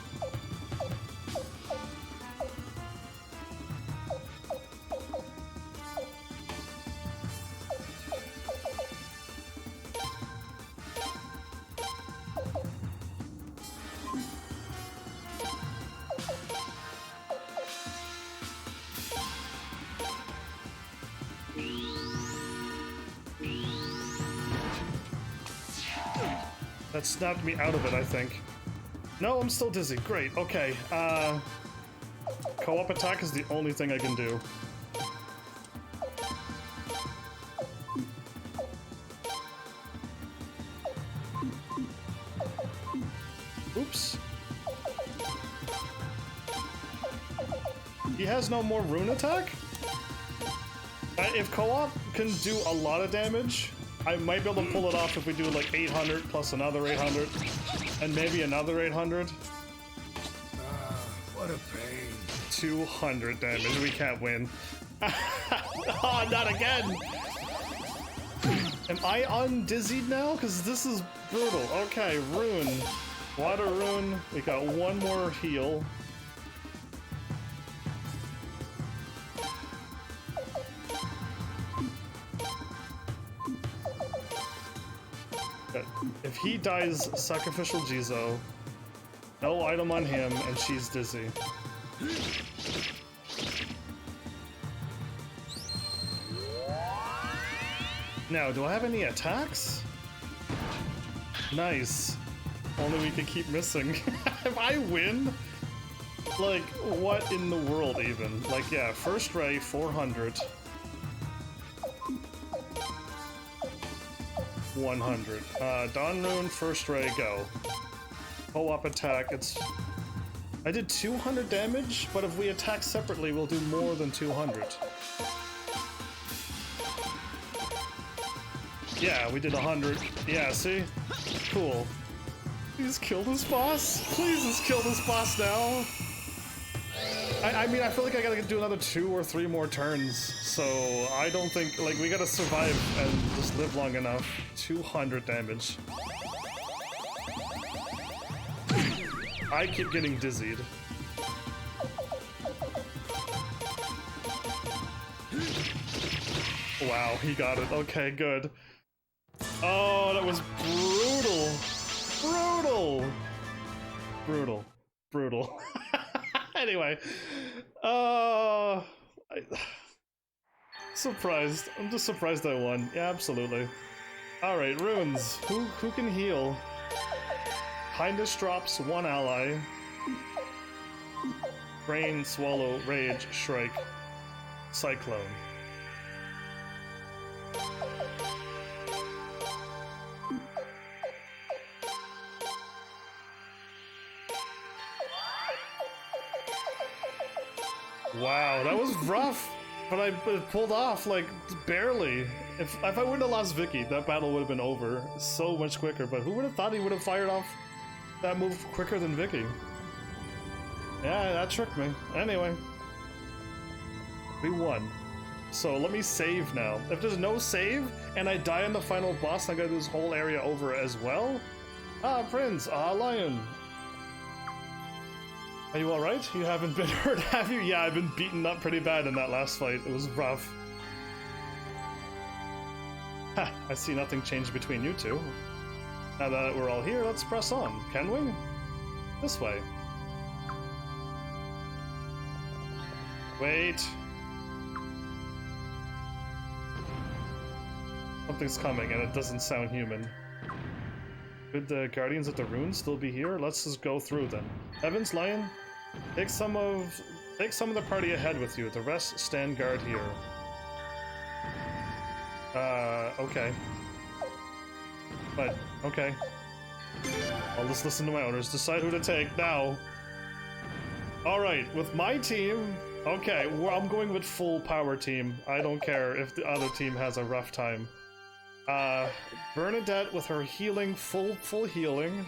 That snapped me out of it, I think. No, I'm still dizzy. Great, okay. Co-op attack is the only thing I can do. Oops. He has no more rune attack? If co-op can do a lot of damage, I might be able to pull it off if we do like 800 plus another 800 and maybe another 800. What a pain. 200 damage. We can't win. Oh, not again. Am I undizzied now? Because this is brutal. Okay, rune. Water rune. We got one more heal. If he dies, Sacrificial Jizo, no item on him, and she's dizzy. Now, do I have any attacks? Nice. Only we can keep missing. If I win, like, what in the world even? Like, yeah, first ray, 400. 100. Dawn Rune, first ray, go. Co-op attack, I did 200 damage, but if we attack separately, we'll do more than 200. Yeah, we did 100. Yeah, see? Cool. Please kill this boss? Please just kill this boss now. I mean, I feel like I gotta do another 2 or 3 more turns, so I don't think, like, we gotta survive and just live long enough. 200 damage. I keep getting dizzied. Wow, he got it. Okay, good. Oh, that was brutal. Brutal. Brutal. Brutal. Anyway, surprised. I'm just surprised I won. Yeah, absolutely. All right, runes. Who can heal? Highness drops 1 ally. Rain, swallow, rage, shrike, cyclone. Wow, that was rough, but I pulled off, like, barely. If I wouldn't have lost Vicky, that battle would have been over so much quicker, but who would have thought he would have fired off that move quicker than Vicky? Yeah, that tricked me. Anyway. We won. So let me save now. If there's no save, and I die in the final boss, I gotta do this whole area over as well? Ah, Prince. Ah, Lion. Are you alright? You haven't been hurt, have you? Yeah, I've been beaten up pretty bad in that last fight. It was rough. Ha, I see nothing changed between you two. Now that we're all here, let's press on, can we? This way. Wait. Something's coming and it doesn't sound human. Could the Guardians of the Runes still be here? Let's just go through them. Evans, Lion, take some of the party ahead with you. The rest stand guard here. Okay. But, okay. I'll just listen to my owners. Decide who to take now. Alright, with my team... Okay, well, I'm going with full power team. I don't care if the other team has a rough time. Bernadette with her healing, full healing.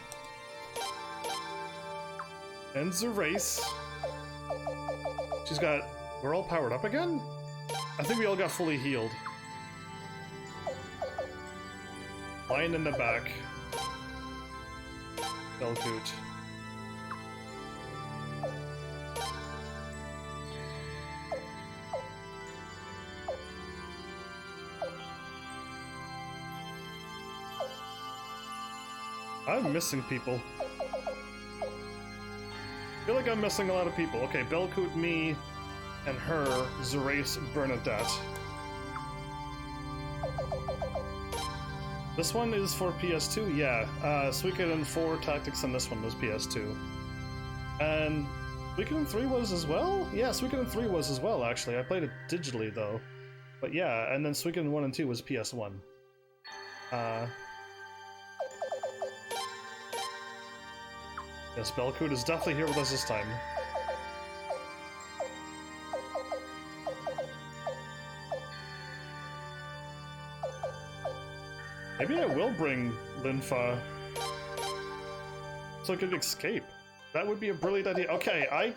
And Zerace. She's got... We're all powered up again? I think we all got fully healed. Lion in the back. Belcoot. I'm missing people. I feel like I'm missing a lot of people. Okay, Belcoot, me, and her, Zerace, Bernadette. This one is for PS2, yeah. Suikoden 4 Tactics on this one was PS2. And Suikoden 3 was as well? Yeah, Suikoden 3 was as well, actually. I played it digitally, though. But yeah, and then Suikoden 1 and 2 was PS1. Yes, Belcoot is definitely here with us this time. Maybe I will bring Linfa so I could escape. That would be a brilliant idea. Okay, I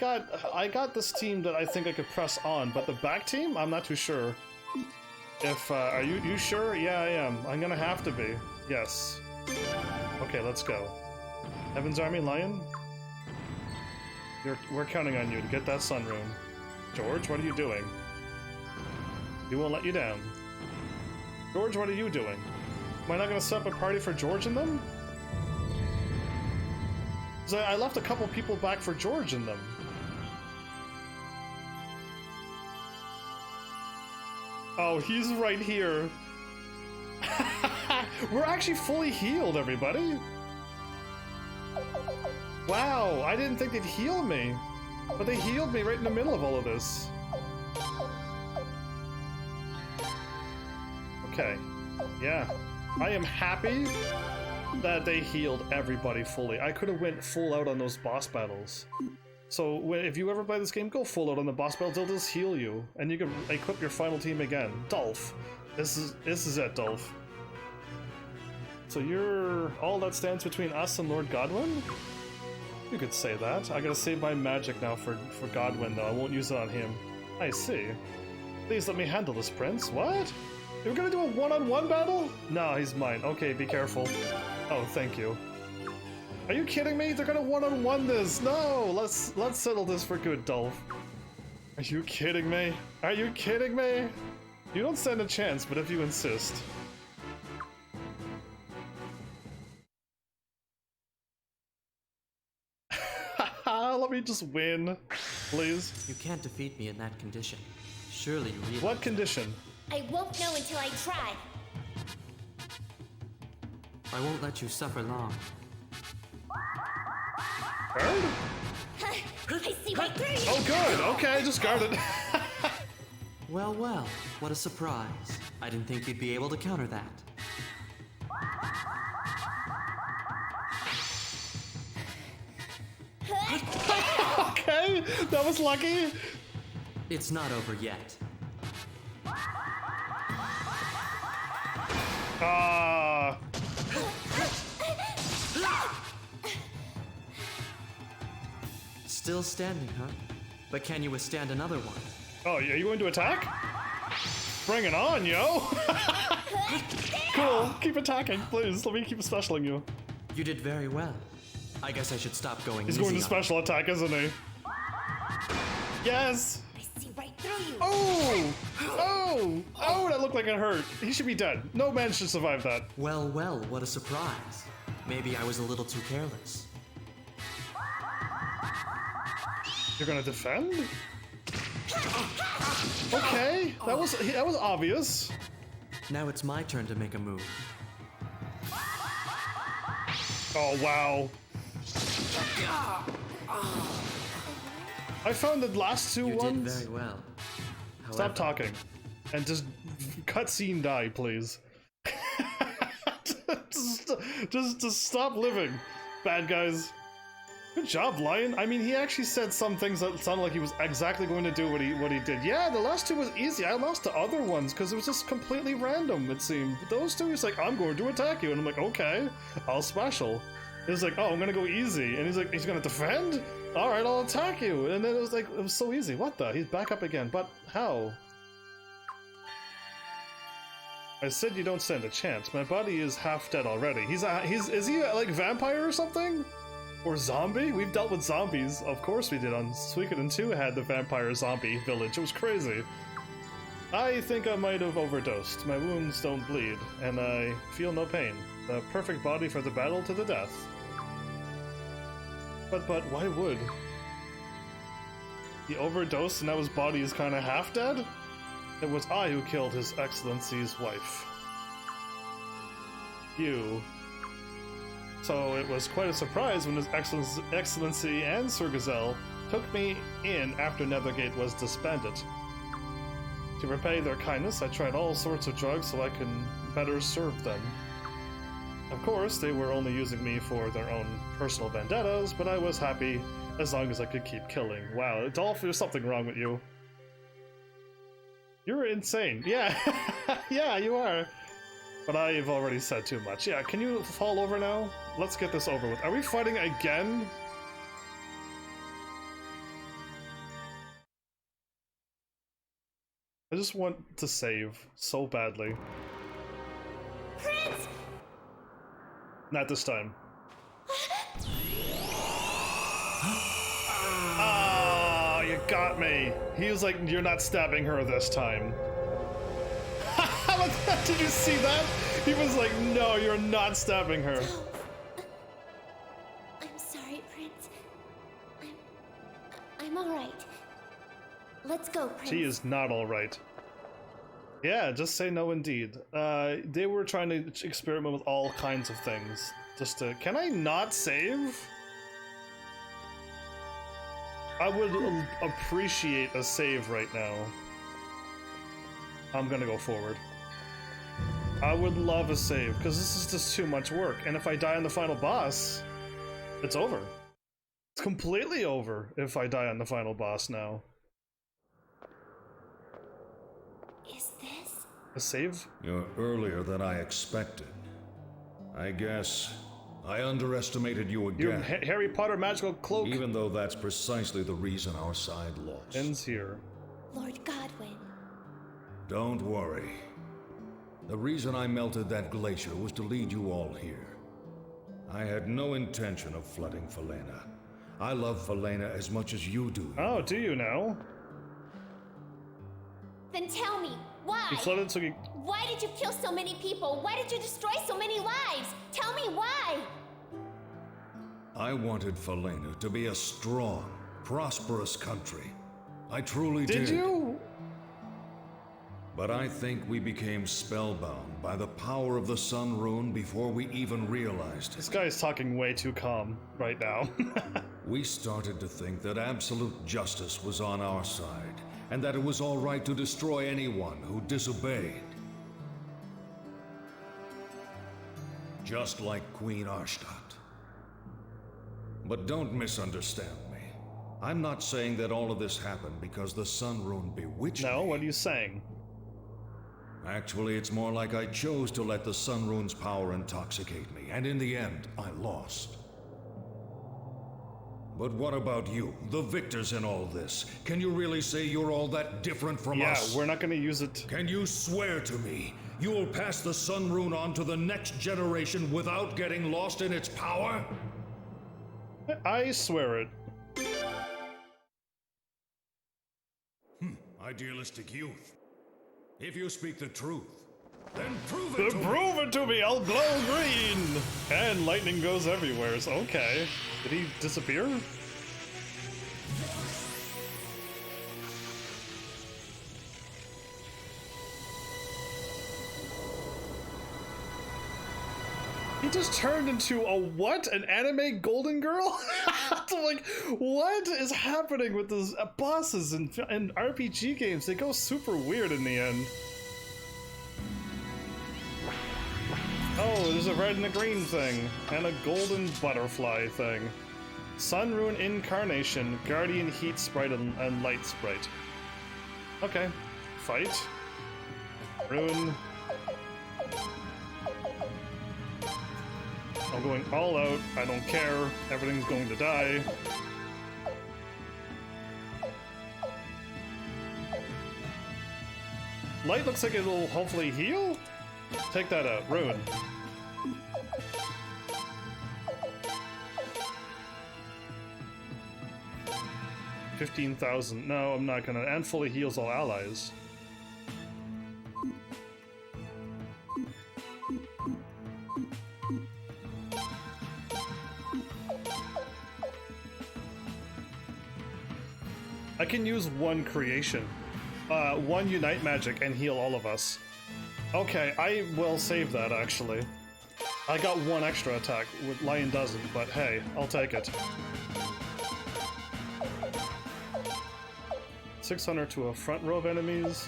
got this team that I think I could press on, but the back team, I'm not too sure. If are you sure? Yeah, I am. I'm gonna have to be. Yes. Okay, let's go. Heaven's Army, Lion. We're counting on you to get that sun rune. George, what are you doing? We won't let you down. George, what are you doing? Am I not gonna set up a party for George and them? 'Cause I left a couple people back for George and them. Oh, he's right here. We're actually fully healed, everybody. Wow, I didn't think they'd heal me. But they healed me right in the middle of all of this. Okay. Yeah. I am happy that they healed everybody fully. I could have went full out on those boss battles. So if you ever play this game, go full out on the boss battles. They'll just heal you, and you can equip your final team again. Dolph, this is it, Dolph. So you're all that stands between us and Lord Godwin? You could say that. I gotta save my magic now for Godwin, though. I won't use it on him. I see. Please let me handle this, Prince. What? You're gonna do a one-on-one battle? No, he's mine. Okay, be careful. Oh, thank you. Are you kidding me? They're gonna one-on-one this. No, let's settle this for good, Dolph. Are you kidding me? Are you kidding me? You don't stand a chance, but if you insist. Let me just win, please. You can't defeat me in that condition. Surely you realize What condition? I won't know until I try. I won't let you suffer long. Bird? I see right through you. Oh, good. Okay, just guard it. Well, well, what a surprise. I didn't think you'd be able to counter that. Okay, that was lucky. It's not over yet. Ah. Still standing, huh? But can you withstand another one? Oh, are you going to attack? Bring it on, yo! Cool, keep attacking, please. Let me keep specialing you. You did very well. I guess I should stop going He's easy going to on special attack, isn't he? Yes! I see right through you. Oh! Oh! Oh, that looked like it hurt. He should be dead. No man should survive that. Well, well, what a surprise. Maybe I was a little too careless. You're gonna defend? Okay, that was obvious. Now it's my turn to make a move. Oh wow. I found the last two You did ones. very well. Stop However, talking. And just cutscene die, please. just stop living, bad guys. Good job, Lion. I mean, he actually said some things that sounded like he was exactly going to do what he did. Yeah, the last two was easy. I lost to other ones because it was just completely random, it seemed. But those two, he's like, I'm going to attack you. And I'm like, okay, I'll special. He's like, oh, I'm going to go easy. And he's like, he's going to defend? All right, I'll attack you. And then it was like, it was so easy. What the? He's back up again. But how? I said you don't stand a chance. My body is half dead already. Is he like vampire or something? Or zombie? We've dealt with zombies. Of course we did. On Suikoden 2 had the vampire zombie village. It was crazy. I think I might have overdosed. My wounds don't bleed, and I feel no pain. The perfect body for the battle to the death. But why would? He overdosed and now his body is kind of half dead? It was I who killed His Excellency's wife. You. So it was quite a surprise when His Excellency and Sir Gazelle took me in after Nethergate was disbanded. To repay their kindness, I tried all sorts of drugs so I can better serve them. Of course, they were only using me for their own personal vendettas, but I was happy as long as I could keep killing. Wow, Dolph, there's something wrong with you. You're insane. Yeah, yeah, you are. But I've already said too much. Yeah, can you fall over now? Let's get this over with. Are we fighting again? I just want to save so badly. Prince! Not this time. Ah, you got me. He was like, you're not stabbing her this time. Did you see that? He was like, no, you're not stabbing her. I'm sorry, Prince. I'm all right. Let's go, Prince. She is not all right. Yeah, just say no indeed. They were trying to experiment with all kinds of things. Just to... Can I not save? I would appreciate a save right now. I'm gonna go forward. I would love a save, because this is just too much work. And if I die on the final boss, it's over. It's completely over if I die on the final boss now. Is this? A save? You're earlier than I expected. I guess I underestimated you Your again. Harry Potter magical cloak Even though that's precisely the reason our side lost. ends here. Lord Godwin. Don't worry. The reason I melted that glacier was to lead you all here. I had no intention of flooding Falena. I love Falena as much as you do. Oh, do you now? Then tell me, why? You flooded so you... Why did you kill so many people? Why did you destroy so many lives? Tell me why! I wanted Falena to be a strong, prosperous country. I truly did. Did you? But I think we became spellbound by the power of the Sun Rune before we even realized This it. guy is talking way too calm right now. We started to think that absolute justice was on our side, and that it was all right to destroy anyone who disobeyed. Just like Queen Arshtat. But don't misunderstand me. I'm not saying that all of this happened because the sun rune bewitched me. No, what are you saying? Actually, it's more like I chose to let the sun rune's power intoxicate me, and in the end, I lost. But what about you, the victors in all this? Can you really say you're all that different from us? Yeah, we're not gonna use it. Can you swear to me you will pass the sun rune on to the next generation without getting lost in its power? I swear it. Idealistic youth. If you speak the truth, then prove it to me! Prove it to me, I'll glow green! And lightning goes everywhere, so okay. Did he disappear? He just turned into a what? An anime golden girl? Like, what is happening with those bosses in RPG games? They go super weird in the end. Oh, there's a red and a green thing, and a golden butterfly thing. Sun Rune Incarnation, Guardian Heat Sprite, and Light Sprite. Okay, fight. Rune. I'm going all out, I don't care, everything's going to die. Light looks like it'll hopefully heal? Take that out, Rune. $15,000. No, I'm not gonna. And fully heals all allies. I can use one creation. One Unite Magic and heal all of us. Okay, I will save that, actually. I got one extra attack, Lion doesn't, but hey, I'll take it. 600 to a front row of enemies.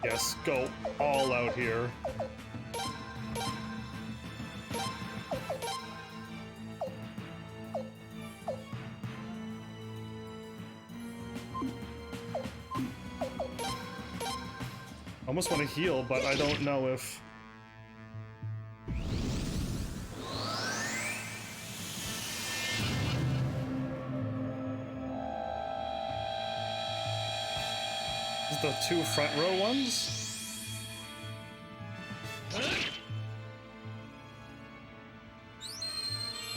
Yes, go all out here. Almost want to heal, but I don't know if... The two front row ones?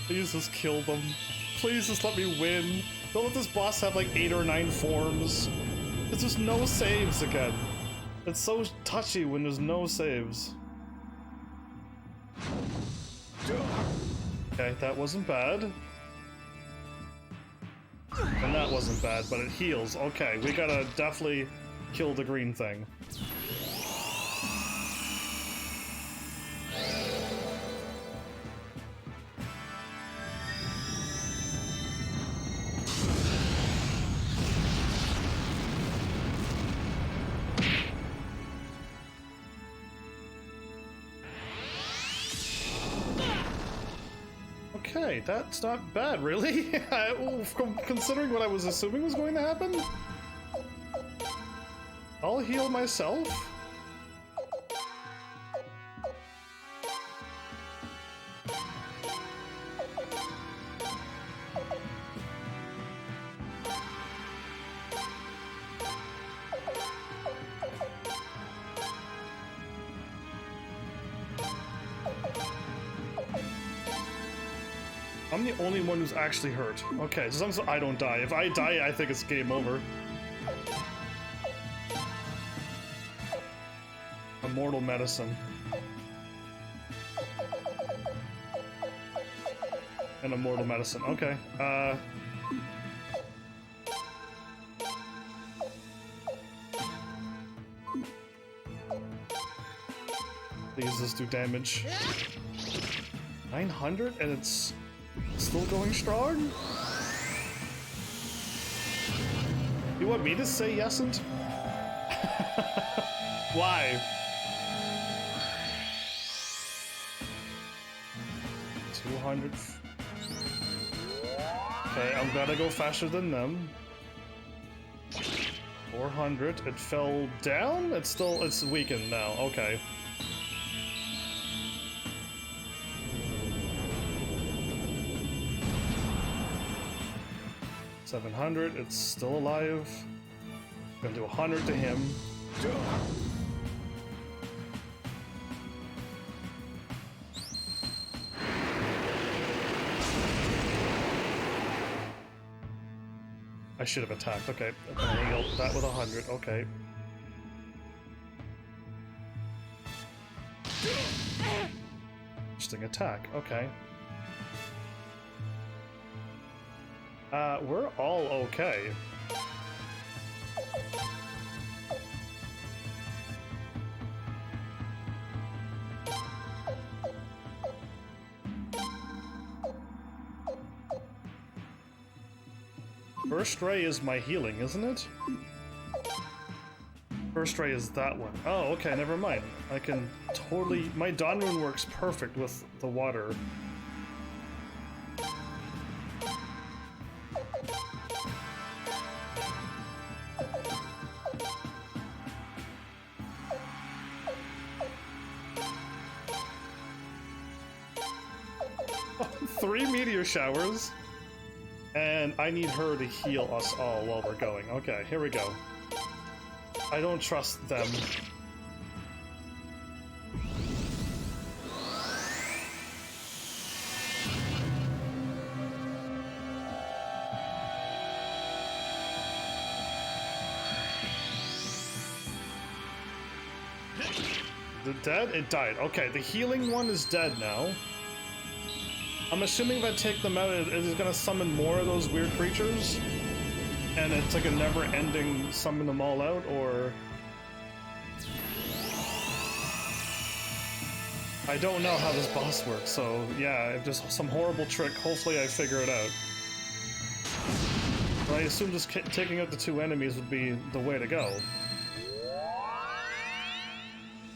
Please just kill them. Please just let me win. Don't let this boss have like 8 or 9 forms. There's just no saves again. It's so touchy when there's no saves. Okay, that wasn't bad. And that wasn't bad, but it heals. Okay, we gotta definitely kill the green thing. Okay, that's not bad, really. Considering what I was assuming was going to happen. I'll heal myself. I'm the only one who's actually hurt. Okay, as long as I don't die. If I die, I think it's game over. Immortal medicine. And immortal medicine. Okay. Please just do damage. 900 and it's still going strong? You want me to say yesn't? Why? 200. Okay, I'm gonna go faster than them. 400. It fell down? It's weakened now. Okay. $700. It's still alive. Gonna do 100 to him. I should have attacked. Okay, I'm gonna heal that with 100. Okay. Interesting attack. Okay. We're all okay. First ray is my healing, isn't it? First ray is that one. Oh, okay, never mind. I can totally... My Dawn Rune works perfect with the water. Three meteor showers. And I need her to heal us all while we're going. Okay, here we go. I don't trust them. The dead? It died. Okay, the healing one is dead now. I'm assuming if I take them out, it is going to summon more of those weird creatures? And it's like a never-ending summon them all out, or... I don't know how this boss works, so yeah, just some horrible trick. Hopefully I figure it out. But I assume just taking out the two enemies would be the way to go.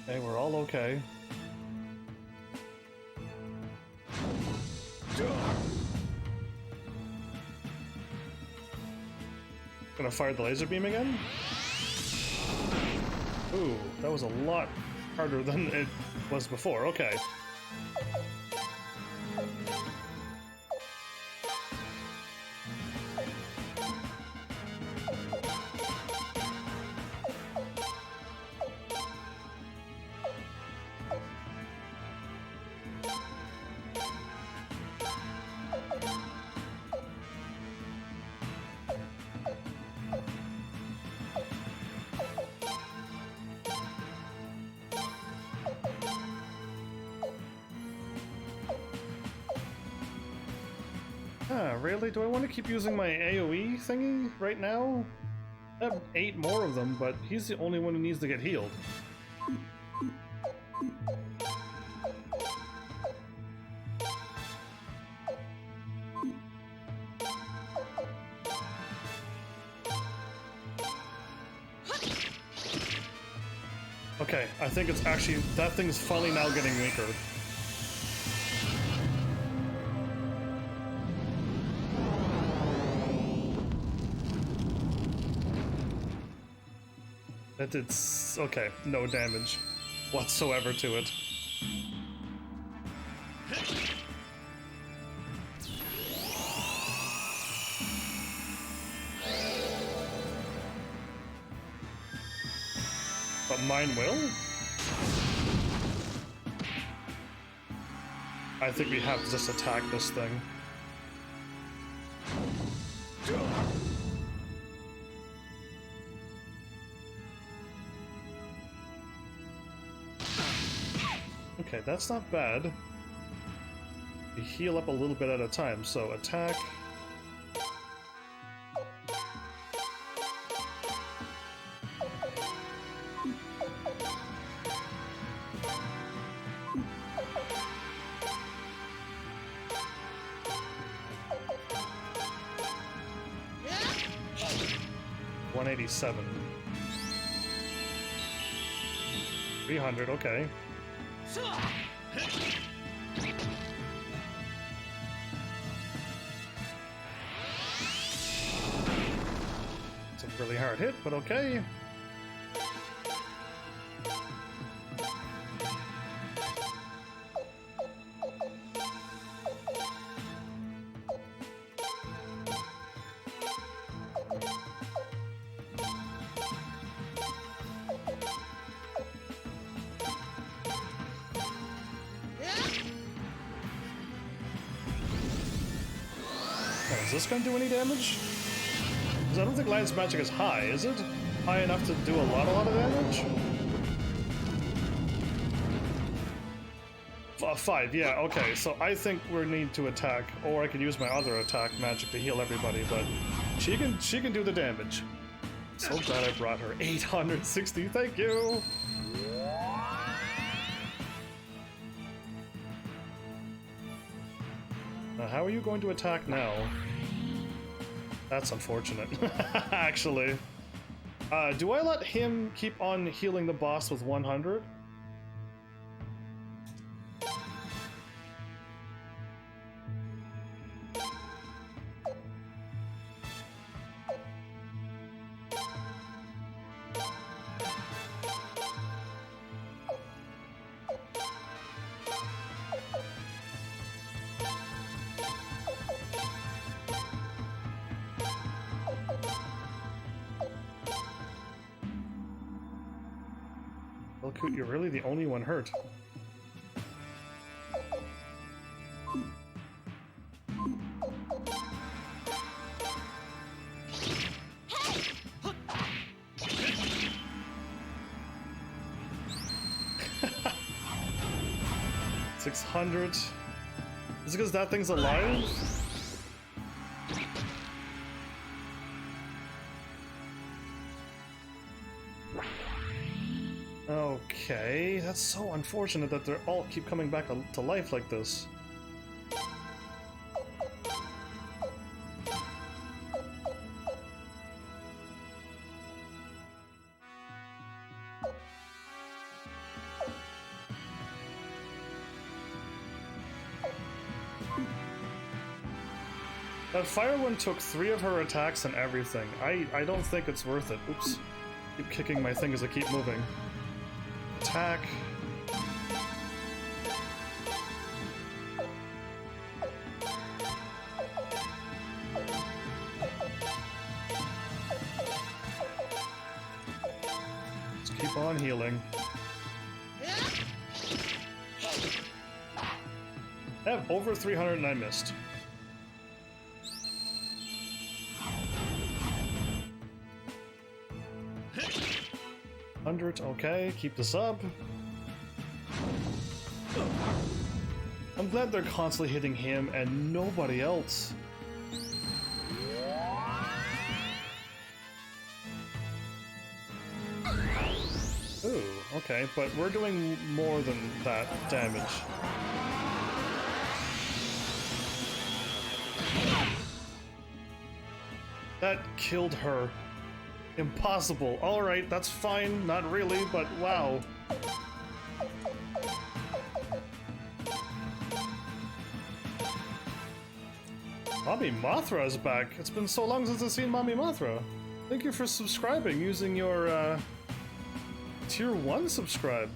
Okay, we're all okay. Gonna fire the laser beam again? Ooh, that was a lot harder than it was before. Okay. Really? Do I want to keep using my AoE thingy right now? I have 8 more of them, but he's the only one who needs to get healed. Okay, I think it's actually... that thing's finally now getting weaker. That did okay, no damage whatsoever to it. But mine will? I think we have to just attack this thing. Okay, that's not bad. We heal up a little bit at a time, so attack. $187. 300, okay. Really hard hit, but okay. Is this gonna do any damage? Because I don't think Lion's magic is high, is it? High enough to do a lot of damage? 5, yeah, okay. So I think we need to attack, or I could use my other attack magic to heal everybody, but she can do the damage. So glad I brought her. 860, thank you! Now, how are you going to attack now? That's unfortunate, actually. Do I let him keep on healing the boss with 100? Coot, you're really the only one hurt. $600. Is it because that thing's alive? Okay, that's so unfortunate that they all keep coming back to life like this. That fire one took 3 of her attacks and everything. I don't think it's worth it. Oops. Keep kicking my thing as I keep moving. Attack. Let's keep on healing. I have over 300 and I missed. Okay, keep this up. I'm glad they're constantly hitting him and nobody else. Ooh, okay, but we're doing more than that damage. That killed her. Impossible. Alright, that's fine. Not really, but wow. Mommy Mothra is back. It's been so long since I've seen Mommy Mothra. Thank you for subscribing using your, Tier 1 subscribe.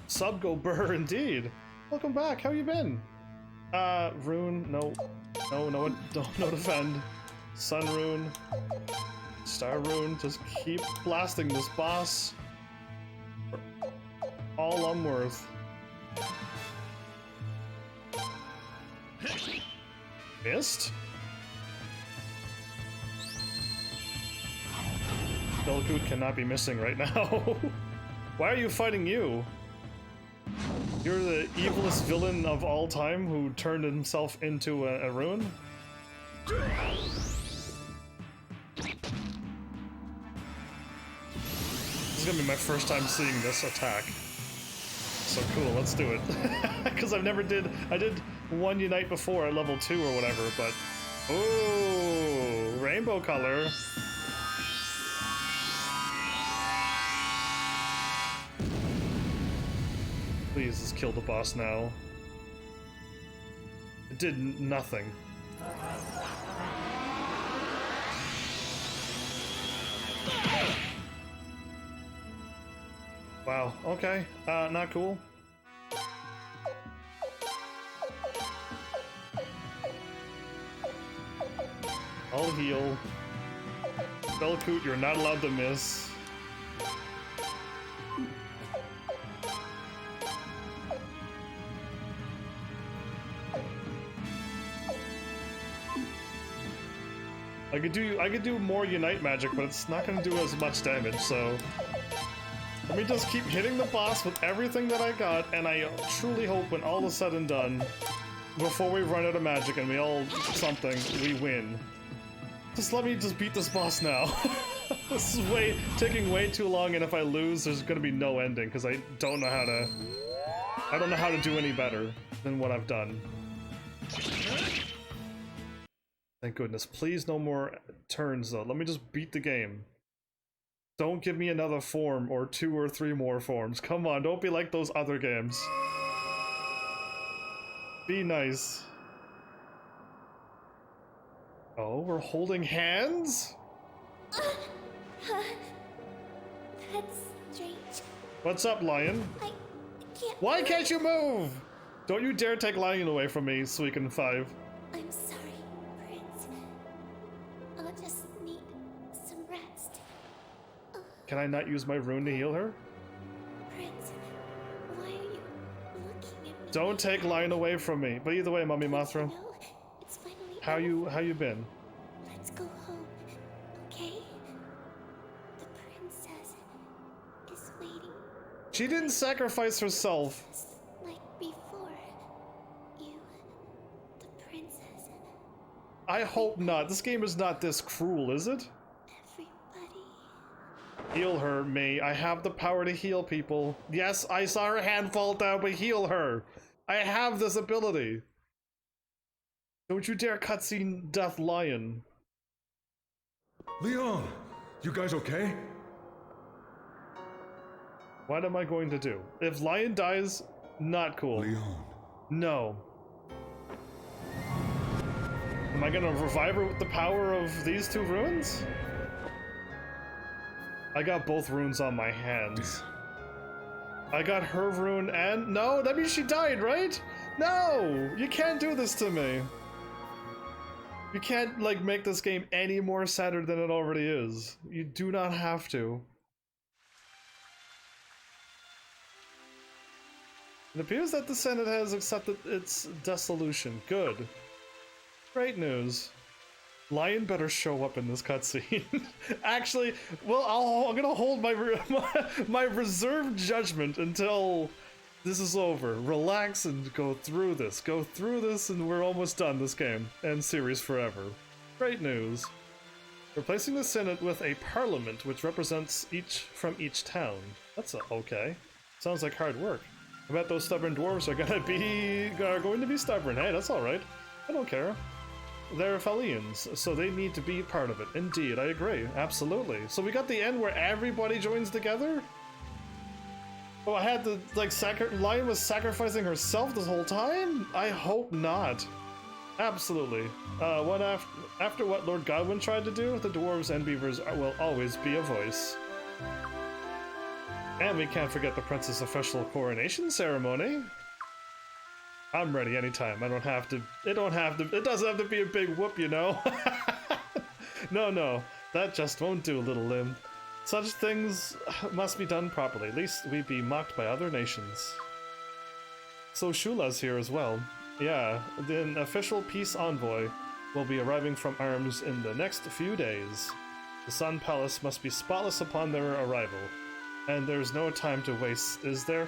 Sub go burr indeed. Welcome back. How you been? Rune. No, no defend. Sun Rune. Star Rune, just keep blasting this boss for all I'm worth. Missed? Belkoot cannot be missing right now. Why are you fighting you? You're the evilest villain of all time who turned himself into a rune? This is gonna be my first time seeing this attack. So cool, let's do it. Because I did one Unite before at level 2 or whatever, but... Ooh, rainbow color. Please, just kill the boss now. It did nothing. Wow, okay. Not cool. I'll heal. Belcoot, you're not allowed to miss. I could do more Unite magic, but it's not gonna do as much damage, so let me just keep hitting the boss with everything that I got, and I truly hope when all is said and done, before we run out of magic and we all something, we win. Just let me just beat this boss now. This is taking way too long, and if I lose, there's gonna be no ending, because I don't know how to do any better than what I've done. Thank goodness. Please no more turns though. Let me just beat the game. Don't give me another form or 2 or 3 more forms. Come on, don't be like those other games. Be nice. Oh, we're holding hands? That's strange. What's up, Lion? I can't. Why can't you move? Don't you dare take Lion away from me, Suikoden V. I'm sorry, Prince. I'll just need some rest. Can I not use my rune to heal her? Prince, why are you looking at me? Don't take Lion away from me. But either way, Mummy Mothra, No, it's finally how you been? Let's go home, okay? The princess is waiting. She didn't sacrifice herself. Just like before. You, the princess, I hope not. This game is not this cruel, is it? everybody. Heal her, May. I have the power to heal people. Yes, I saw her hand fall down, but heal her. I have this ability. Don't you dare cutscene Death Lion. Leon, you guys okay? What am I going to do? If Lion dies, not cool. Leon. No. Am I gonna revive her with the power of these 2 runes? I got both runes on my hands. I got her rune and... No, that means she died, right? No! You can't do this to me. You can't, like, make this game any more sadder than it already is. You do not have to. It appears that the Senate has accepted its dissolution. Good. Great news. Lion better show up in this cutscene. Actually, well, I'm gonna hold my reserved judgment until this is over. Relax and go through this. Go through this, and we're almost done this game and series forever. Great news. Replacing the Senate with a parliament which represents each from each town. That's okay. Sounds like hard work. I bet those stubborn dwarves are going to be stubborn. Hey, that's all right. I don't care. They're Falians, so they need to be part of it. Indeed, I agree. Absolutely. So we got the end where everybody joins together? Oh, I had to, like, Lion was sacrificing herself this whole time? I hope not. Absolutely. After what Lord Godwin tried to do, the dwarves and beavers will always be a voice. And we can't forget the prince's official coronation ceremony. I'm ready anytime. It doesn't have to be a big whoop, you know? No, that just won't do, little limb. Such things must be done properly, lest we be mocked by other nations. So Shula's here as well. Yeah, the official peace envoy will be arriving from Arms in the next few days. The Sun Palace must be spotless upon their arrival. And there's no time to waste, is there?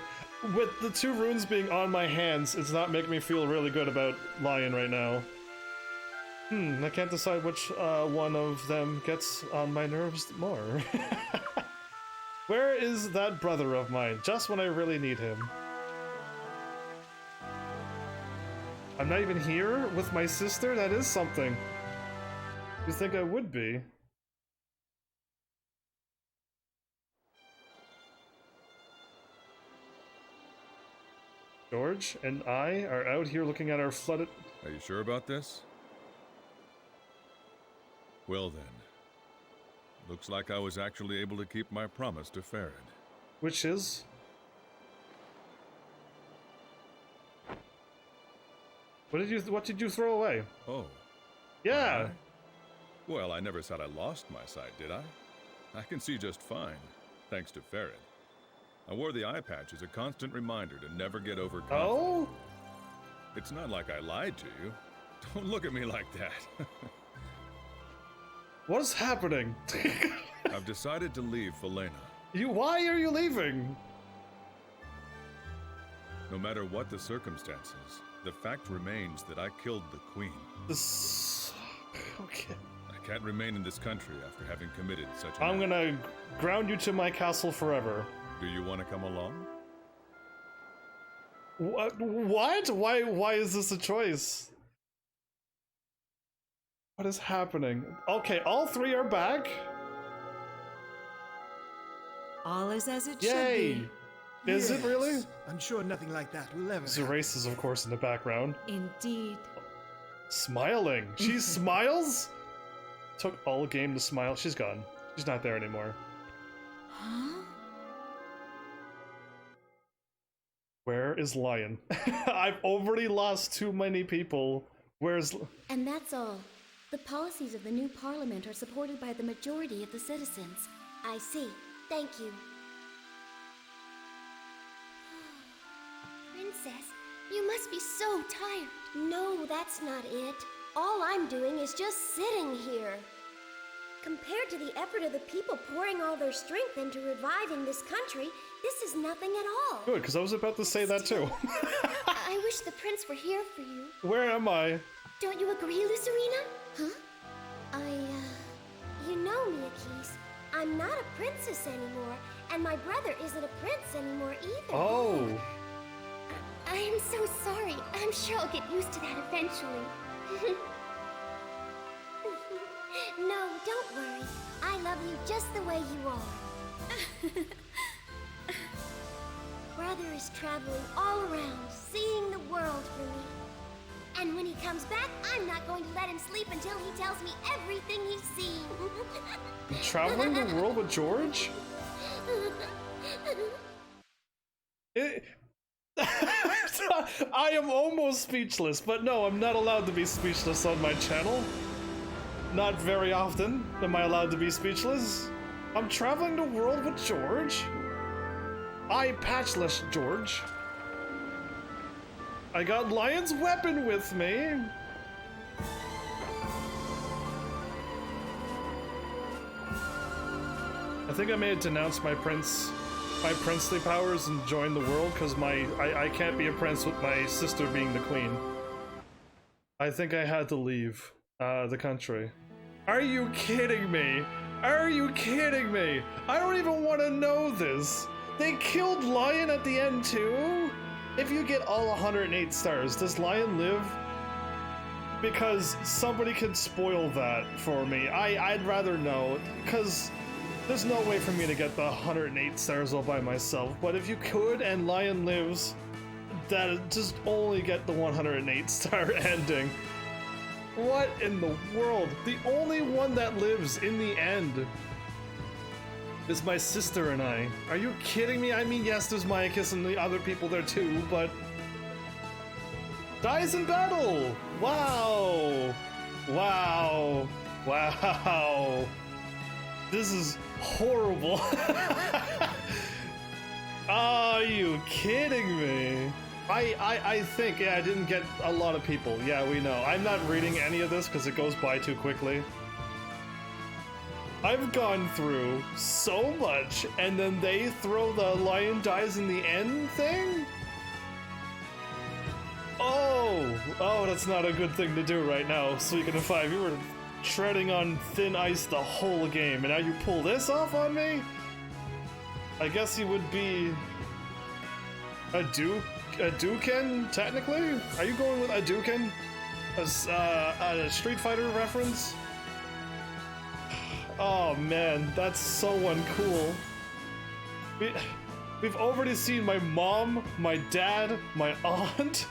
With the 2 runes being on my hands, it's not making me feel really good about Lion right now. I can't decide which one of them gets on my nerves more. Where is that brother of mine, just when I really need him? I'm not even here with my sister? That is something. You think I would be? George and I are out here looking at our flooded... Are you sure about this? Well then. Looks like I was actually able to keep my promise to Farad. Which is? What did you throw away? Oh. Yeah. Well, I never said I lost my sight, did I? I can see just fine, thanks to Ferret. I wore the eye patch as a constant reminder to never get overconfident. Oh? It's not like I lied to you. Don't look at me like that. What is happening? I've decided to leave Falena. Why are you leaving? No matter what the circumstances, the fact remains that I killed the Queen. This... Okay. I can't remain in this country after having committed such an I'm act. gonna ground you to my castle forever. Do you want to come along? What? What? Why is this a choice? What is happening? Okay, all three are back. All is as it Yay! should Is it really? Yes, I'm sure nothing like that will ever happen. Zerace is, of course, in the background. be. Indeed. Smiling. She smiles? Took all game to smile. She's gone. She's not there anymore. Huh? Where is Lion? I've already lost too many people. Where's... And that's all. The policies of the new parliament are supported by the majority of the citizens. I see. Thank you. Princess, you must be so tired. No, that's not it. All I'm doing is just sitting here. Compared to the effort of the people pouring all their strength into reviving this country, this is nothing at all. Good, because I was about to say that too. I wish the prince were here for you. Where am I? Don't you agree, Lucerina? Huh? You know me, Akis. I'm not a princess anymore, and my brother isn't a prince anymore either. Oh. I am so sorry. I'm sure I'll get used to that eventually. No, don't worry. I love you just the way you are. Brother is traveling all around, seeing the world for me. And when he comes back, I'm not going to let him sleep until he tells me everything he's seen. Traveling the world with George? I am almost speechless, but no, I'm not allowed to be speechless on my channel. Not very often am I allowed to be speechless. I'm traveling the world with George. I patchless George. I got Lion's weapon with me. I think I may have denounced my princely powers and joined the world because I can't be a prince with my sister being the queen. I think I had to leave the country. Are you kidding me? Are you kidding me? I don't even want to know this. They killed Lion at the end too? If you get all 108 stars, does Lion live? Because somebody could spoil that for me. I'd rather know, because there's no way for me to get the 108 stars all by myself. But if you could and Lion lives, that just only get the 108 star ending. What in the world? The only one that lives in the end is my sister and I. Are you kidding me? I mean, yes, there's Maiacus and the other people there too, but... Dies in battle! Wow! Wow! Wow! This is horrible. Are you kidding me? I think, yeah, I didn't get a lot of people. Yeah, we know. I'm not reading any of this because it goes by too quickly. I've gone through so much, and then they throw the Lion dies in the end thing? Oh, that's not a good thing to do right now. Suikoden V, you were treading on thin ice the whole game, and now you pull this off on me? I guess he would be a Duken, technically? Are you going with a Duken? A Street Fighter reference? Oh man, that's so uncool. We've already seen my mom, my dad, my aunt,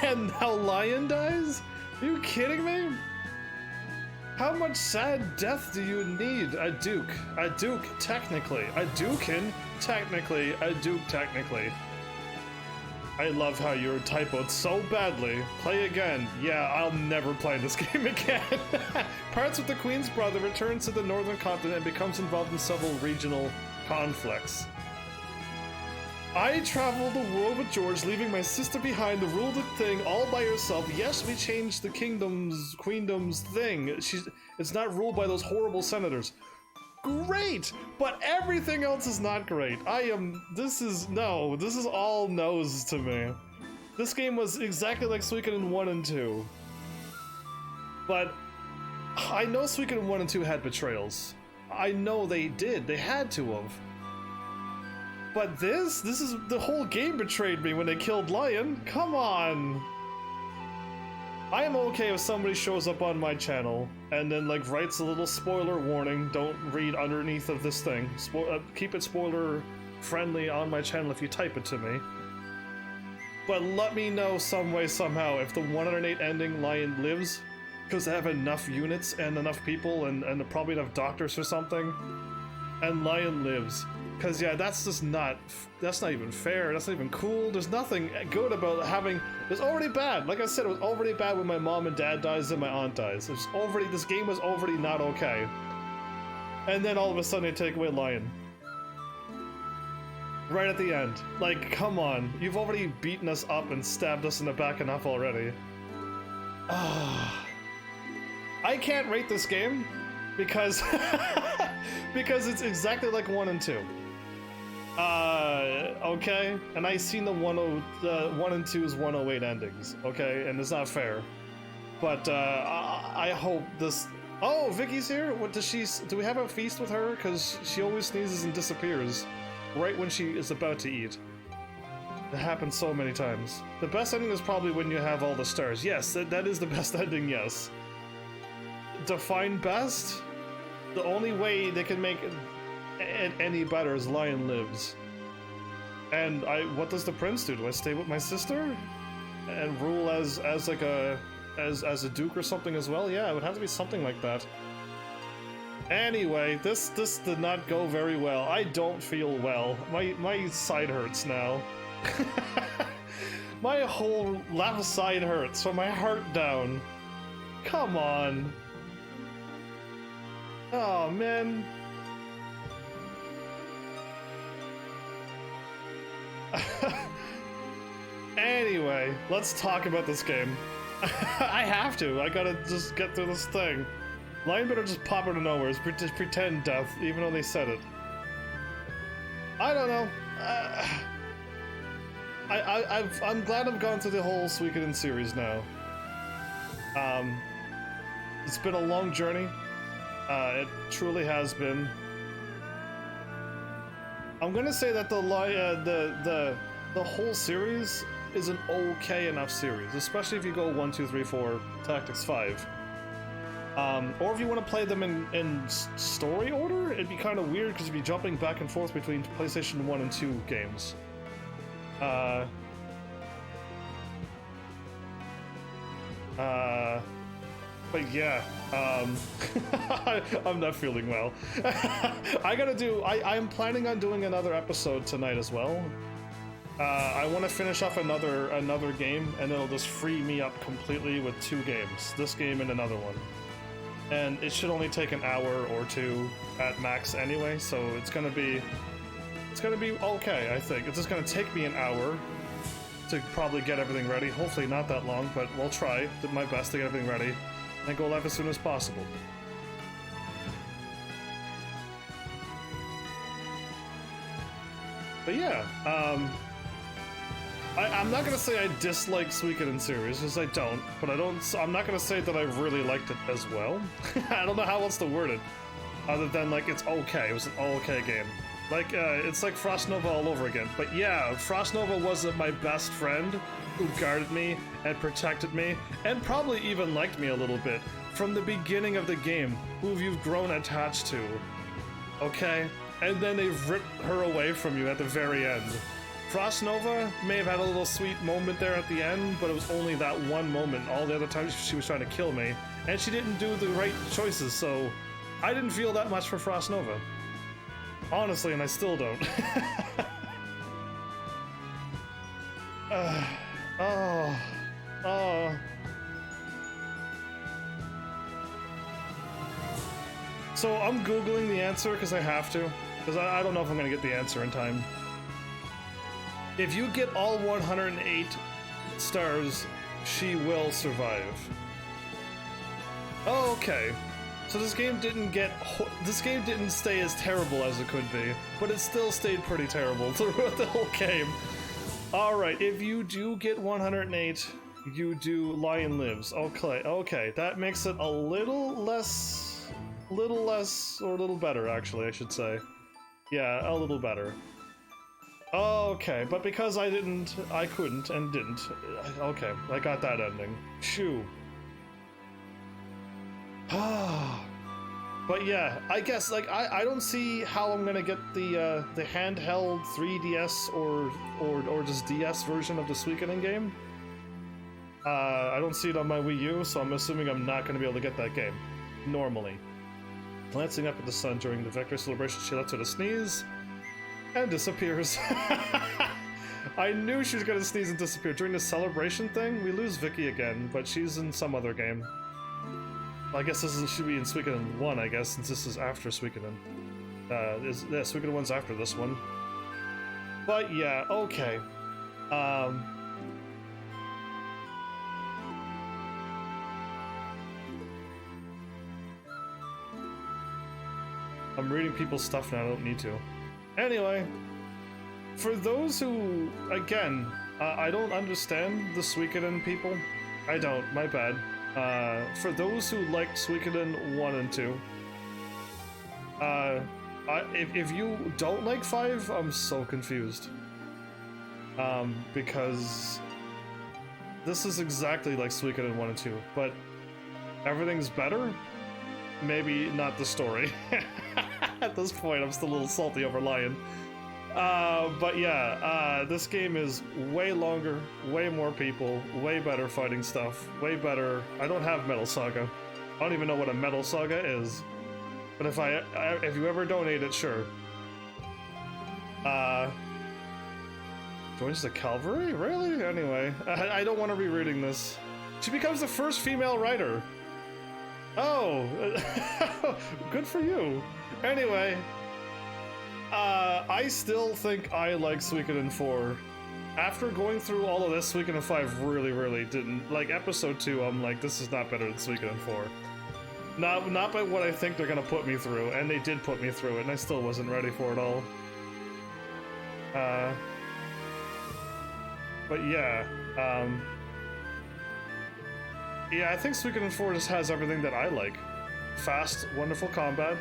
and now Lion dies? Are you kidding me? How much sad death do you need? A duke. A duke, technically. A dukin, technically. A duke, technically. I love how you're typoed so badly. Play again. Yeah, I'll never play this game again. Parts of the Queen's brother returns to the northern continent and becomes involved in several regional conflicts. I traveled the world with George, leaving my sister behind to rule the thing all by herself. Yes, we changed the queendom's thing. It's not ruled by those horrible senators. Great, but everything else is not great. This is all no's to me. This game was exactly like Suikoden 1 and 2. But I know Suikoden 1 and 2 had betrayals. I know they did. They had to have. But this is the whole game betrayed me when they killed Lion. Come on. I am okay if somebody shows up on my channel and then like writes a little spoiler warning. Don't read underneath of this thing. Keep it spoiler friendly on my channel if you type it to me. But let me know some way, somehow, if the 108 ending Lion lives, because they have enough units and enough people and probably enough doctors or something, and Lion lives. Because, yeah, that's not even fair. That's not even cool. There's nothing good about having... It's already bad. Like I said, it was already bad when my mom and dad dies and my aunt dies. This game was already not okay. And then all of a sudden they take away Lion. Right at the end. Like, come on. You've already beaten us up and stabbed us in the back enough already. Ah. I can't rate this game because... because it's exactly like 1 and 2. Okay, and I seen the 1 and 2's 108 endings, okay, and it's not fair. But, I hope this... Oh, Vicky's here? What does she... Do we have a feast with her? Because she always sneezes and disappears right when she is about to eat. It happens so many times. The best ending is probably when you have all the stars. Yes, that is the best ending, yes. Define best? The only way they can make it any better is Lion lives. And what does the prince do? Do I stay with my sister? And rule as like a duke or something as well? Yeah, it would have to be something like that. Anyway, this did not go very well. I don't feel well. My side hurts now. My whole left side hurts from my heart down. Come on. Oh, man. Anyway, let's talk about this game. I have to. I gotta just get through this thing. Lion better just pop out of nowhere. Just pretend death, even though they said it. I don't know. I'm glad I've gone through the whole Suikoden series now. It's been a long journey. It truly has been. I'm gonna say that the whole series is an okay enough series, especially if you go 1, 2, 3, 4, Tactics 5. Or if you want to play them in story order, it'd be kind of weird because you'd be jumping back and forth between PlayStation 1 and 2 games. But yeah, I'm not feeling well. I'm planning on doing another episode tonight as well. I want to finish off another game, and it'll just free me up completely with 2 games. This game and another one. And it should only take an hour or 2 at max anyway, so it's gonna be okay, I think. It's just gonna take me an hour to probably get everything ready. Hopefully not that long, but we'll try. Did my best to get everything ready and go live as soon as possible. But yeah, I'm not gonna say I dislike Suikoden series, because I don't, but I'm not gonna say that I really liked it as well. I don't know how else to word it, other than like it's okay. It was an okay game. Like it's like Frost Nova all over again. But yeah, Frost Nova wasn't my best friend who guarded me and protected me, and probably even liked me a little bit from the beginning of the game, who you've grown attached to. Okay? And then they've ripped her away from you at the very end. Frost Nova may have had a little sweet moment there at the end, but it was only that one moment. All the other times she was trying to kill me, and she didn't do the right choices, so I didn't feel that much for Frost Nova. Honestly, and I still don't. So I'm Googling the answer because I have to, because I don't know if I'm going to get the answer in time. If you get all 108 stars, she will survive. Oh, okay. So this game didn't stay as terrible as it could be, but it still stayed pretty terrible throughout the whole game. Alright, if you do get 108, you do Lion Lives. Okay, that makes it a little less, or a little better, actually, I should say. Yeah, a little better. Okay, but because I couldn't and didn't. Okay, I got that ending. Shoo. But yeah, I guess, like, I don't see how I'm gonna get the handheld 3DS or just DS version of the Suikoden game. I don't see it on my Wii U, so I'm assuming I'm not gonna be able to get that game. Normally. Glancing up at the sun during the victory celebration, she lets out a sneeze and disappears. I knew she was gonna sneeze and disappear. During the celebration thing, we lose Vicky again, but she's in some other game. I guess should be in Suikoden 1, I guess, since this is after Suikoden. Suikoden 1's after this one. But yeah, okay. I'm reading people's stuff now, I don't need to. Anyway, for those who, again, I don't understand the Suikoden people. I don't, my bad. For those who liked Suikoden 1 and 2, if you don't like 5, I'm so confused. Because this is exactly like Suikoden 1 and 2, but everything's better? Maybe not the story. At this point, I'm still a little salty over Lion. But yeah, this game is way longer, way more people, way better fighting stuff, way better. I don't have Metal Saga. I don't even know what a Metal Saga is. But if you ever donate it, sure. Joins the cavalry? Really? Anyway, I don't want to be reading this. She becomes the first female writer. Oh, good for you. Anyway, I still think I like Suikoden 4. After going through all of this, Suikoden 5 really didn't. Like, episode 2, I'm like, this is not better than Suikoden 4. Not by what I think they're gonna put me through, and they did put me through it, and I still wasn't ready for it all. But yeah, yeah, I think Suikoden 4 just has everything that I like. Fast, wonderful combat,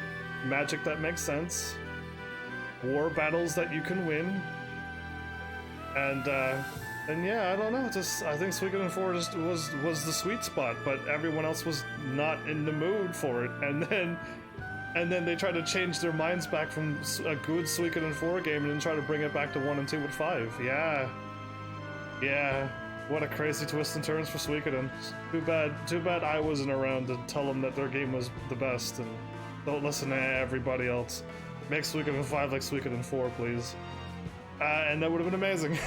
magic that makes sense, war battles that you can win, and yeah, I don't know, I think Suikoden 4 just was the sweet spot, but everyone else was not in the mood for it, and then they tried to change their minds back from a good Suikoden 4 game and then try to bring it back to 1 and 2 with 5. Yeah, what a crazy twist and turns for Suikoden. Too bad I wasn't around to tell them that their game was the best, and don't listen to everybody else. Make Suikoden 5 like Suikoden 4, please. And that would have been amazing.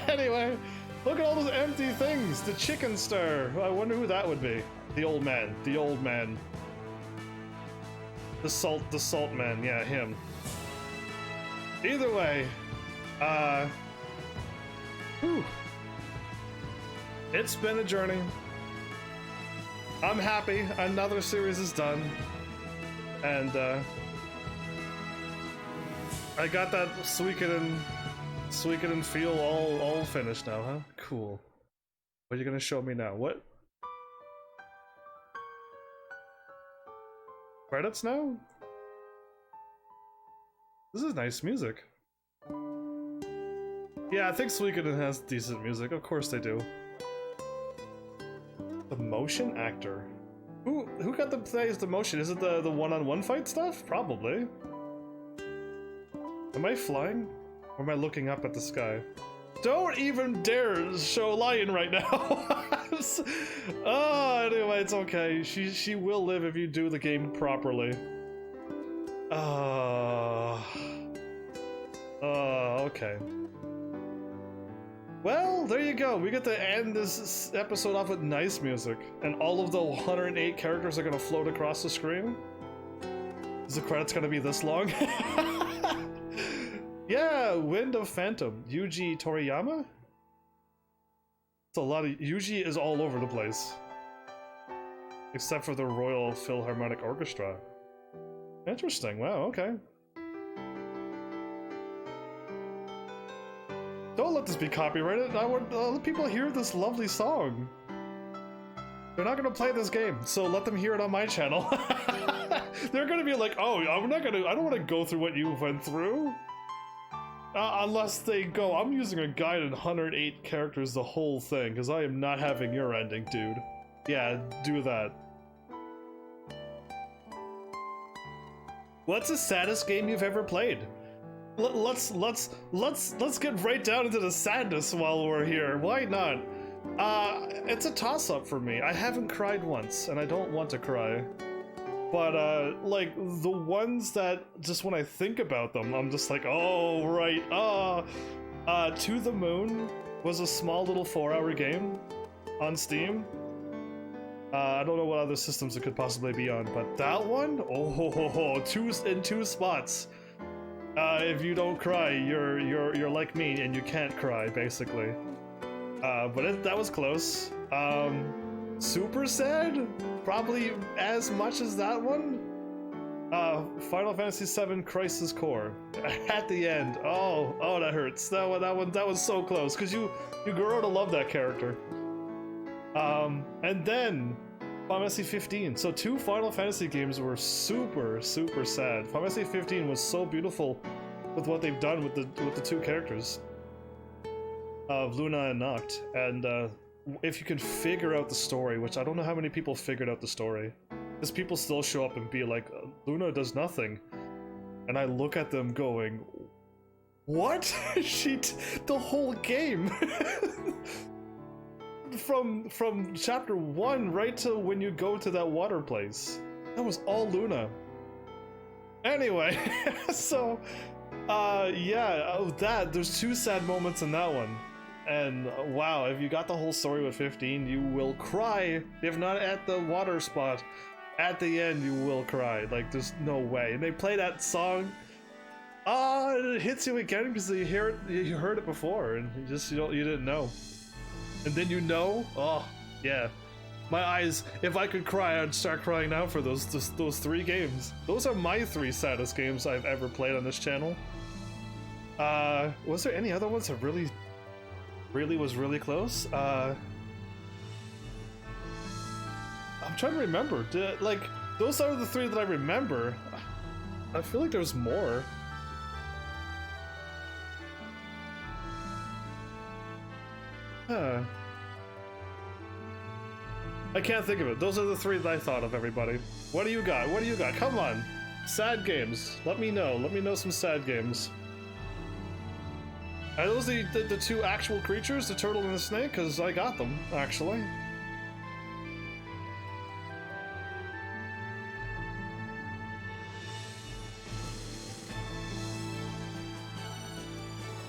Anyway, look at all those empty things. The chicken star. I wonder who that would be. The old man. The old man. The salt man. Yeah, him. Either way, whew. It's been a journey. I'm happy. Another series is done. And, I got that Suikoden feel all finished now, huh? Cool. What are you gonna show me now? What? Credits now? This is nice music. Yeah, I think Suikoden has decent music. Of course they do. The motion actor. Who got to play as the motion? Is it the one-on-one fight stuff? Probably. Am I flying? Or am I looking up at the sky? Don't even dare show Lion right now. Oh, anyway, it's okay. She will live if you do the game properly. Okay. Well, there you go. We get to end this episode off with nice music, and all of the 108 characters are gonna float across the screen. Is the credits gonna be this long? Yeah, Wind of Phantom, Yuji Toriyama? It's a lot of... Yuji is all over the place. Except for the Royal Philharmonic Orchestra. Interesting, wow, okay. Don't let this be copyrighted. I want let people hear this lovely song. They're not gonna play this game, so let them hear it on my channel. They're gonna be like, oh, I don't wanna go through what you went through. Unless they go, I'm using a guide in 108 characters the whole thing, because I am not having your ending, dude. Yeah, do that. What's the saddest game you've ever played? Let's get right down into the sadness while we're here. Why not? It's a toss-up for me. I haven't cried once, and I don't want to cry. But, like, the ones that, just when I think about them, I'm just like, oh, right, To the Moon was a small little 4-hour game on Steam. I don't know what other systems it could possibly be on, but that one? In two spots. If you don't cry, you're like me, and you can't cry, basically. But that was close. Super sad? Probably as much as that one? Final Fantasy VII Crisis Core. At the end. Oh, that hurts. That was so close, because you grow to love that character. And then Final Fantasy 15. So 2 Final Fantasy games were super, super sad. Final Fantasy 15 was so beautiful with what they've done with the 2 characters of Luna and Noct. And if you can figure out the story, which I don't know how many people figured out the story, because people still show up and be like, Luna does nothing, and I look at them going, what? The whole game from chapter 1 right to when you go to that water place, that was all Luna. Anyway, so there's 2 sad moments in that one. And wow, if you got the whole story with 15, you will cry. If not at the water spot, at the end you will cry. Like, there's no way. And they play that song. It hits you again because you heard it before, and you didn't know. And then you know. Oh yeah, my eyes. If I could cry, I'd start crying now for those 3 games. Those are my 3 saddest games I've ever played on this channel. Was there any other ones that really was really close? I'm trying to remember. Those are the 3 that I remember. I feel like there's more. I can't think of it. Those are the 3 that I thought of, everybody. What do you got? What do you got? Come on. Sad games. Let me know. Let me know some sad games. Are those the 2 actual creatures, the turtle and the snake? Because I got them, actually.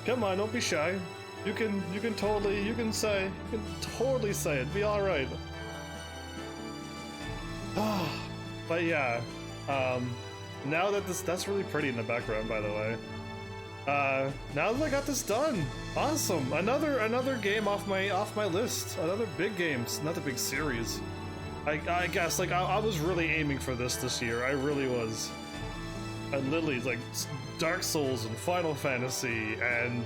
Come on, don't be shy. You can totally say it. Be all right. But yeah, now that that's really pretty in the background, by the way. Now that I got this done, awesome. Another game off my list. Another big game, another big series. I guess I was really aiming for this year. I really was. I literally like Dark Souls and Final Fantasy and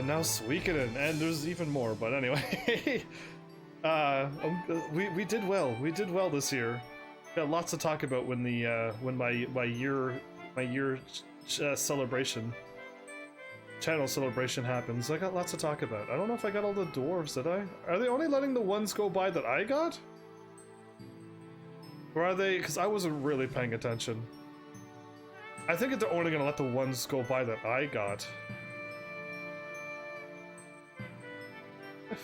now Suikoden, and there's even more. But anyway, we did well. We did well this year. Got lots to talk about when my year celebration, channel celebration happens. I got lots to talk about. I don't know if I got all the dwarves, did I? Are they only letting the ones go by that I got? Or are they, because I wasn't really paying attention. I think they're only gonna let the ones go by that I got.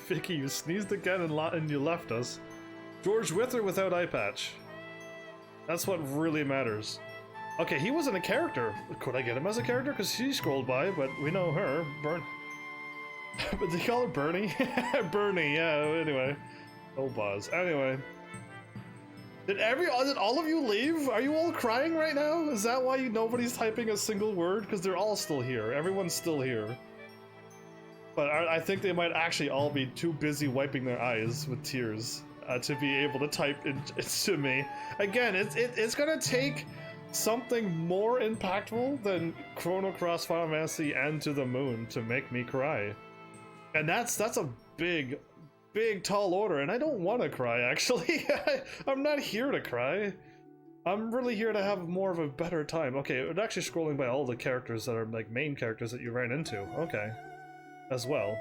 Vicky, you sneezed again and you left us. George with or without eye patch? That's what really matters. Okay, he wasn't a character. Could I get him as a character? Because she scrolled by, but we know her. But they call her Bernie? Bernie, yeah, anyway. Oh, Boz. Anyway. Did all of you leave? Are you all crying right now? Is that why nobody's typing a single word? Because they're all still here. Everyone's still here. But I think they might actually all be too busy wiping their eyes with tears to be able to type to me. Again, it's gonna take something more impactful than Chrono Cross Final Fantasy and To the Moon to make me cry. And that's a big tall order, and I don't want to cry, actually. I'm not here to cry. I'm really here to have more of a better time. Okay, it's actually scrolling by all the characters that are like main characters that you ran into. Okay. As well.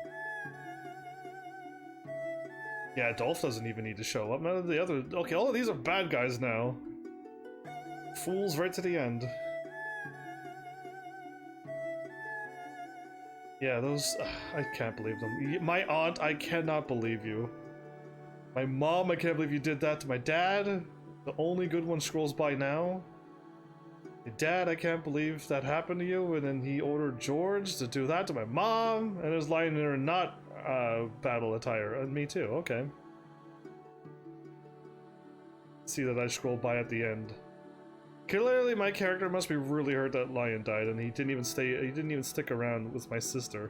Yeah, Dolph doesn't even need to show up. None of the other... Okay, all of these are bad guys now. Fools right to the end. Yeah, those... I can't believe them. My aunt, I cannot believe you. My mom, I can't believe you did that to my dad. The only good one scrolls by now. Your dad, I can't believe that happened to you, and then he ordered George to do that to my mom, and is lying there not battle attire, and me too, okay. See that I scrolled by at the end. Clearly my character must be really hurt that Lion died, and he didn't even stick around with my sister.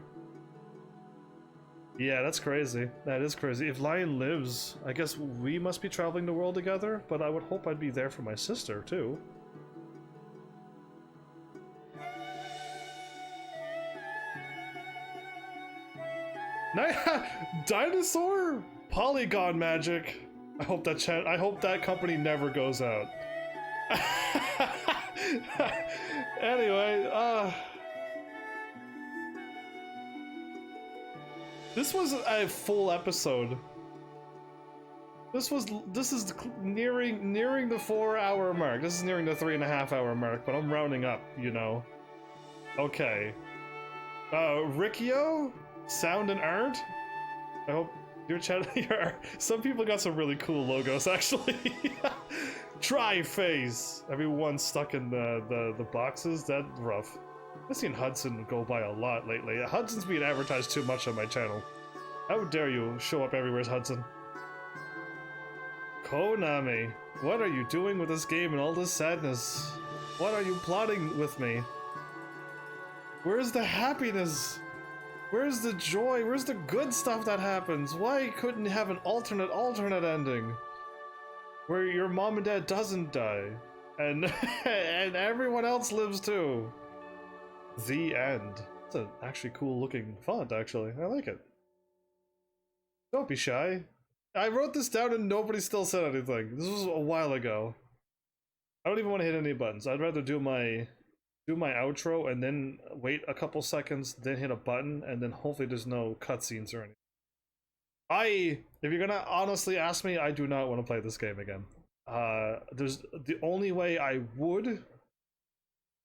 Yeah, that's crazy. That is crazy. If Lion lives, I guess we must be traveling the world together, but I would hope I'd be there for my sister, too. Dinosaur polygon magic. I hope that company never goes out. Anyway, this was a full episode. This is nearing the 4-hour mark. This is nearing the 3.5-hour mark, but I'm rounding up, you know. Okay. Riccio? Sound and art? I hope your channel. Some people got some really cool logos, actually. Tri-Phase. Everyone stuck in the boxes. That's rough. I've seen Hudson go by a lot lately. Hudson's being advertised too much on my channel. How dare you show up everywhere as Hudson? Konami, what are you doing with this game and all this sadness? What are you plotting with me? Where's the happiness? Where's the joy? Where's the good stuff that happens? Why couldn't you have an alternate ending? Where your mom and dad doesn't die. And and everyone else lives too. The end. It's an actually cool looking font, actually. I like it. Don't be shy. I wrote this down and nobody still said anything. This was a while ago. I don't even want to hit any buttons. I'd rather do my outro and then wait a couple seconds, then hit a button, and then hopefully there's no cutscenes or anything. If you're gonna honestly ask me, I do not want to play this game again. There's the only way I would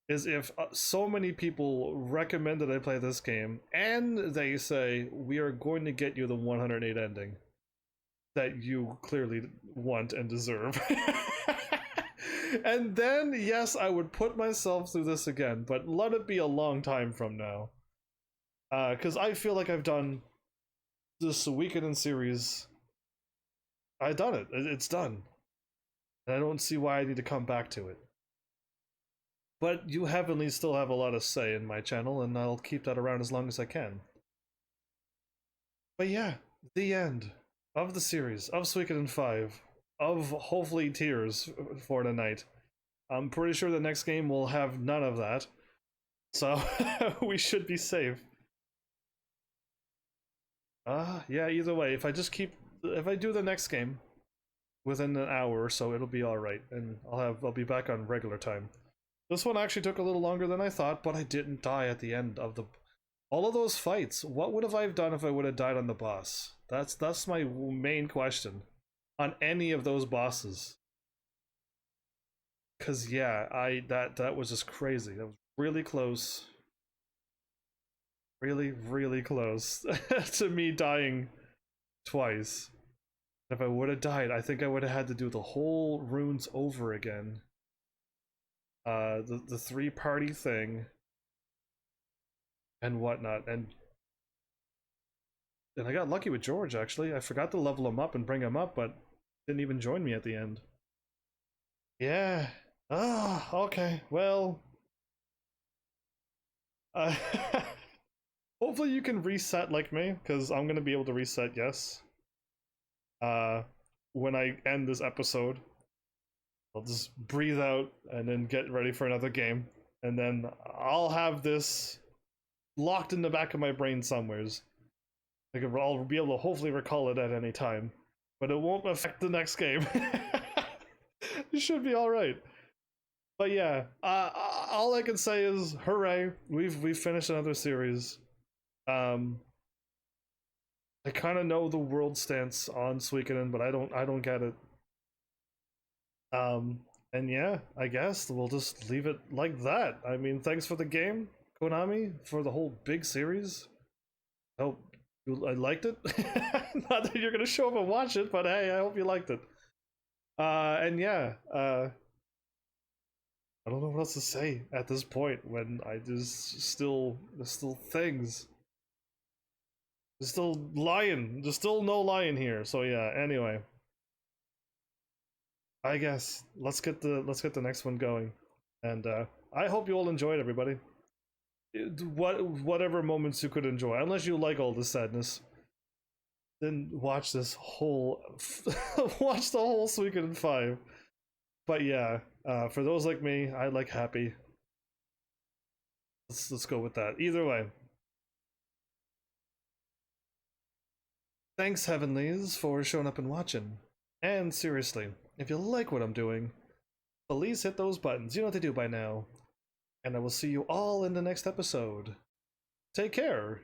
is if so many people recommend that I play this game and they say, we are going to get you the 108 ending that you clearly want and deserve. And then, yes, I would put myself through this again, but let it be a long time from now. Because I feel like I've done this Suikoden series. I've done it. It's done. And I don't see why I need to come back to it. But you Heavenly still have a lot of say in my channel, and I'll keep that around as long as I can. But yeah, the end of the series, of Suikoden 5. Of hopefully tears for tonight. I'm pretty sure the next game will have none of that. So we should be safe. Yeah, either way, if I do the next game within an hour or so, it'll be alright, and I'll be back on regular time. This one actually took a little longer than I thought, but I didn't die at the end of all of those fights. What would have I done if I would have died on the boss? That's my main question. On any of those bosses. Cause yeah, that was just crazy. That was really close. Really, really close to me dying twice. If I would have died, I think I would have had to do the whole runes over again. The three-party thing and whatnot, and I got lucky with George, actually. I forgot to level him up and bring him up, but didn't even join me at the end. Yeah. Ah, okay. Well, hopefully you can reset like me, because I'm gonna be able to reset, yes. When I end this episode, I'll just breathe out and then get ready for another game, and then I'll have this locked in the back of my brain somewheres. I'll be able to hopefully recall it at any time, but it won't affect the next game. You should be all right. But yeah, all I can say is hooray! We've finished another series. I kind of know the world stance on Suikoden, but I don't get it. And yeah, I guess we'll just leave it like that. I mean, thanks for the game, Konami, for the whole big series. Hope I liked it. Not that you're gonna show up and watch it, but hey, I hope you liked it. And yeah, I don't know what else to say at this point when there's still things. There's still lion. There's still no lion here. So yeah. Anyway, I guess let's get the next one going, and I hope you all enjoyed, everybody. Whatever moments you could enjoy, unless you like all the sadness, then watch this whole watch the whole Suikoden 5. But yeah, for those like me, I like happy. Let's go with that. Either way. Thanks, Heavenlies, for showing up and watching. And seriously, if you like what I'm doing, please hit those buttons. You know what to do by now. And I will see you all in the next episode. Take care.